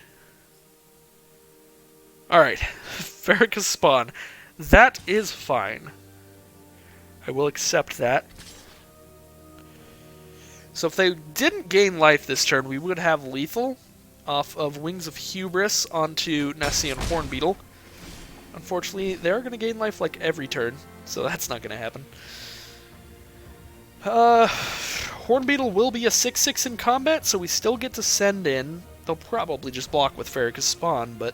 Alright, Farrakha's Spawn. That is fine. I will accept that. So if they didn't gain life this turn, we would have lethal off of Wings of Hubris onto Nessian Horn Beetle. Unfortunately, they're going to gain life like every turn, so that's not going to happen. Horn Beetle will be a 6/6 in combat, so we still get to send in. They'll probably just block with Farrakha's Spawn, but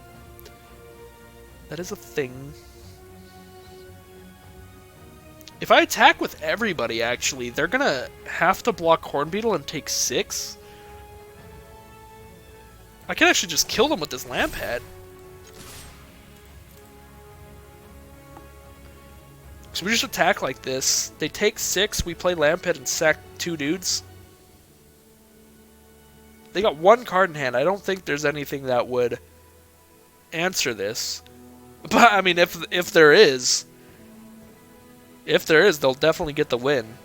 that is a thing. If I attack with everybody, actually, they're going to have to block Horn Beetle and take 6. I can actually just kill them with this Lampad. So we just attack like this. They take 6, we play Lampad and sack 2 dudes. They got 1 card in hand. I don't think there's anything that would answer this. But, I mean, if there is... If there is, they'll definitely get the win.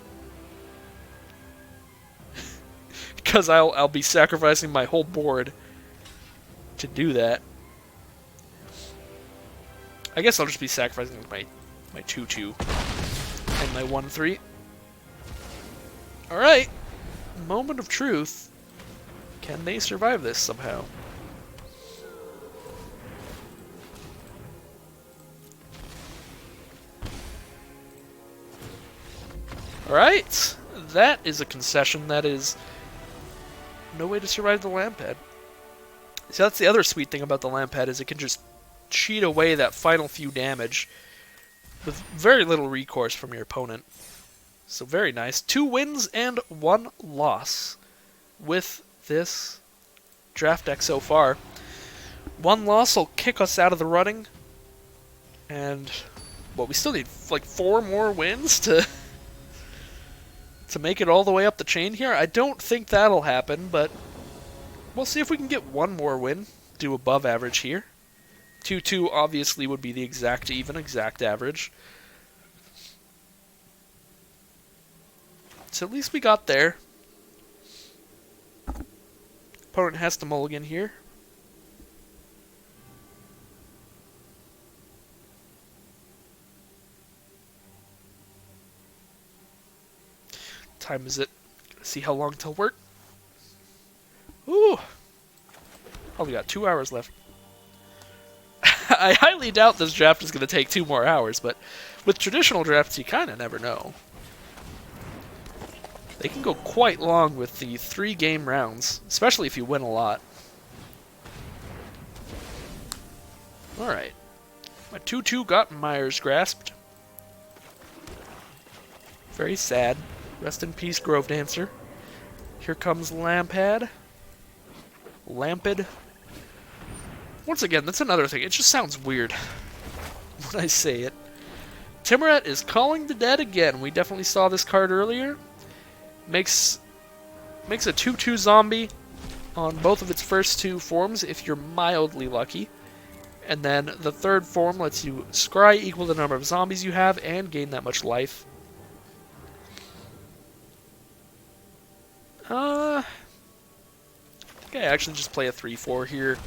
Because I'll be sacrificing my whole board to do that. I guess I'll just be sacrificing my 2/2 and my 1/3. Alright. Moment of truth. Can they survive this somehow? Alright. That is a concession. That is no way to survive the land pad. So that's the other sweet thing about the land pad, is it can just cheat away that final few damage with very little recourse from your opponent. So very nice. 2 wins and 1 loss with this draft deck so far. 1 loss will kick us out of the running. And, well, we still need like 4 more wins to make it all the way up the chain here. I don't think that'll happen, but we'll see if we can get 1 more win. Do above average here. 2/2 obviously would be the exact average. So at least we got there. Opponent has to mulligan here. Time is it? See how long till work. Ooh! Oh, we got 2 hours left. I highly doubt this draft is going to take 2 more hours, but with traditional drafts, you kind of never know. They can go quite long with the 3 game rounds, especially if you win a lot. Alright. My 2/2 got Myers grasped. Very sad. Rest in peace, Grove Dancer. Here comes Lampad. Lampid. Once again, that's another thing. It just sounds weird when I say it. Timoret is calling the dead again. We definitely saw this card earlier. Makes a 2/2 zombie on both of its first 2 forms if you're mildly lucky. And then the 3rd form lets you scry equal the number of zombies you have and gain that much life. I think I actually just play a 3/4 here.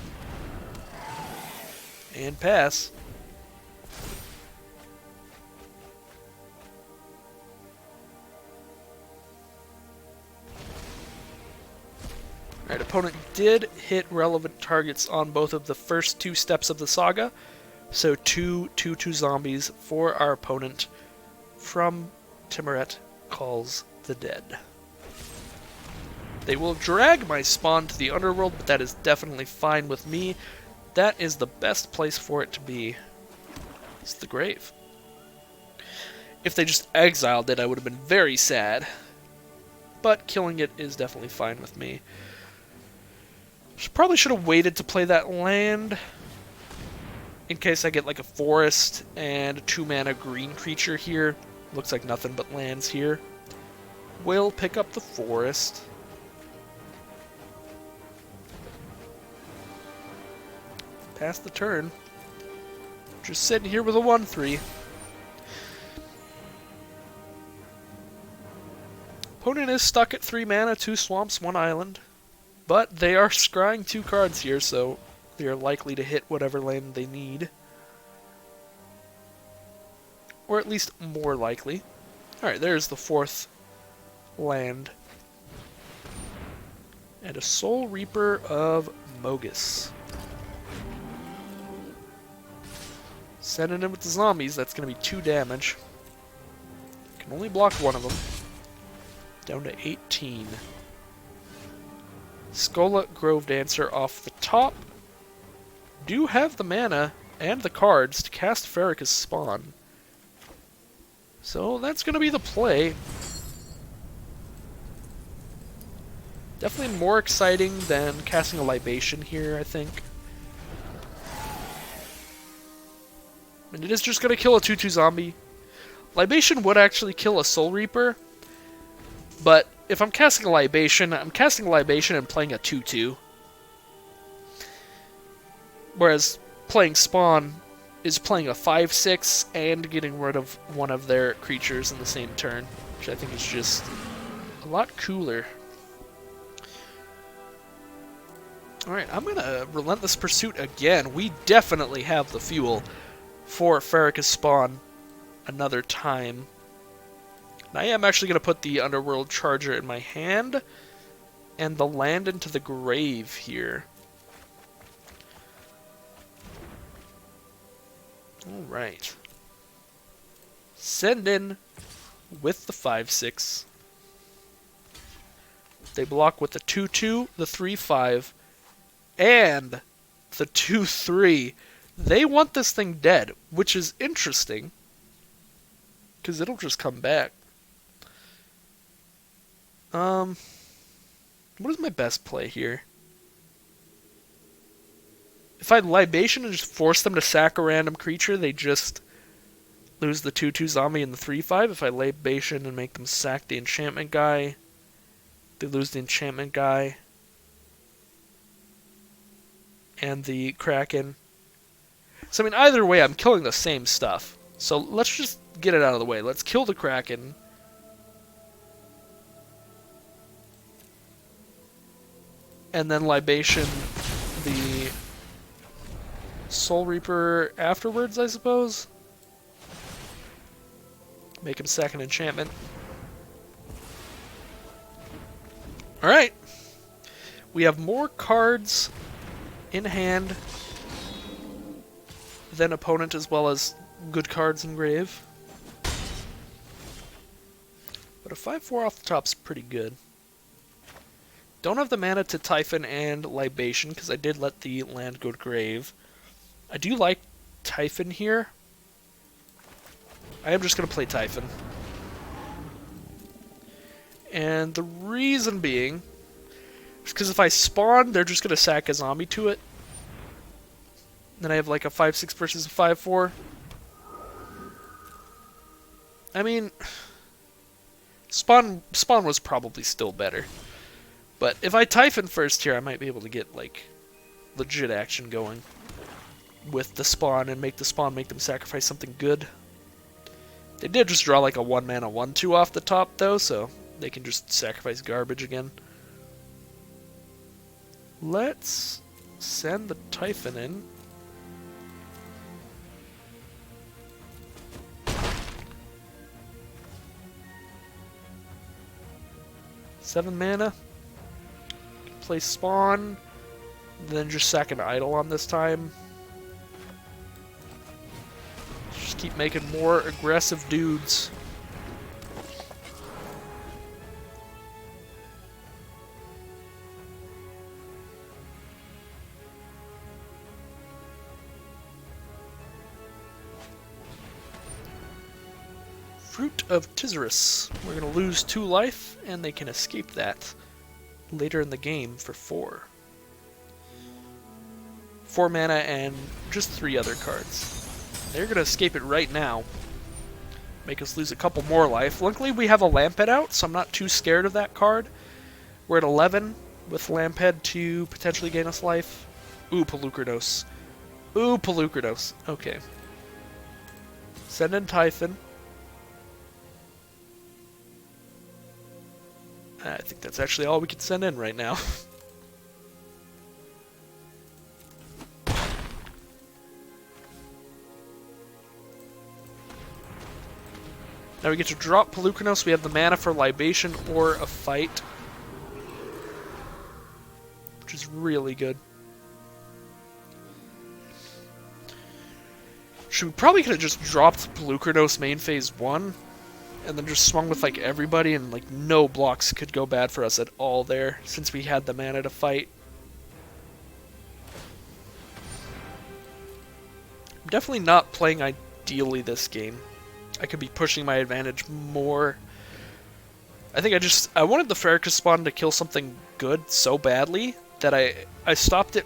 And pass. Alright, opponent did hit relevant targets on both of the first 2 steps of the saga. So 2 2/2 zombies for our opponent from Timoret Calls the Dead. They will drag my spawn to the underworld, but that is definitely fine with me. That is the best place for it to be. It's the grave. If they just exiled it, I would have been very sad. But killing it is definitely fine with me. Probably should have waited to play that land, in case I get like a forest and a 2-mana green creature here. Looks like nothing but lands here. Will pick up the forest. Pass the turn. Just sitting here with a 1/3. Opponent is stuck at 3 mana, 2 swamps, 1 island. But they are scrying 2 cards here, so they are likely to hit whatever land they need. Or at least more likely. Alright, there's the 4th land. And a Soul Reaper of Mogus. Sending in with the zombies, that's going to be 2 damage. Can only block 1 of them. Down to 18. Skola Grove Dancer off the top. Do have the mana and the cards to cast Farrak's Spawn. So that's going to be the play. Definitely more exciting than casting a Libation here, I think. And it is just going to kill a 2/2 zombie. Libation would actually kill a Soul Reaper, but if I'm casting a Libation, I'm casting a Libation and playing a 2/2. Whereas playing Spawn is playing a 5/6 and getting rid of one of their creatures in the same turn, which I think is just a lot cooler. Alright, I'm going to Relentless Pursuit again. We definitely have the fuel. for Farrak's spawn another time. And I am actually going to put the Underworld Charger in my hand and the land into the grave here. Alright. Send in with the 5/6. They block with the 2/2, the 3/5, and the 2/3. They want this thing dead, which is interesting, because it'll just come back. What is my best play here? If I Libation and just force them to sack a random creature, they just lose the 2/2 zombie and the 3/5. If I Libation and make them sack the enchantment guy, they lose the enchantment guy and the Kraken. So, I mean, either way, I'm killing the same stuff. So, let's just get it out of the way. Let's kill the Kraken. And then Libation the Soul Reaper afterwards, I suppose. Make him sack an enchantment. Alright. We have more cards in hand than opponent, as well as good cards in grave. But a 5/4 off the top's pretty good. Don't have the mana to Typhon and Libation, because I did let the land go to grave. I do like Typhon here. I am just going to play Typhon. And the reason being is because if I spawn, they're just going to sack a zombie to it. Then I have like a 5/6 versus a 5/4. I mean, Spawn was probably still better. But if I Typhon first here, I might be able to get, like, legit action going with the spawn and make the spawn make them sacrifice something good. They did just draw, like, a 1-mana 1/2 off the top, though, so they can just sacrifice garbage again. Let's send the Typhon in. Seven mana. Play spawn, then just sack an idol on this time. Just keep making more aggressive dudes. Fruit of Theros. We're going to lose 2 life, and they can escape that later in the game for 4. 4 mana and just 3 other cards. They're going to escape it right now. Make us lose a couple more life. Luckily we have a Lamphead out, so I'm not too scared of that card. We're at 11 with Lamphead to potentially gain us life. Ooh, Pelucrados. Ooh, Pelucrados. Okay. Send in Typhon. I think that's actually all we can send in right now. Now we get to drop Pelucranos. We have the mana for Libation or a fight, which is really good. We probably could have just dropped Pelucranos main phase 1 and then just swung with like everybody, and like no blocks could go bad for us at all there, since we had the mana to fight. I'm definitely not playing ideally this game. I could be pushing my advantage more. I think I wanted the Farrak's spawn to kill something good so badly that I stopped it.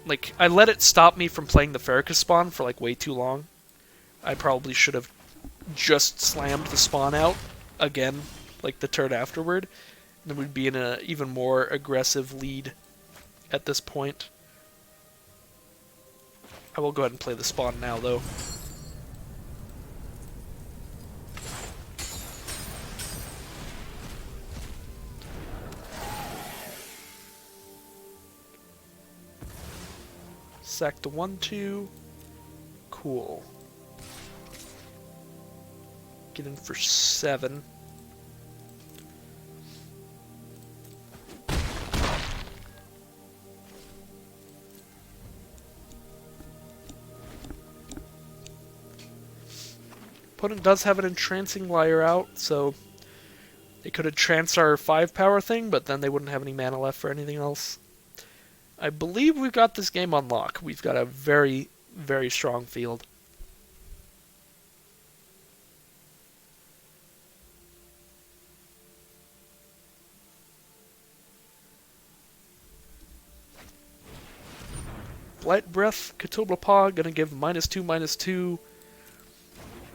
Like, I let it stop me from playing the Farrak's spawn for like way too long. I probably should have just slammed the spawn out again, like the turn afterward. And then we'd be in an even more aggressive lead at this point. I will go ahead and play the spawn now, though. Sack the 1/2. Cool. Cool. Get in for 7. Opponent does have an Entrancing Lyre out, so they could have tranced our 5 power thing, but then they wouldn't have any mana left for anything else. I believe we've got this game on lock. We've got a very, very strong field. Blight Breath, Cthulhu Paw, gonna give -2/-2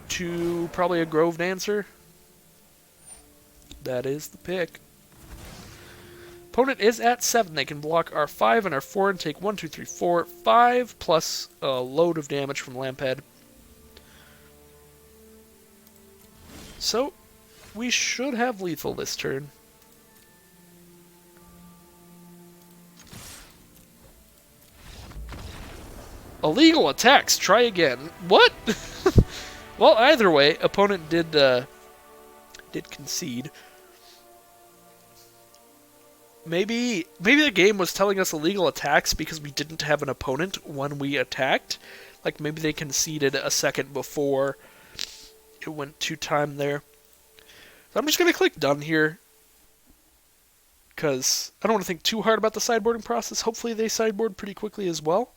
to probably a Grove Dancer. That is the pick. Opponent is at 7. They can block our 5 and our 4 and take 1, 2, 3, 4, 5 plus a load of damage from Lamphead. So, we should have lethal this turn. Illegal attacks. Try again. What? Well, either way, opponent did concede. Maybe the game was telling us illegal attacks because we didn't have an opponent when we attacked. Like maybe they conceded a second before it went to time there. So I'm just gonna click done here because I don't want to think too hard about the sideboarding process. Hopefully they sideboard pretty quickly as well.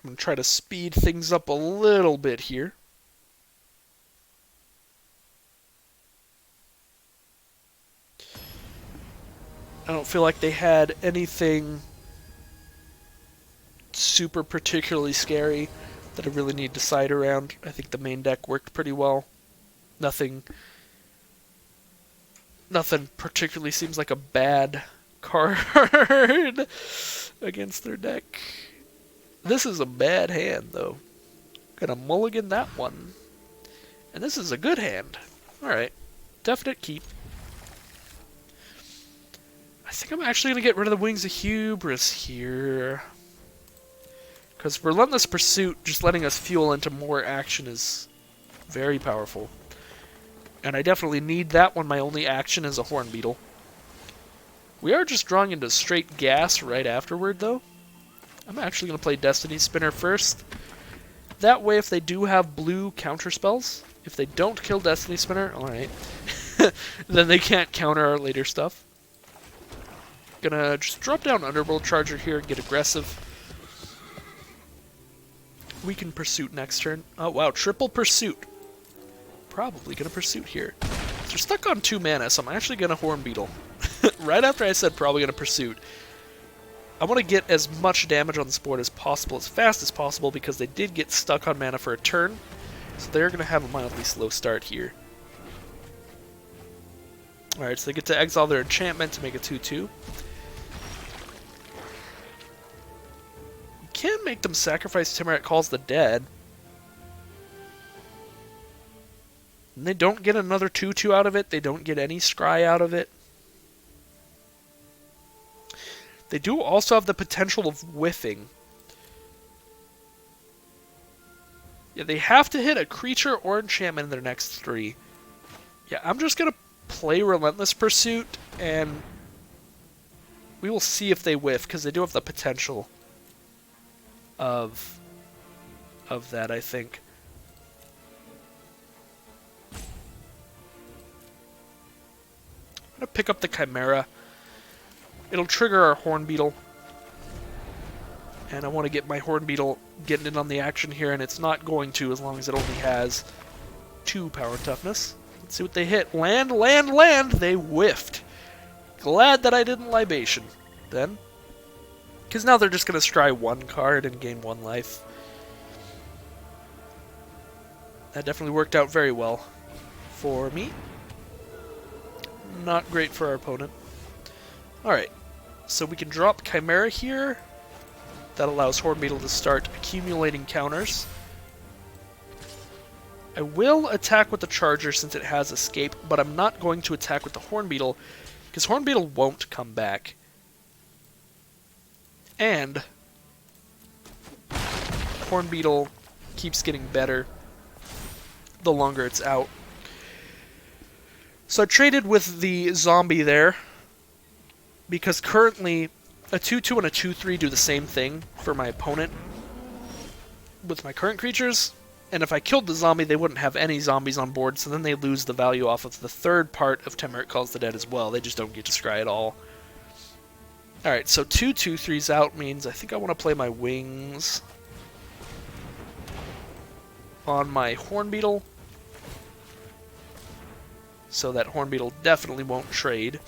I'm going to try to speed things up a little bit here. I don't feel like they had anything super particularly scary that I really need to side around. I think the main deck worked pretty well. Nothing particularly seems like a bad card against their deck. This is a bad hand, though. Gonna mulligan that one. And this is a good hand. Alright. Definite keep. I think I'm actually gonna get rid of the Wings of Hubris here. Because Relentless Pursuit, just letting us fuel into more action, is very powerful. And I definitely need that when my only action is a Horn Beetle. We are just drawing into straight gas right afterward, though. I'm actually going to play Destiny Spinner first. That way, if they do have blue counterspells, if they don't kill Destiny Spinner, alright, then they can't counter our later stuff. Gonna just drop down Underworld Charger here and get aggressive. We can Pursuit next turn. Oh wow, triple Pursuit. Probably gonna Pursuit here. They're stuck on 2 mana, so I'm actually gonna Horn Beetle. Right after I said probably gonna Pursuit. I want to get as much damage on this board as possible, as fast as possible, because they did get stuck on mana for a turn. So they're going to have a mildly slow start here. Alright, so they get to exile their enchantment to make a 2/2. You can make them sacrifice Timurat Calls the Dead. And they don't get another 2/2 out of it. They don't get any scry out of it. They do also have the potential of whiffing. Yeah, they have to hit a creature or enchantment in their next 3. Yeah, I'm just going to play Relentless Pursuit, and we will see if they whiff, because they do have the potential of that, I think. I'm going to pick up the Chimera. It'll trigger our Horn Beetle. And I want to get my Horn Beetle getting in on the action here, and it's not going to as long as it only has 2 power and toughness. Let's see what they hit. Land, land, land! They whiffed. Glad that I didn't Libation then. Because now they're just going to scry 1 card and gain 1 life. That definitely worked out very well for me. Not great for our opponent. Alright, so we can drop Chimera here. That allows Horn Beetle to start accumulating counters. I will attack with the Charger since it has Escape, but I'm not going to attack with the Horn Beetle, because Horn Beetle won't come back. And Horn Beetle keeps getting better the longer it's out. So I traded with the zombie there, because currently a 2-2 and a 2-3 do the same thing for my opponent with my current creatures, and if I killed the zombie, they wouldn't have any zombies on board, so then they lose the value off of the third part of Temeric Calls the Dead as well. They just don't get to scry at all. Alright, so 2-2-3s out means I think I want to play my wings on my Horn Beetle, so that Horn Beetle definitely won't trade.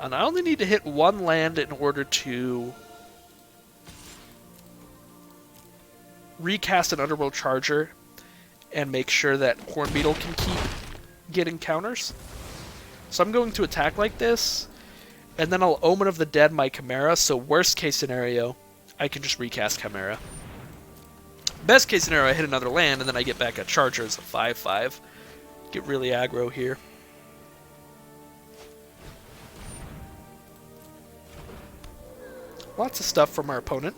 And I only need to hit one land in order to recast an Underworld Charger and make sure that Horn Beetle can keep getting counters. So I'm going to attack like this, and then I'll Omen of the Dead my Chimera, so worst case scenario, I can just recast Chimera. Best case scenario, I hit another land, and then I get back a Charger as a 5-5. Get really aggro here. Lots of stuff from our opponent.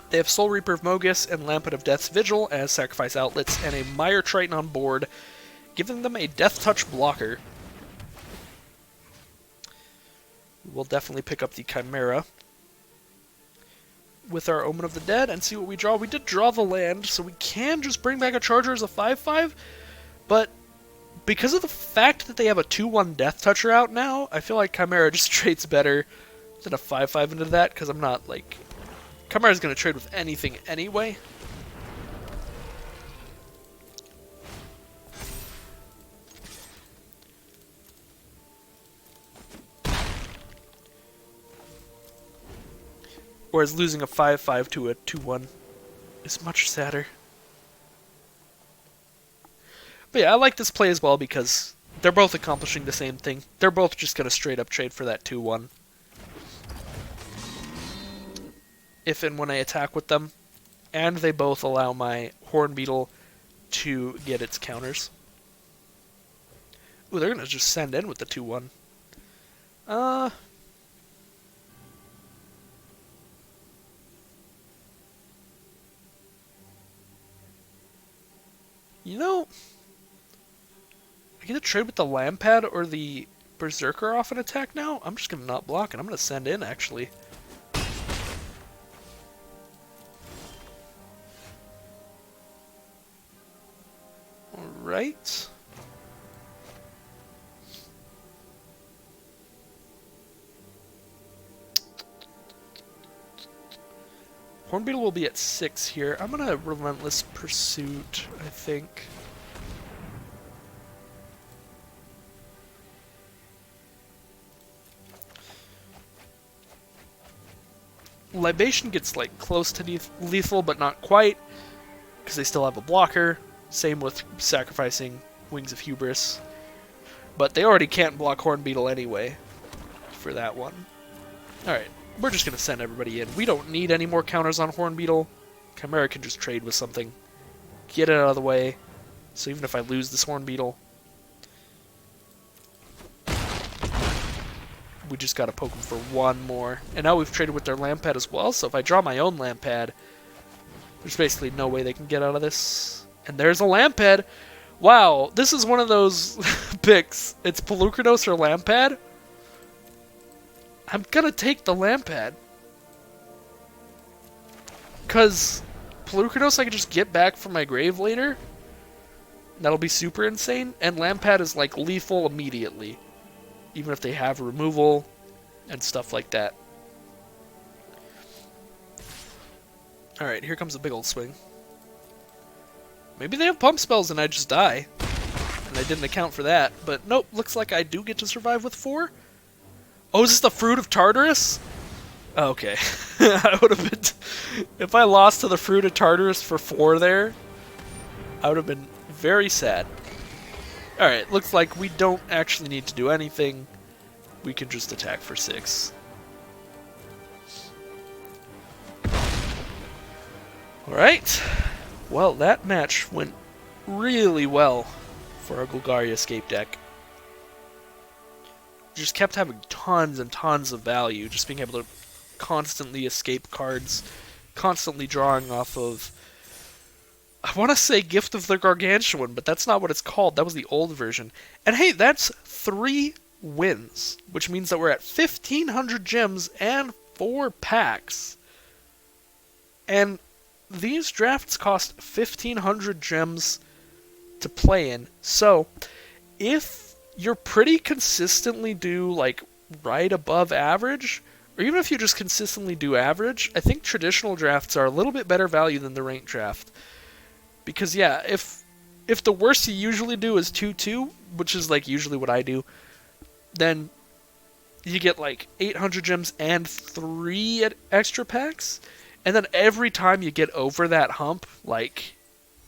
They have Soul Reaper of Mogus and Lampet of Death's Vigil as sacrifice outlets, and a Mire Triton on board, giving them a Death Touch blocker. We'll definitely pick up the Chimera with our Omen of the Dead and see what we draw. We did draw the land, so we can just bring back a Charger as a 5-5, but because of the fact that they have a 2-1 Death Toucher out now, I feel like Chimera just trades better than a 5-5 into that, because I'm not, like... Chimera's going to trade with anything anyway. Whereas losing a 5-5 to a 2-1 is much sadder. But yeah, I like this play as well because they're both accomplishing the same thing. They're both just going to straight up trade for that 2-1. If and when I attack with them. And they both allow my Horn Beetle to get its counters. Ooh, they're going to just send in with the 2-1. You know, I get to trade with the Lampad or the Berserker off an attack now? I'm just going to not block it. I'm going to send in, actually. Alright. Horn Beetle will be at 6 here. I'm going to Relentless Pursuit, I think. Libation gets like close to lethal, but not quite, because they still have a blocker. Same with sacrificing Wings of Hubris. But they already can't block Horn Beetle anyway for that one. Alright, we're just going to send everybody in. We don't need any more counters on Horn Beetle. Chimera can just trade with something. Get it out of the way. So even if I lose this Horn Beetle, we just got to poke them for one more. And now we've traded with their Lampad as well, so if I draw my own Lampad, there's basically no way they can get out of this. And there's a Lampad. Wow, this is one of those picks. It's Pelucranos or Lampad. I'm gonna take the Lampad. Because Pelucranos I can just get back from my grave later. That'll be super insane. And Lampad is like lethal immediately. Even if they have removal and stuff like that. Alright, here comes a big old swing. Maybe they have pump spells and I just die. And I didn't account for that. But nope, looks like I do get to survive with 4. Oh, is this the Fruit of Tartarus? Okay. I would have been... If I lost to the Fruit of Tartarus for 4 there, I would have been very sad. Alright, looks like we don't actually need to do anything. We can just attack for 6. Alright. Well, that match went really well for our Golgari Escape deck. just kept having tons and tons of value, just being able to constantly escape cards, constantly drawing off of, I want to say Gift of the Gargantuan, but that's not what it's called. That was the old version. And hey, that's 3 wins, which means that we're at 1,500 gems and 4 packs. And these drafts cost 1,500 gems to play in. So, if you're pretty consistently do like right above average, or even if you just consistently do average, I think traditional drafts are a little bit better value than the ranked draft. Because yeah, if the worst you usually do is 2-2, which is like usually what I do, then you get like 800 gems and 3 extra packs, and then every time you get over that hump, like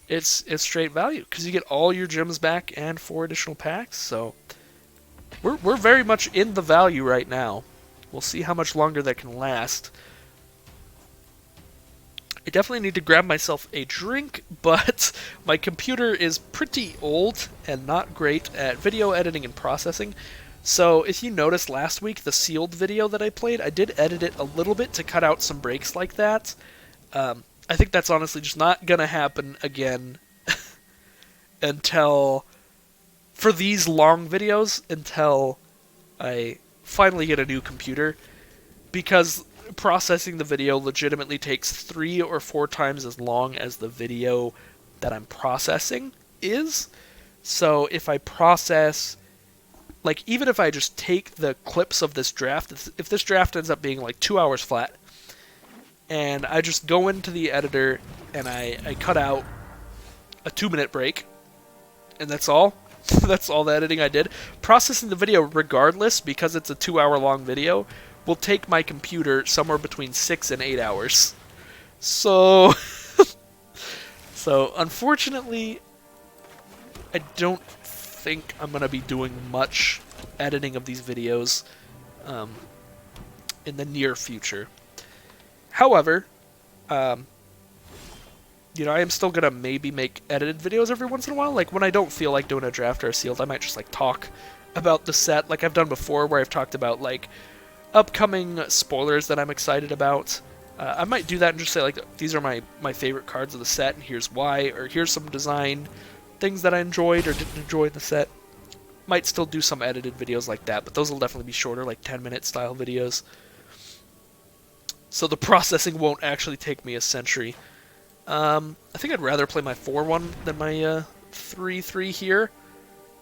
it's straight value because you get all your gems back and 4 additional packs. So we're very much in the value right now. We'll see how much longer that can last. I definitely need to grab myself a drink, but my computer is pretty old and not great at video editing and processing. So if you noticed last week, the sealed video that I played, I did edit it a little bit to cut out some breaks like that. I think that's honestly just not going to happen again until, for these long videos, until I finally get a new computer. Because processing the video legitimately takes 3 or 4 times as long as the video that I'm processing is. So if I process, like even if I just take the clips of this draft, if this draft ends up being like 2 hours flat, and I just go into the editor and I cut out a 2-minute break, and that's all. That's all the editing I did. Processing the video regardless, because it's a 2-hour long video, will take my computer somewhere between 6 and 8 hours. So, unfortunately, I don't think I'm going to be doing much editing of these videos in the near future. However, I am still going to maybe make edited videos every once in a while. Like, when I don't feel like doing a draft or a sealed, I might just, like, talk about the set like I've done before, where I've talked about, like, upcoming spoilers that I'm excited about. I might do that and just say, like, these are my favorite cards of the set, and here's why, or here's some design things that I enjoyed or didn't enjoy in the set. Might still do some edited videos like that, but those will definitely be shorter, like 10-minute style videos. So the processing won't actually take me a century. I think I'd rather play my 4-1 than my 3-3 here,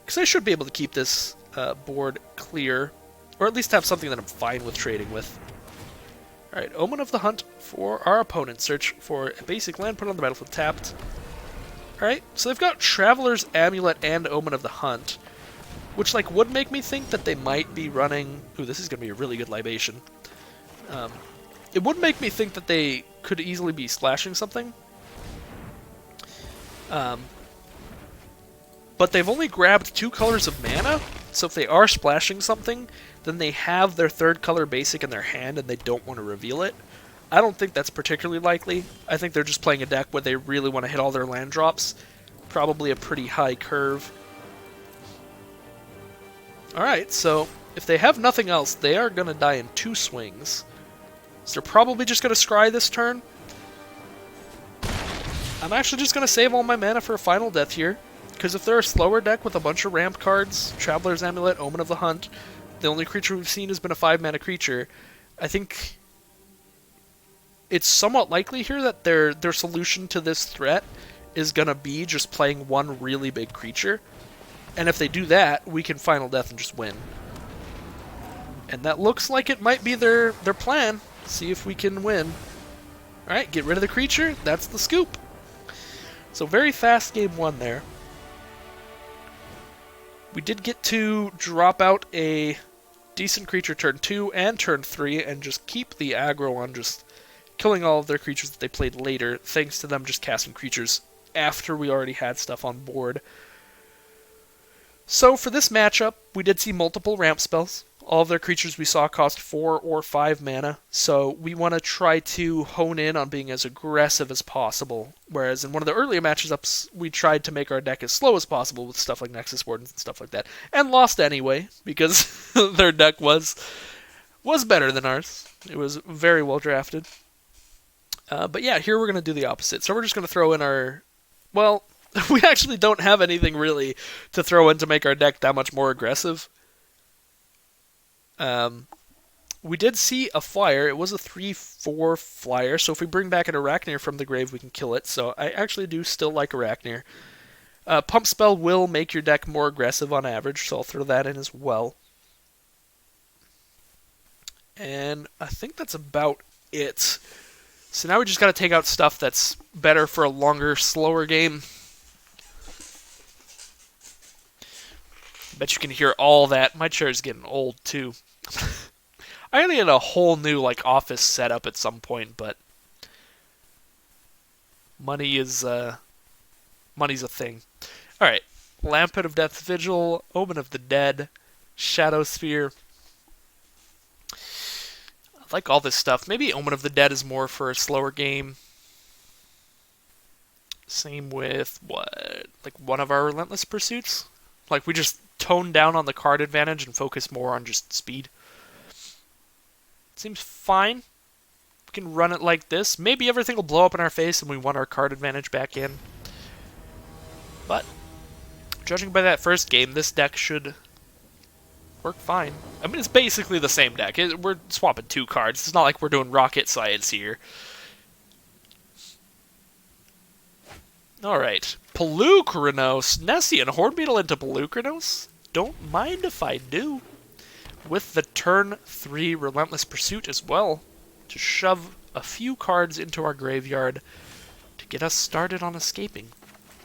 because I should be able to keep this board clear, or at least have something that I'm fine with trading with. Alright, Omen of the Hunt for our opponent. Search for a basic land, put on the battlefield tapped. Alright, so they've got Traveler's Amulet and Omen of the Hunt, which like would make me think that they might be running... Ooh, this is going to be a really good libation. It would make me think that they could easily be splashing something. But they've only grabbed 2 colors of mana, so if they are splashing something, then they have their 3rd color basic in their hand and they don't want to reveal it. I don't think that's particularly likely. I think they're just playing a deck where they really want to hit all their land drops. Probably a pretty high curve. Alright, so if they have nothing else, they are going to die in 2 swings. So they're probably just going to scry this turn. I'm actually just going to save all my mana for a final death here. Because if they're a slower deck with a bunch of ramp cards, Traveler's Amulet, Omen of the Hunt, the only creature we've seen has been a 5-mana creature, I think it's somewhat likely here that their solution to this threat is going to be just playing one really big creature. And if they do that, we can final death and just win. And that looks like it might be their plan. See if we can win. Alright, get rid of the creature. That's the scoop. So very fast game 1 there. We did get to drop out a decent creature turn 2 and turn 3 and just keep the aggro on just killing all of their creatures that they played later, thanks to them just casting creatures after we already had stuff on board. So for this matchup, we did see multiple ramp spells, All of their creatures we saw cost 4 or 5 mana, so we want to try to hone in on being as aggressive as possible. Whereas in one of the earlier matchups, we tried to make our deck as slow as possible with stuff like Nexus Wardens and stuff like that, and lost anyway because their deck was better than ours. It was very well drafted. But yeah, here we're going to do the opposite. So we're just going to throw in our... Well, we actually don't have anything really to throw in to make our deck that much more aggressive. We did see a flyer. It was a 3/4 flyer, so if we bring back an Arachnir from the grave, we can kill it. So I actually do still like Arachnir. Pump Spell will make your deck more aggressive on average, so I'll throw that in as well. And I think that's about it. So now we just got to take out stuff that's better for a longer, slower game. Bet you can hear all that. My chair is getting old, too. I gotta get a whole new office setup at some point, but money's a thing. Alright. Lampet of Death Vigil, Omen of the Dead, Shadow Sphere. I like all this stuff. Maybe Omen of the Dead is more for a slower game. Same with one of our Relentless Pursuits? We just tone down on the card advantage and focus more on just speed. Seems fine. We can run it like this. Maybe everything will blow up in our face and we want our card advantage back in. But, judging by that first game, this deck should work fine. I mean, it's basically the same deck. We're swapping 2 cards. It's not like we're doing rocket science here. Alright. Pelucranos. Nessian Hornbeetle into Pelucranos? Don't mind if I do. With the turn 3 Relentless Pursuit as well, to shove a few cards into our graveyard to get us started on escaping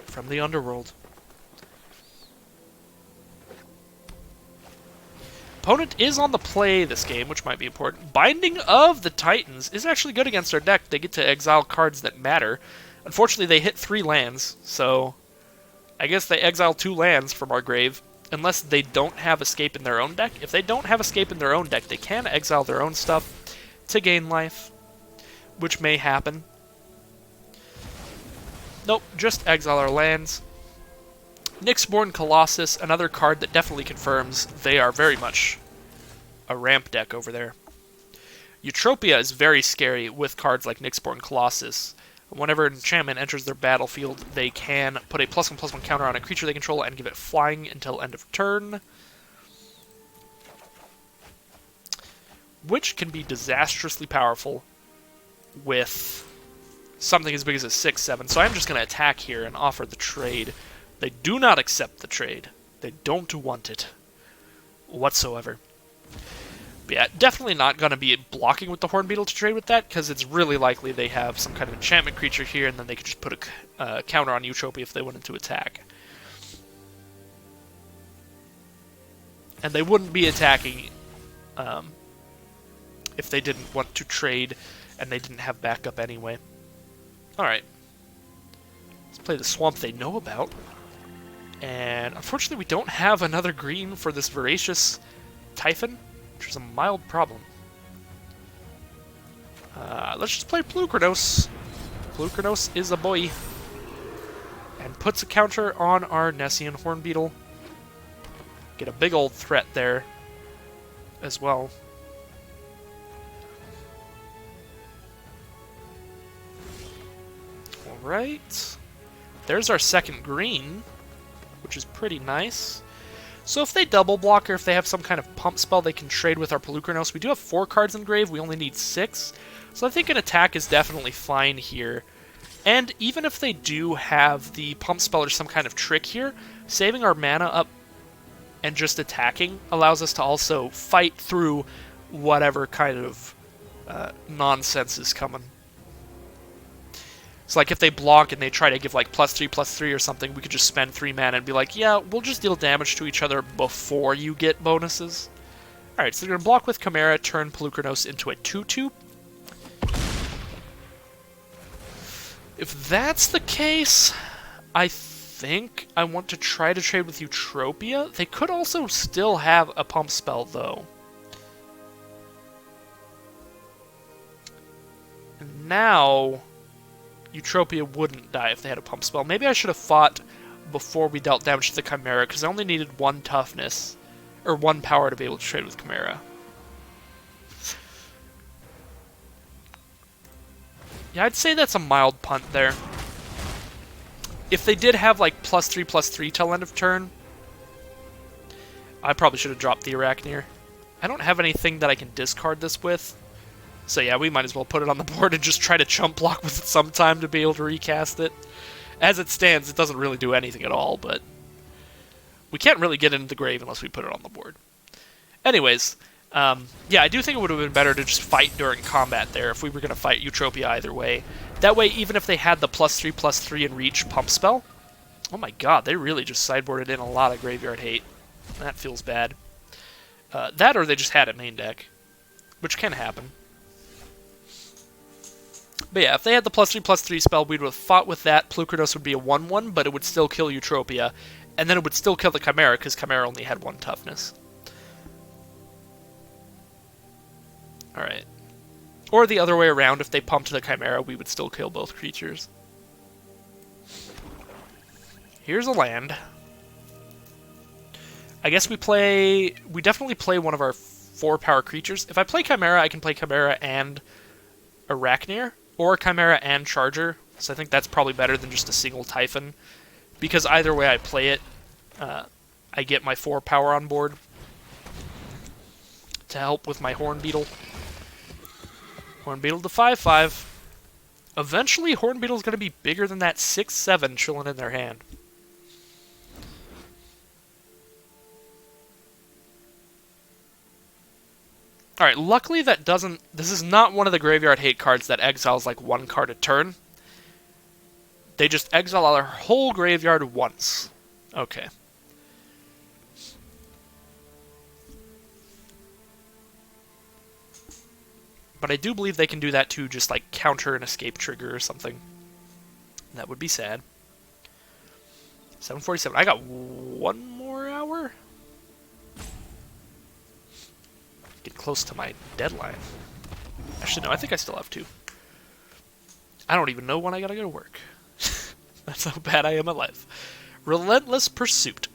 from the underworld. Opponent is on the play this game, which might be important. Binding of the Titans is actually good against our deck. They get to exile cards that matter. Unfortunately, they hit 3 lands, so I guess they exile 2 lands from our grave. Unless they don't have escape in their own deck. If they don't have escape in their own deck, they can exile their own stuff to gain life, which may happen. Nope, just exile our lands. Nyxborn Colossus, another card that definitely confirms they are very much a ramp deck over there. Eutropia is very scary with cards like Nyxborn Colossus. Whenever an enchantment enters their battlefield, they can put a +1/+1 counter on a creature they control and give it flying until end of turn. Which can be disastrously powerful with something as big as a 6/7. So I'm just going to attack here and offer the trade. They do not accept the trade. They don't want it whatsoever. But yeah, definitely not going to be blocking with the Hornbeetle to trade with that, because it's really likely they have some kind of enchantment creature here, and then they could just put a counter on Eutropia if they wanted to attack. And they wouldn't be attacking if they didn't want to trade and they didn't have backup anyway. Alright. Let's play the Swamp they know about. And unfortunately we don't have another green for this Voracious Typhon, which is a mild problem. Let's just play Pelucranos. Pelucranos is a boy. And puts a counter on our Nessian Hornbeetle. Get a big old threat there as well. Alright. There's our second green, which is pretty nice. So if they double block or if they have some kind of pump spell they can trade with our Pelucranos, we do have 4 cards in grave, we only need 6. So I think an attack is definitely fine here. And even if they do have the pump spell or some kind of trick here, saving our mana up and just attacking allows us to also fight through whatever kind of nonsense is coming. So like if they block and they try to give like +3/+3 or something, we could just spend 3 mana and be like, yeah, we'll just deal damage to each other before you get bonuses. Alright, so they're going to block with Chimera, turn Pelucranos into a 2/2. If that's the case, I think I want to try to trade with Eutropia. They could also still have a pump spell, though. And now, Eutropia wouldn't die if they had a pump spell. Maybe I should have fought before we dealt damage to the Chimera, because I only needed 1 toughness, or 1 power to be able to trade with Chimera. Yeah, I'd say that's a mild punt there. If they did have, like, +3/+3 till end of turn, I probably should have dropped the Arachneer. I don't have anything that I can discard this with. So yeah, we might as well put it on the board and just try to chump block with it sometime to be able to recast it. As it stands, it doesn't really do anything at all, but we can't really get into the grave unless we put it on the board. Anyways, yeah, I do think it would have been better to just fight during combat there if we were going to fight Eutropia either way. That way, even if they had the +3/+3 and reach pump spell, oh my god, they really just sideboarded in a lot of graveyard hate. That feels bad. That or they just had it main deck, which can happen. But yeah, if they had the +3/+3 spell, we would have fought with that. Plukerdos would be a 1/1, but it would still kill Eutropia. And then it would still kill the Chimera, because Chimera only had 1 toughness. Alright. Or the other way around, if they pumped the Chimera, we would still kill both creatures. Here's a land. I guess we definitely play one of our 4-power creatures. If I play Chimera, I can play Chimera and Arachneer, or Chimera and Charger, so I think that's probably better than just a single Typhon, because either way I play it, I get my 4-power on board to help with my Hornbeetle. Hornbeetle to 5/5. Eventually, Hornbeetle's going to be bigger than that 6/7 chilling in their hand. Alright, luckily that doesn't... This is not one of the graveyard hate cards that exiles like 1 card a turn. They just exile our whole graveyard once. Okay. But I do believe they can do that to just like counter an escape trigger or something. That would be sad. 7:47. I got 1 more hour? Get close to my deadline. Actually, no, I think I still have 2. I don't even know when I gotta go to work. That's how bad I am at life. Relentless Pursuit.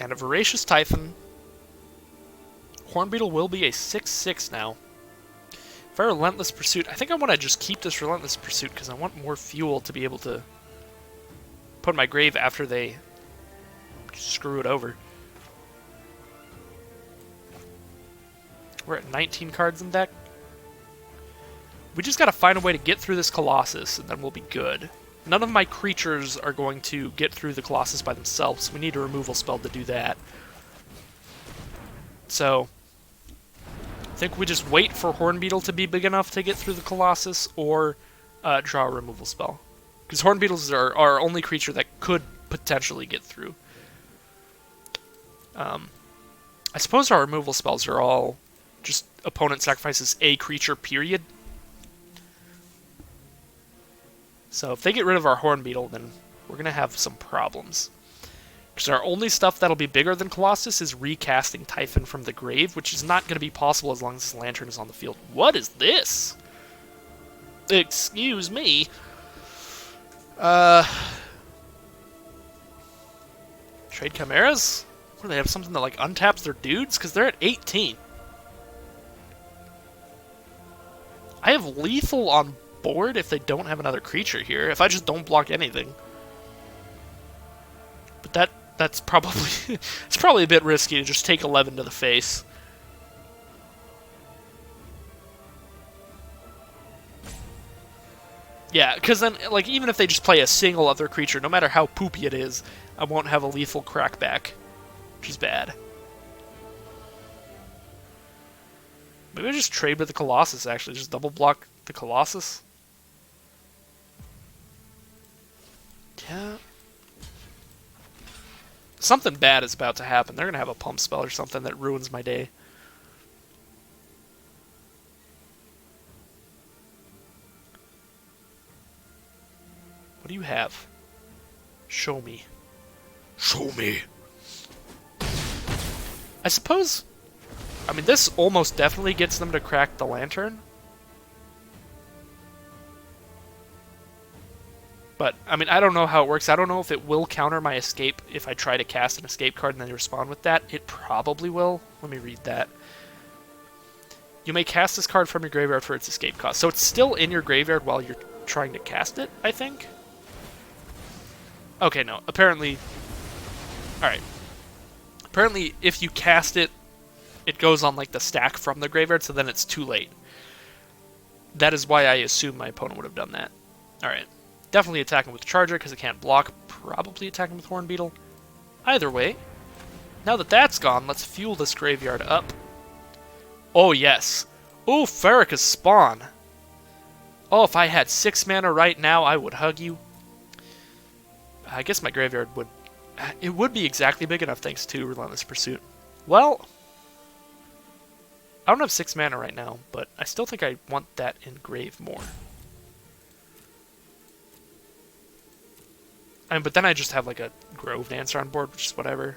And a Voracious Typhon. Hornbeetle will be a 6/6 now. If I Relentless Pursuit, I think I want to just keep this Relentless Pursuit because I want more fuel to be able to put in my grave after they screw it over. We're at 19 cards in deck. We just gotta find a way to get through this Colossus, and then we'll be good. None of my creatures are going to get through the Colossus by themselves. We need a removal spell to do that. So, I think we just wait for Hornbeetle to be big enough to get through the Colossus, or draw a removal spell. Because Hornbeetles are our only creature that could potentially get through. I suppose our removal spells are all just opponent sacrifices a creature, period. So if they get rid of our Hornbeetle, then we're going to have some problems. Because our only stuff that'll be bigger than Colossus is recasting Typhon from the grave, which is not going to be possible as long as this Lantern is on the field. What is this? Excuse me. Trade Chimeras? What, do they have something that like untaps their dudes? Because they're at 18. I have lethal on board if they don't have another creature here. If I just don't block anything. But that's probably it's probably a bit risky to just take 11 to the face. Yeah, because then, like, even if they just play a single other creature, no matter how poopy it is, I won't have a lethal crackback, which is bad. Maybe I just trade with the Colossus, actually. Just double block the Colossus. Yeah. Something bad is about to happen. They're going to have a pump spell or something that ruins my day. What do you have? Show me. Show me. I suppose... I mean, this almost definitely gets them to crack the Lantern. But, I mean, I don't know how it works. I don't know if it will counter my escape if I try to cast an escape card and then respond with that. It probably will. Let me read that. You may cast this card from your graveyard for its escape cost. So it's still in your graveyard while you're trying to cast it, I think? Okay, no. Apparently... Alright. Apparently, if you cast it, it goes on, like, the stack from the graveyard, so then it's too late. That is why I assume my opponent would have done that. Alright. Definitely attacking with Charger, because it can't block. Probably attacking with Horn Beetle. Either way. Now that that's gone, let's fuel this graveyard up. Oh, yes. Oh, Farrakha's Spawn. Oh, if I had 6 mana right now, I would hug you. I guess my graveyard would... It would be exactly big enough thanks to Relentless Pursuit. Well... I don't have 6 mana right now, but I still think I want that engrave more. But then I just have like a Grove Dancer on board, which is whatever.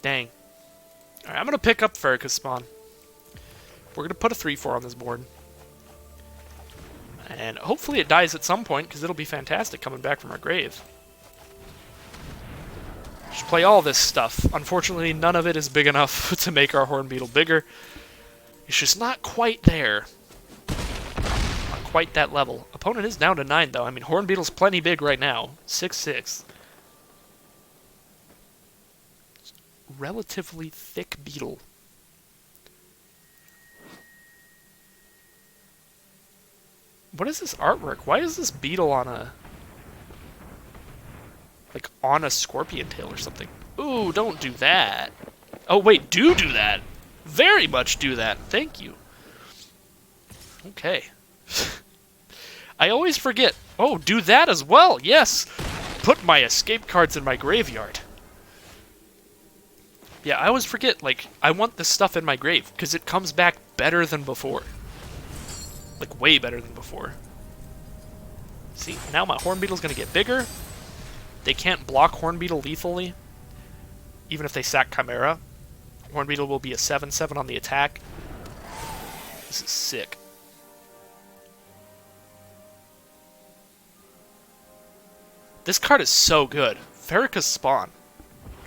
Dang. Alright, I'm going to pick up Farrakha's Spawn. We're going to put a 3/4 on this board. And hopefully it dies at some point, because it'll be fantastic coming back from our grave. Just play all this stuff. Unfortunately, none of it is big enough to make our Horn Beetle bigger. It's just not quite there. Not quite that level. Opponent is down to 9, though. I mean, Horn Beetle's plenty big right now. 6/6. Relatively thick beetle. What is this artwork? Why is this beetle on a... like, on a scorpion tail or something? Ooh, don't do that. Oh, wait, do that. Very much do that. Thank you. Okay. I always forget. Oh, do that as well. Yes. Put my escape cards in my graveyard. Yeah, I always forget, like, I want this stuff in my grave, because it comes back better than before. Like, way better than before. See, now my Horn Beetle's going to get bigger. They can't block Horn Beetle lethally, even if they sack Chimera. Horn Beetle will be a 7/7 on the attack. This is sick. This card is so good. Farrakha's Spawn.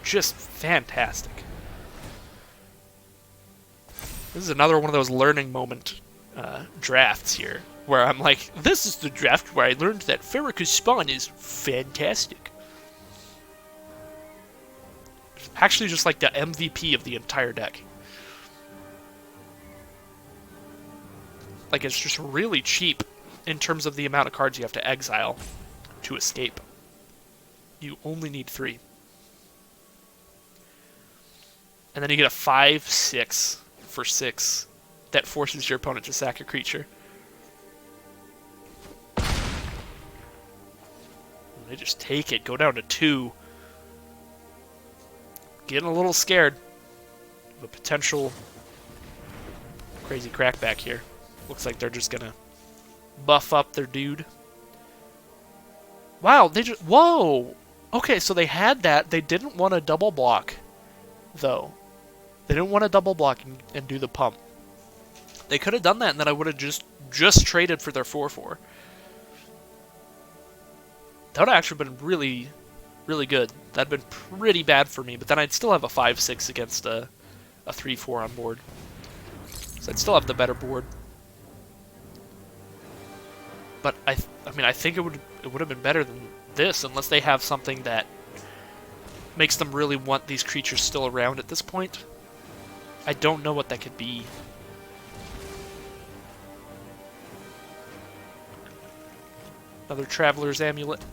Just fantastic. This is another one of those learning moment drafts here, where I'm like, this is the draft where I learned that Farrakha's Spawn is fantastic. It's actually just like the MVP of the entire deck. Like, it's just really cheap in terms of the amount of cards you have to exile to escape. You only need 3. And then you get a 5/6 for 6 that forces your opponent to sack a creature. And they just take it, go down to 2. Getting a little scared of a potential crazy crackback here. Looks like they're just gonna buff up their dude. Wow, they just... Whoa! Okay, so they had that. They didn't want to double block, though. They didn't want to double block and do the pump. They could have done that, and then I would have just traded for their 4/4. That would have actually been really, really good. That'd been pretty bad for me, but then I'd still have a 5/6 against a 3/4 on board. So I'd still have the better board. But I mean, I think it would have been better than this, unless they have something that makes them really want these creatures still around at this point. I don't know what that could be. Another Traveler's Amulet.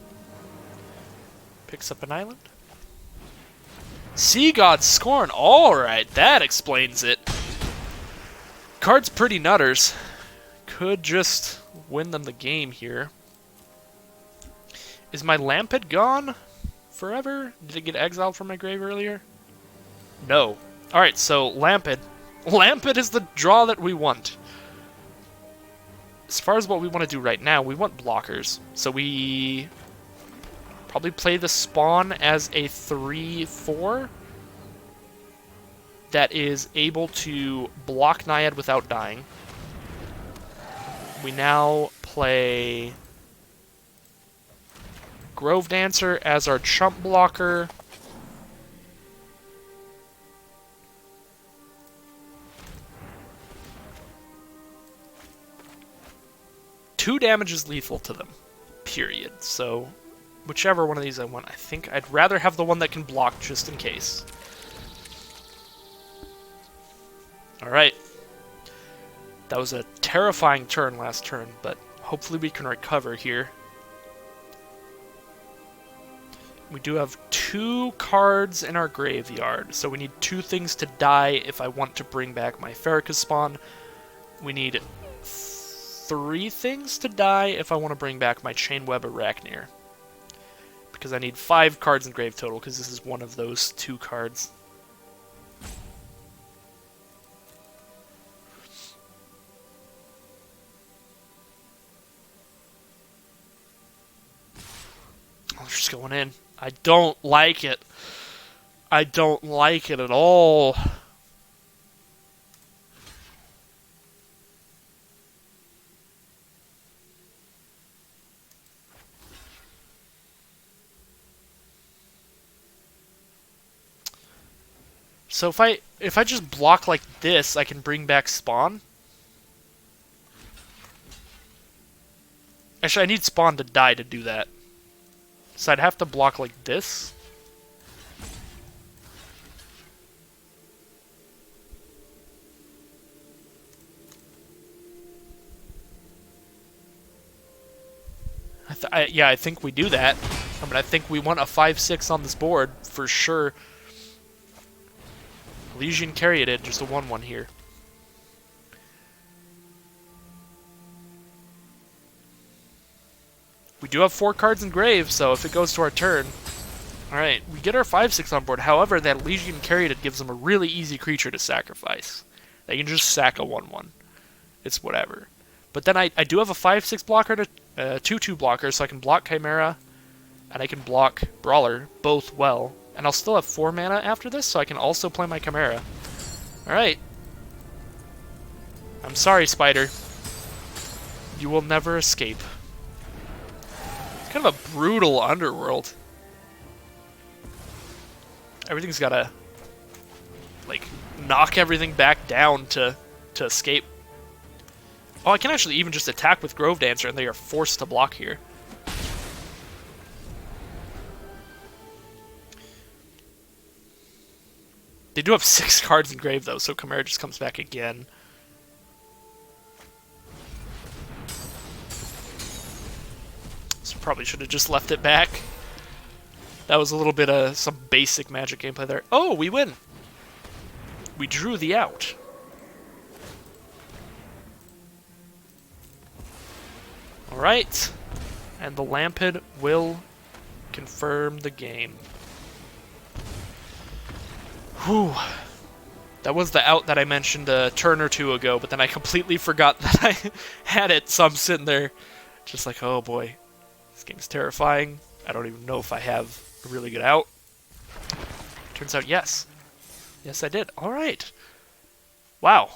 Picks up an island. Sea God Scorn. Alright, that explains it. Card's pretty nutters. Could just win them the game here. Is my Lampet gone forever? Did it get exiled from my grave earlier? No. Alright, so Lampet. Lampet is the draw that we want. As far as what we want to do right now, we want blockers. So we probably play the Spawn as a 3/4 that is able to block Naiad without dying. We now play Grove Dancer as our chump blocker. Two damage is lethal to them, period. So, whichever one of these I want, I think I'd rather have the one that can block just in case. Alright. That was a terrifying turn last turn, but hopefully we can recover here. We do have 2 cards in our graveyard, so we need 2 things to die if I want to bring back my Farrakhan spawn. We need 3 things to die if I want to bring back my Chainweb Arachnir. Because I need 5 cards in grave total, because this is one of those 2 cards. Oh, they're just going in. I don't like it. I don't like it at all. So if I just block like this, I can bring back spawn. Actually, I need spawn to die to do that. So I'd have to block like this. Yeah, I think we do that. I mean, I think we want a 5/6 on this board for sure. Elysian Caryatid, just a 1/1 here. We do have 4 cards in grave, so if it goes to our turn... Alright, we get our 5/6 on board. However, that Elysian Caryatid gives them a really easy creature to sacrifice. They can just sack a 1/1. It's whatever. But then I do have a 5/6 blocker to 2/2 blocker, so I can block Chimera and I can block Brawler, both well. And I'll still have 4 mana after this, so I can also play my Chimera. Alright. I'm sorry, Spider. You will never escape. It's kind of a brutal underworld. Everything's gotta, like, knock everything back down to escape. Oh, I can actually even just attack with Grove Dancer, and they are forced to block here. They do have 6 cards in grave, though, so Chimera just comes back again. So probably should have just left it back. That was a little bit of some basic Magic gameplay there. Oh, we win! We drew the out. Alright. And the Lampid will confirm the game. Whew. That was the out that I mentioned a turn or 2 ago, but then I completely forgot that I had it, so I'm sitting there just like, oh boy, this game's terrifying. I don't even know if I have a really good out. Turns out, yes. Yes, I did. Alright. Wow.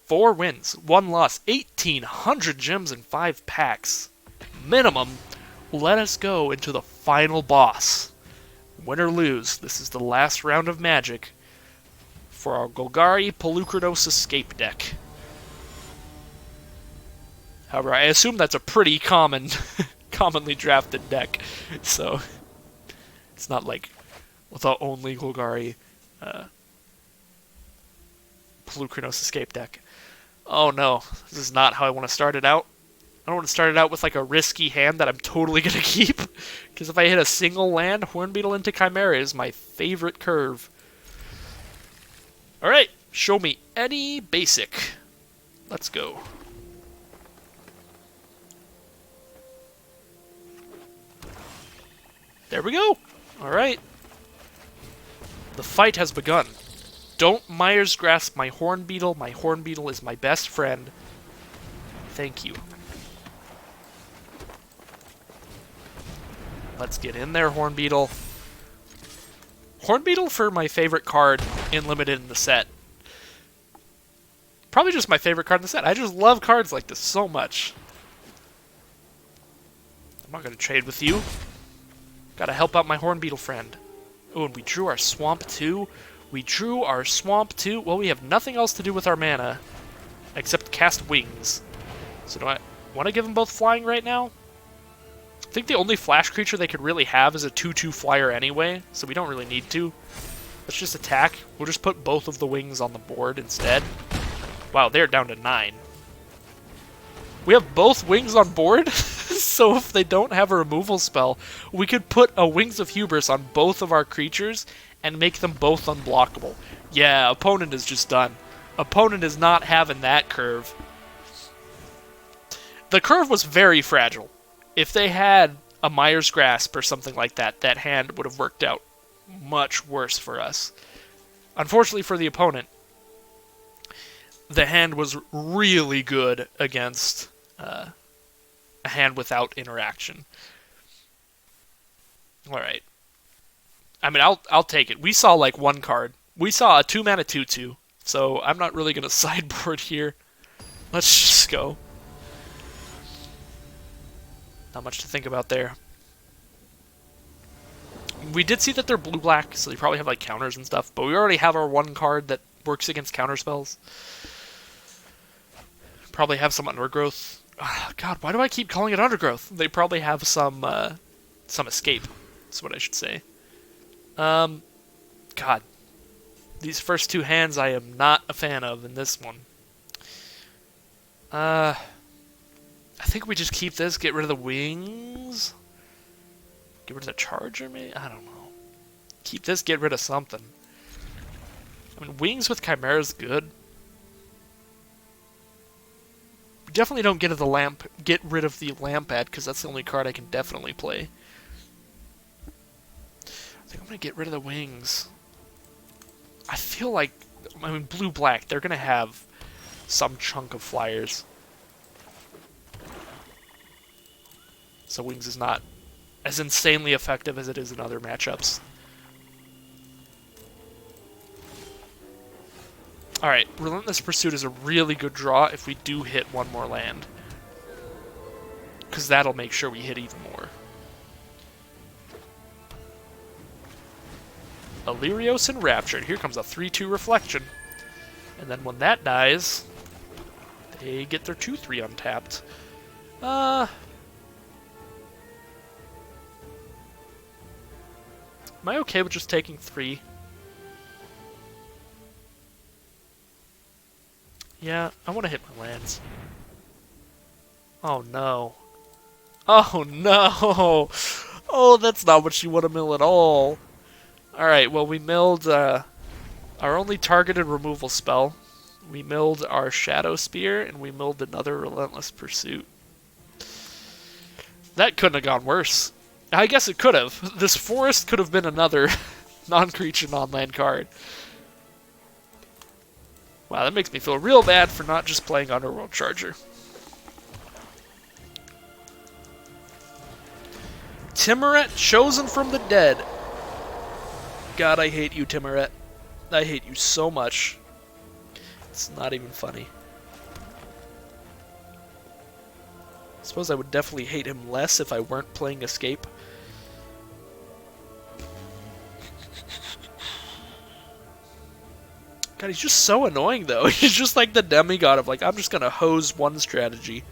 4 wins, 1 loss, 1,800 gems in 5 packs. Minimum. Let us go into the final boss. Win or lose, this is the last round of Magic for our Golgari Polukranos Escape deck. However, I assume that's a pretty commonly drafted deck, so it's not like the only Golgari Polukranos Escape deck. Oh no, this is not how I want to start it out. I don't want to start it out with like a risky hand that I'm totally going to keep. Because if I hit a single land, Hornbeetle into Chimera is my favorite curve. Alright, show me any basic. Let's go. There we go. Alright. The fight has begun. Don't Myers grasp my Hornbeetle. My Hornbeetle is my best friend. Thank you. Let's get in there, Hornbeetle. Hornbeetle for my favorite card in Limited in the set. Probably just my favorite card in the set. I just love cards like this so much. I'm not going to trade with you. Gotta help out my Hornbeetle friend. Oh, and we drew our Swamp too. We drew our Swamp too. Well, we have nothing else to do with our mana except cast Wings. So do I want to give them both flying right now? I think the only flash creature they could really have is a 2/2 flyer anyway, so we don't really need to. Let's just attack. We'll just put both of the wings on the board instead. Wow, they're down to 9. We have both wings on board, so if they don't have a removal spell, we could put a Wings of Hubris on both of our creatures and make them both unblockable. Yeah, opponent is just done. Opponent is not having that curve. The curve was very fragile. If they had a Mire's Grasp or something like that, that hand would have worked out much worse for us. Unfortunately for the opponent, the hand was really good against a hand without interaction. Alright. I mean, I'll take it. We saw like one card. We saw a 2-mana 2/2, so I'm not really going to sideboard here. Let's just go. Not much to think about there. We did see that they're blue-black, so they probably have like counters and stuff, but we already have our one card that works against counter spells. Probably have some undergrowth. Oh, God, why do I keep calling it undergrowth? They probably have some escape. That's what I should say. God, these first two hands I am not a fan of in this one. I think we just keep this, get rid of the wings. Get rid of the charger, maybe? I don't know. Keep this, get rid of something. I mean, wings with Chimera is good. We definitely don't get rid of the lamp ad, because that's the only card I can definitely play. I think I'm going to get rid of the wings. I feel like, I mean, blue-black, they're going to have some chunk of flyers. So wings is not as insanely effective as it is in other matchups. Alright, Relentless Pursuit is a really good draw if we do hit one more land. Because that'll make sure we hit even more. Illyrios Enraptured. Here comes a 3/2 Reflection. And then when that dies, they get their 2/3 untapped. Am I okay with just taking 3? Yeah, I want to hit my lands. Oh no. Oh no! Oh, that's not what you want to mill at all. Alright, well we milled our only targeted removal spell. We milled our Shadow Spear, and we milled another Relentless Pursuit. That couldn't have gone worse. I guess it could have. This forest could have been another non-creature, non-land card. Wow, that makes me feel real bad for not just playing Underworld Charger. Timuret, chosen from the dead. God, I hate you, Timuret. I hate you so much. It's not even funny. I suppose I would definitely hate him less if I weren't playing Escape. God, he's just so annoying, though. He's just like the demigod of, like, I'm just gonna hose one strategy.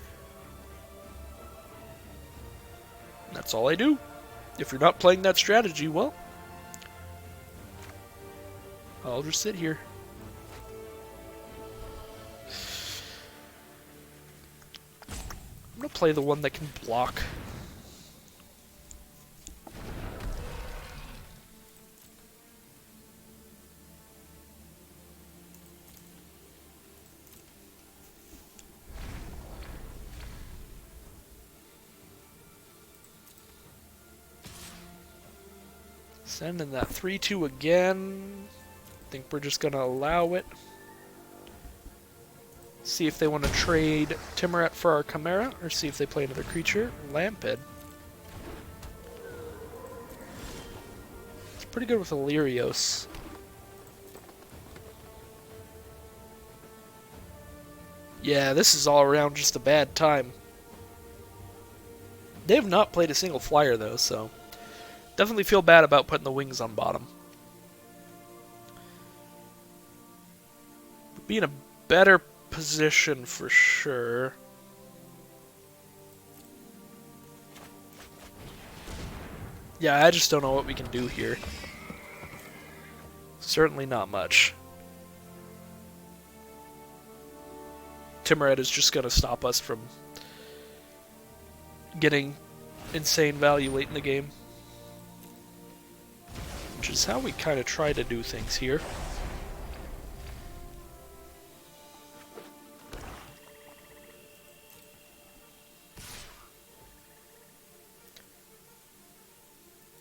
That's all I do. If you're not playing that strategy, well, I'll just sit here. I'm gonna play the one that can block. Sending that 3/2 again. I think we're just gonna allow it. See if they want to trade Timuret for our Chimera, or see if they play another creature. Lamped. It's pretty good with Illyrios. Yeah, this is all around just a bad time. They have not played a single flyer, though, so definitely feel bad about putting the wings on bottom. Be in a better position for sure. Yeah, I just don't know what we can do here. Certainly not much. Timuret is just going to stop us from getting insane value late in the game. Which is how we kind of try to do things here.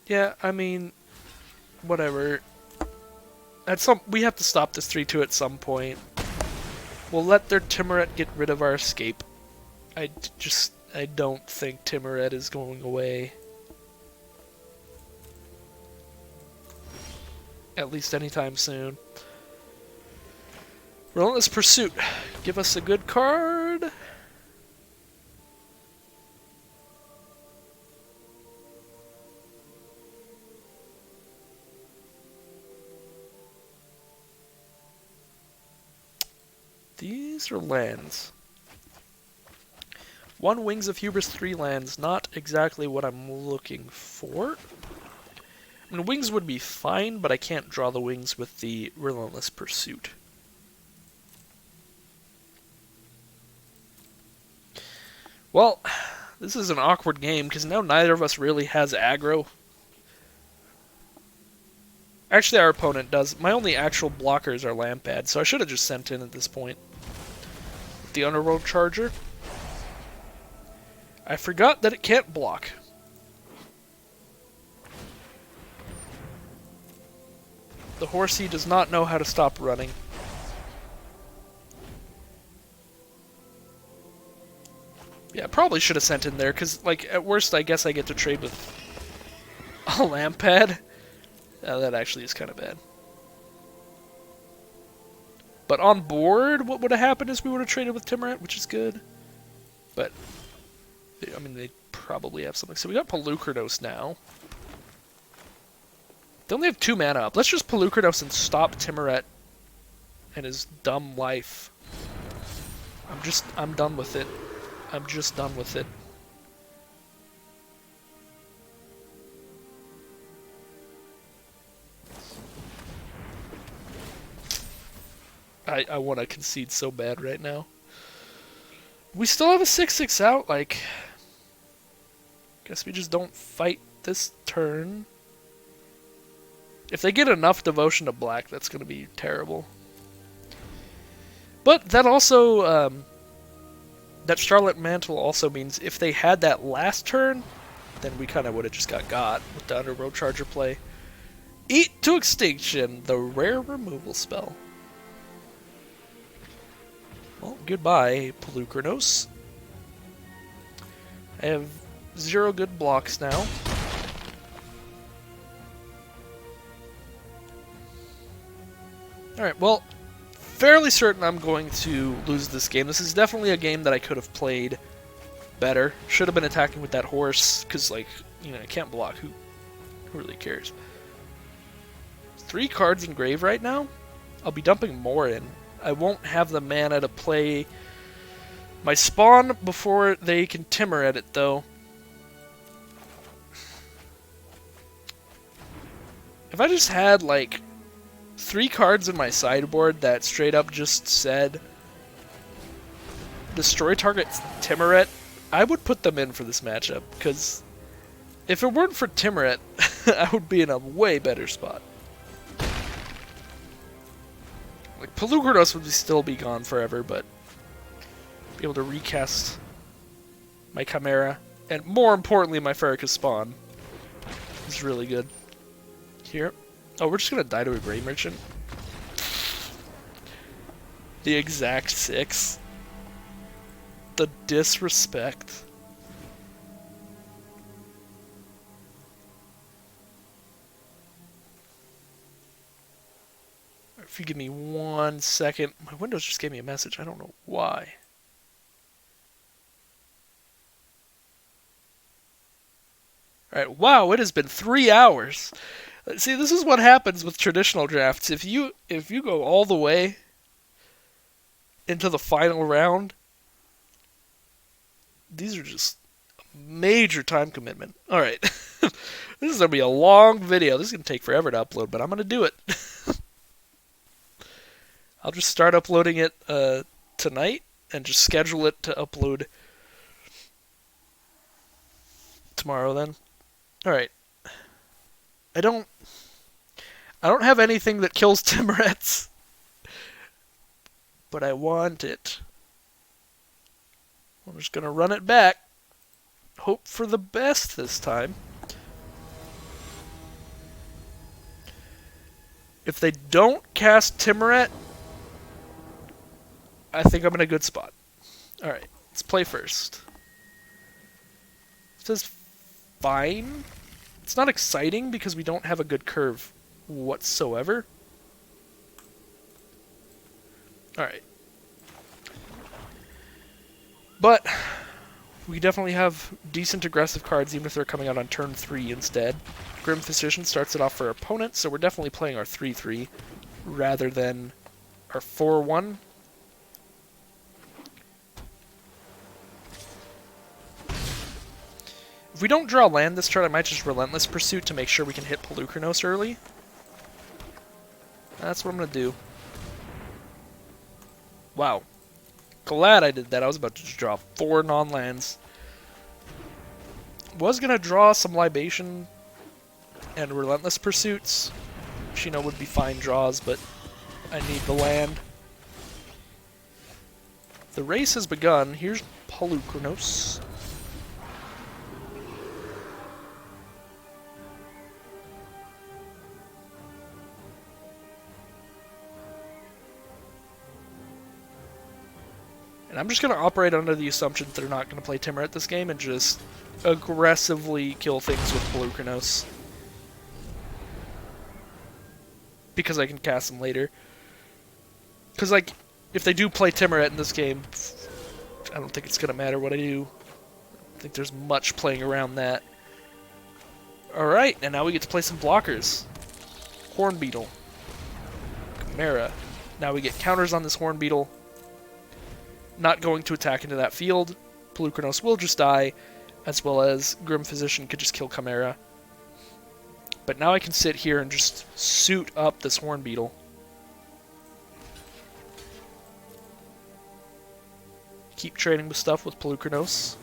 Yeah, I mean, whatever. We have to stop this 3-2 at some point. We'll let their Timuret get rid of our escape. I don't think Timuret is going away. At least anytime soon. Relentless Pursuit. Give us a good card. These are lands. 1 Wings of Hubris, 3 lands. Not exactly what I'm looking for. I mean, wings would be fine, but I can't draw the wings with the Relentless Pursuit. Well, this is an awkward game, because now neither of us really has aggro. Actually, our opponent does. My only actual blockers are Lampad, so I should have just sent in at this point. With the Underworld Charger. I forgot that it can't block. The horsey does not know how to stop running. Yeah, probably should have sent in there, because, like, at worst, I guess I get to trade with a Lampad. That actually is kind of bad. But on board, what would have happened is we would have traded with Timuret, which is good. But, I mean, they probably have something. So we got Pelucrados now. They only have 2 mana up. Let's just Pelucrados and stop Timuret and his dumb life. I'm done with it. I'm just done with it. I want to concede so bad right now. We still have a 6/6 out, like... Guess we just don't fight this turn. If they get enough devotion to black, that's going to be terrible. But that also... that Charlotte Mantle also means if they had that last turn, then we kind of would have just got with the Underworld Charger play. Eat to Extinction, the rare removal spell. Well, goodbye, Pelucranos. I have 0 good blocks now. Alright, well, fairly certain I'm going to lose this game. This is definitely a game that I could have played better. Should have been attacking with that horse, because, like, you know, I can't block. Who really cares? 3 cards in grave right now? I'll be dumping more in. I won't have the mana to play my spawn before they can Timuret it, though. If I just had, like, 3 cards in my sideboard that straight up just said destroy target Timuret, I would put them in for this matchup, because if it weren't for Timuret, I would be in a way better spot. Like, Pelucrados would still be gone forever, but be able to recast my Chimera, and more importantly, my Farrakhan spawn is really good. Here. Oh, we're just gonna die to a Grey Merchant? The exact 6. The disrespect. If you give me 1 second. My Windows just gave me a message. I don't know why. Alright, wow, it has been 3 hours. See, this is what happens with traditional drafts. If you go all the way into the final round, these are just major time commitment. Alright. This is going to be a long video. This is going to take forever to upload, but I'm going to do it. I'll just start uploading it tonight and just schedule it to upload tomorrow then. Alright. I don't have anything that kills Timorets, but I want it. I'm just going to run it back. Hope for the best this time. If they don't cast Timoret, I think I'm in a good spot. Alright, let's play first. It says fine. It's not exciting because we don't have a good curve whatsoever. Alright. But we definitely have decent aggressive cards, even if they're coming out on turn 3 instead. Grim Physician starts it off for our opponent, so we're definitely playing our 3-3 rather than our 4-1. If we don't draw land this turn, I might just Relentless Pursuit to make sure we can hit Polukranos early. That's what I'm going to do. Wow. Glad I did that. I was about to just draw 4 non-lands. Was going to draw some Libation and Relentless Pursuits, which, you know, would be fine draws, but I need the land. The race has begun. Here's Polukranos. And I'm just going to operate under the assumption that they're not going to play Timoret this game and just aggressively kill things with Polukranos. Because I can cast them later. Because, like, if they do play Timoret in this game, I don't think it's going to matter what I do. I don't think there's much playing around that. Alright, and now we get to play some blockers. Hornbeetle. Chimera. Now we get counters on this Hornbeetle. Not going to attack into that field. Polukranos will just die, as well as Grim Physician could just kill Chimera. But now I can sit here and just suit up this Hornbeetle. Keep trading with stuff with Polukranos.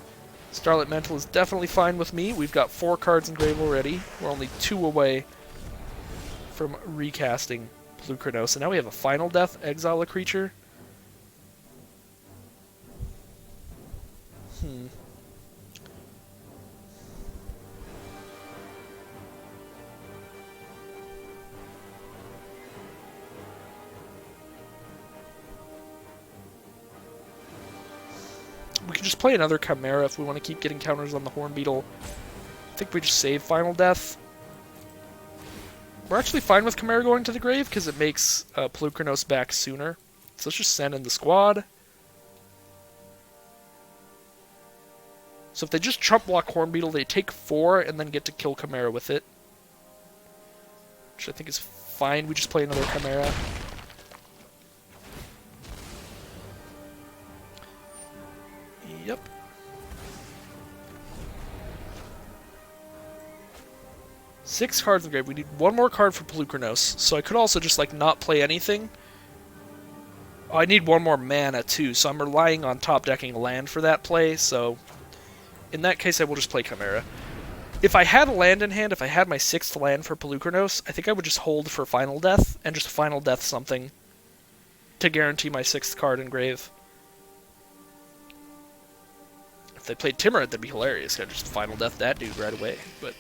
Starlit Mantle is definitely fine with me. We've got 4 cards in grave already. We're only 2 away from recasting Polukranos. And now we have a Final Death, exile a creature. We can just play another Chimera if we want to keep getting counters on the Hornbeetle. I think we just save Final Death. We're actually fine with Chimera going to the grave because it makes Polukranos back sooner. So let's just send in the squad. So if they just chump block Hornbeetle, they take 4 and then get to kill Chimera with it. Which I think is fine. We just play another Chimera. Yep. Six cards in the grave. We need 1 more card for Polukranos. So I could also just, like, not play anything. Oh, I need 1 more mana, too. So I'm relying on top decking land for that play, so in that case, I will just play Chimera. If I had a land in hand, if I had my 6th land for Polukranos, I think I would just hold for Final Death, and just Final Death something to guarantee my 6th card in grave. If they played Timoret, that'd be hilarious. I'd just Final Death that dude right away, but...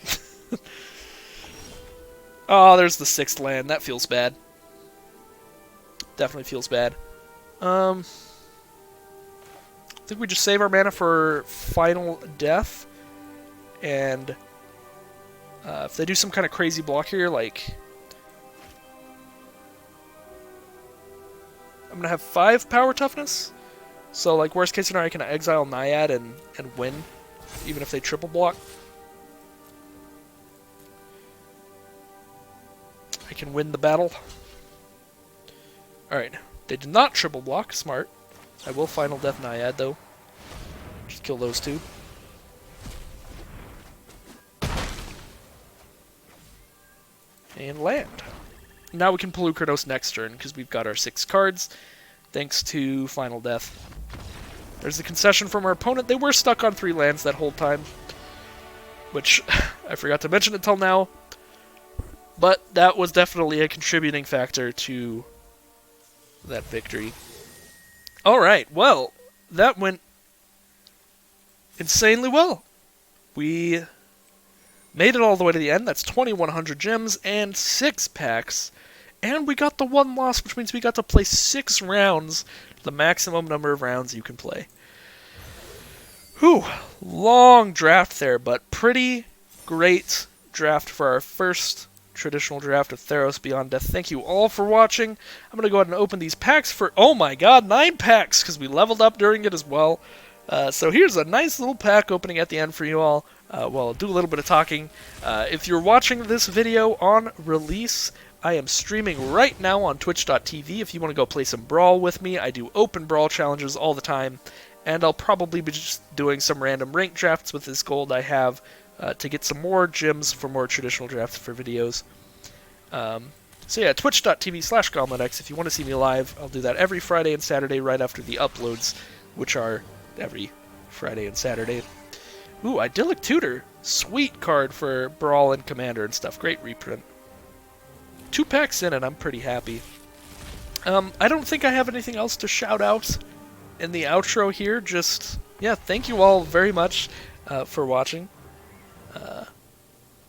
Oh, there's the 6th land. That feels bad. Definitely feels bad. I think we just save our mana for Final Death, and if they do some kind of crazy block here, like... I'm going to have 5 power toughness, so like worst case scenario I can exile Naiad and win, even if they triple block. I can win the battle. Alright, they did not triple block, smart. I will Final Death Naiad, though. Just kill those two. And land. Now we can pull Kratos next turn, because we've got our 6 cards, thanks to Final Death. There's the concession from our opponent. They were stuck on 3 lands that whole time, which I forgot to mention until now, but that was definitely a contributing factor to that victory. Alright, well, that went insanely well. We made it all the way to the end. That's 2,100 gems and 6 packs. And we got the 1 loss, which means we got to play 6 rounds, the maximum number of rounds you can play. Whew, long draft there, but pretty great draft for our first traditional draft of Theros Beyond Death. Thank you all for watching. I'm going to go ahead and open these packs for, oh my god, 9 packs, because we leveled up during it as well. So here's a nice little pack opening at the end for you all. Well, I'll do a little bit of talking. If you're watching this video on release, I am streaming right now on twitch.tv if you want to go play some Brawl with me. I do open Brawl challenges all the time, and I'll probably be just doing some random rank drafts with this gold I have to get some more gems for more traditional drafts for videos. So yeah, twitch.tv/GauntletX if you want to see me live. I'll do that every Friday and Saturday right after the uploads, which are every Friday and Saturday. Ooh, Idyllic Tutor. Sweet card for Brawl and Commander and stuff. Great reprint. 2 packs in and I'm pretty happy. I don't think I have anything else to shout out in the outro here. Just, yeah, thank you all very much for watching.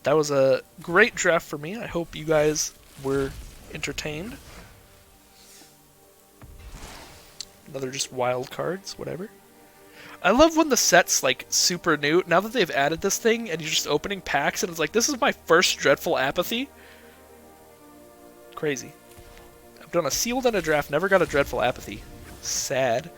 That was a great draft for me. I hope you guys were entertained. Another just wild cards, whatever. I love when the set's, like, super new. Now that they've added this thing, and you're just opening packs, and it's like, this is my first Dreadful Apathy. Crazy. I've done a sealed and a draft, never got a Dreadful Apathy. Sad.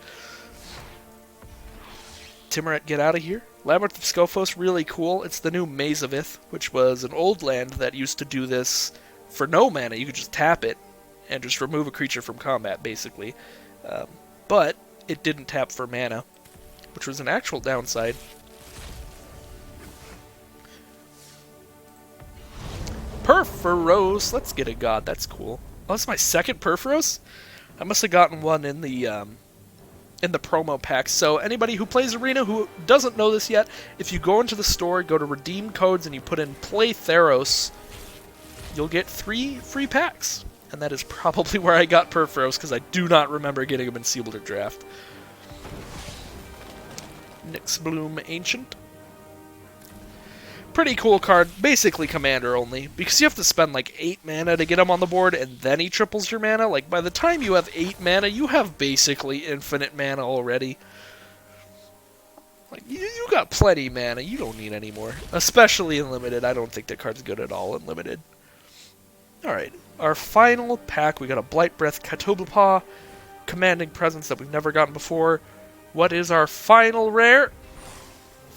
Timuret, get out of here. Labyrinth of Scophos, really cool. It's the new Maze of Ith, which was an old land that used to do this for no mana. You could just tap it and just remove a creature from combat, basically. But it didn't tap for mana, which was an actual downside. Perforos! Let's get a god, that's cool. Oh, that's my second Perforos? I must have gotten one in the promo pack. So anybody who plays Arena who doesn't know this yet, if you go into the store, go to redeem codes, and you put in Play Theros, you'll get 3 free packs. And that is probably where I got Perforos, because I do not remember getting them in Sealed or Draft. Nyxbloom Ancient. Pretty cool card, basically Commander only, because you have to spend like 8 mana to get him on the board, and then he triples your mana. Like, by the time you have 8 mana, you have basically infinite mana already. Like, you got plenty of mana, you don't need any more. Especially in Limited, I don't think the card's good at all in Limited. Alright, our final pack, we got a Blight Breath Catoblepaw, Commanding Presence that we've never gotten before. What is our final rare?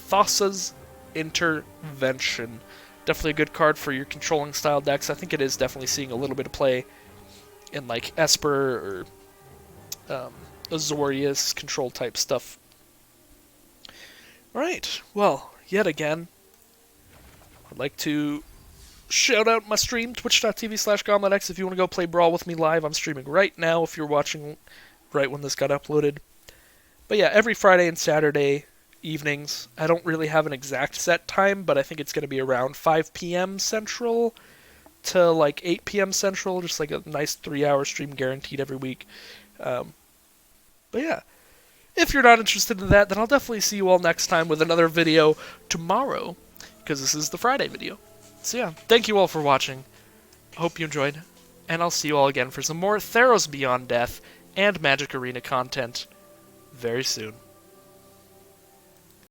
Thassa's Intervention. Definitely a good card for your controlling style decks. I think it is definitely seeing a little bit of play in like Esper or Azorius control type stuff. Alright, well, yet again, I'd like to shout out my stream, twitch.tv/GauntletX if you want to go play Brawl with me live. I'm streaming right now if you're watching right when this got uploaded. But yeah, every Friday and Saturday evenings. I don't really have an exact set time, but I think it's going to be around 5 p.m. Central to like 8 p.m. Central, just like a nice 3-hour stream guaranteed every week. But yeah, if you're not interested in that, then I'll definitely see you all next time with another video tomorrow, because this is the Friday video. So yeah, thank you all for watching. I hope you enjoyed, and I'll see you all again for some more Theros Beyond Death and Magic Arena content very soon.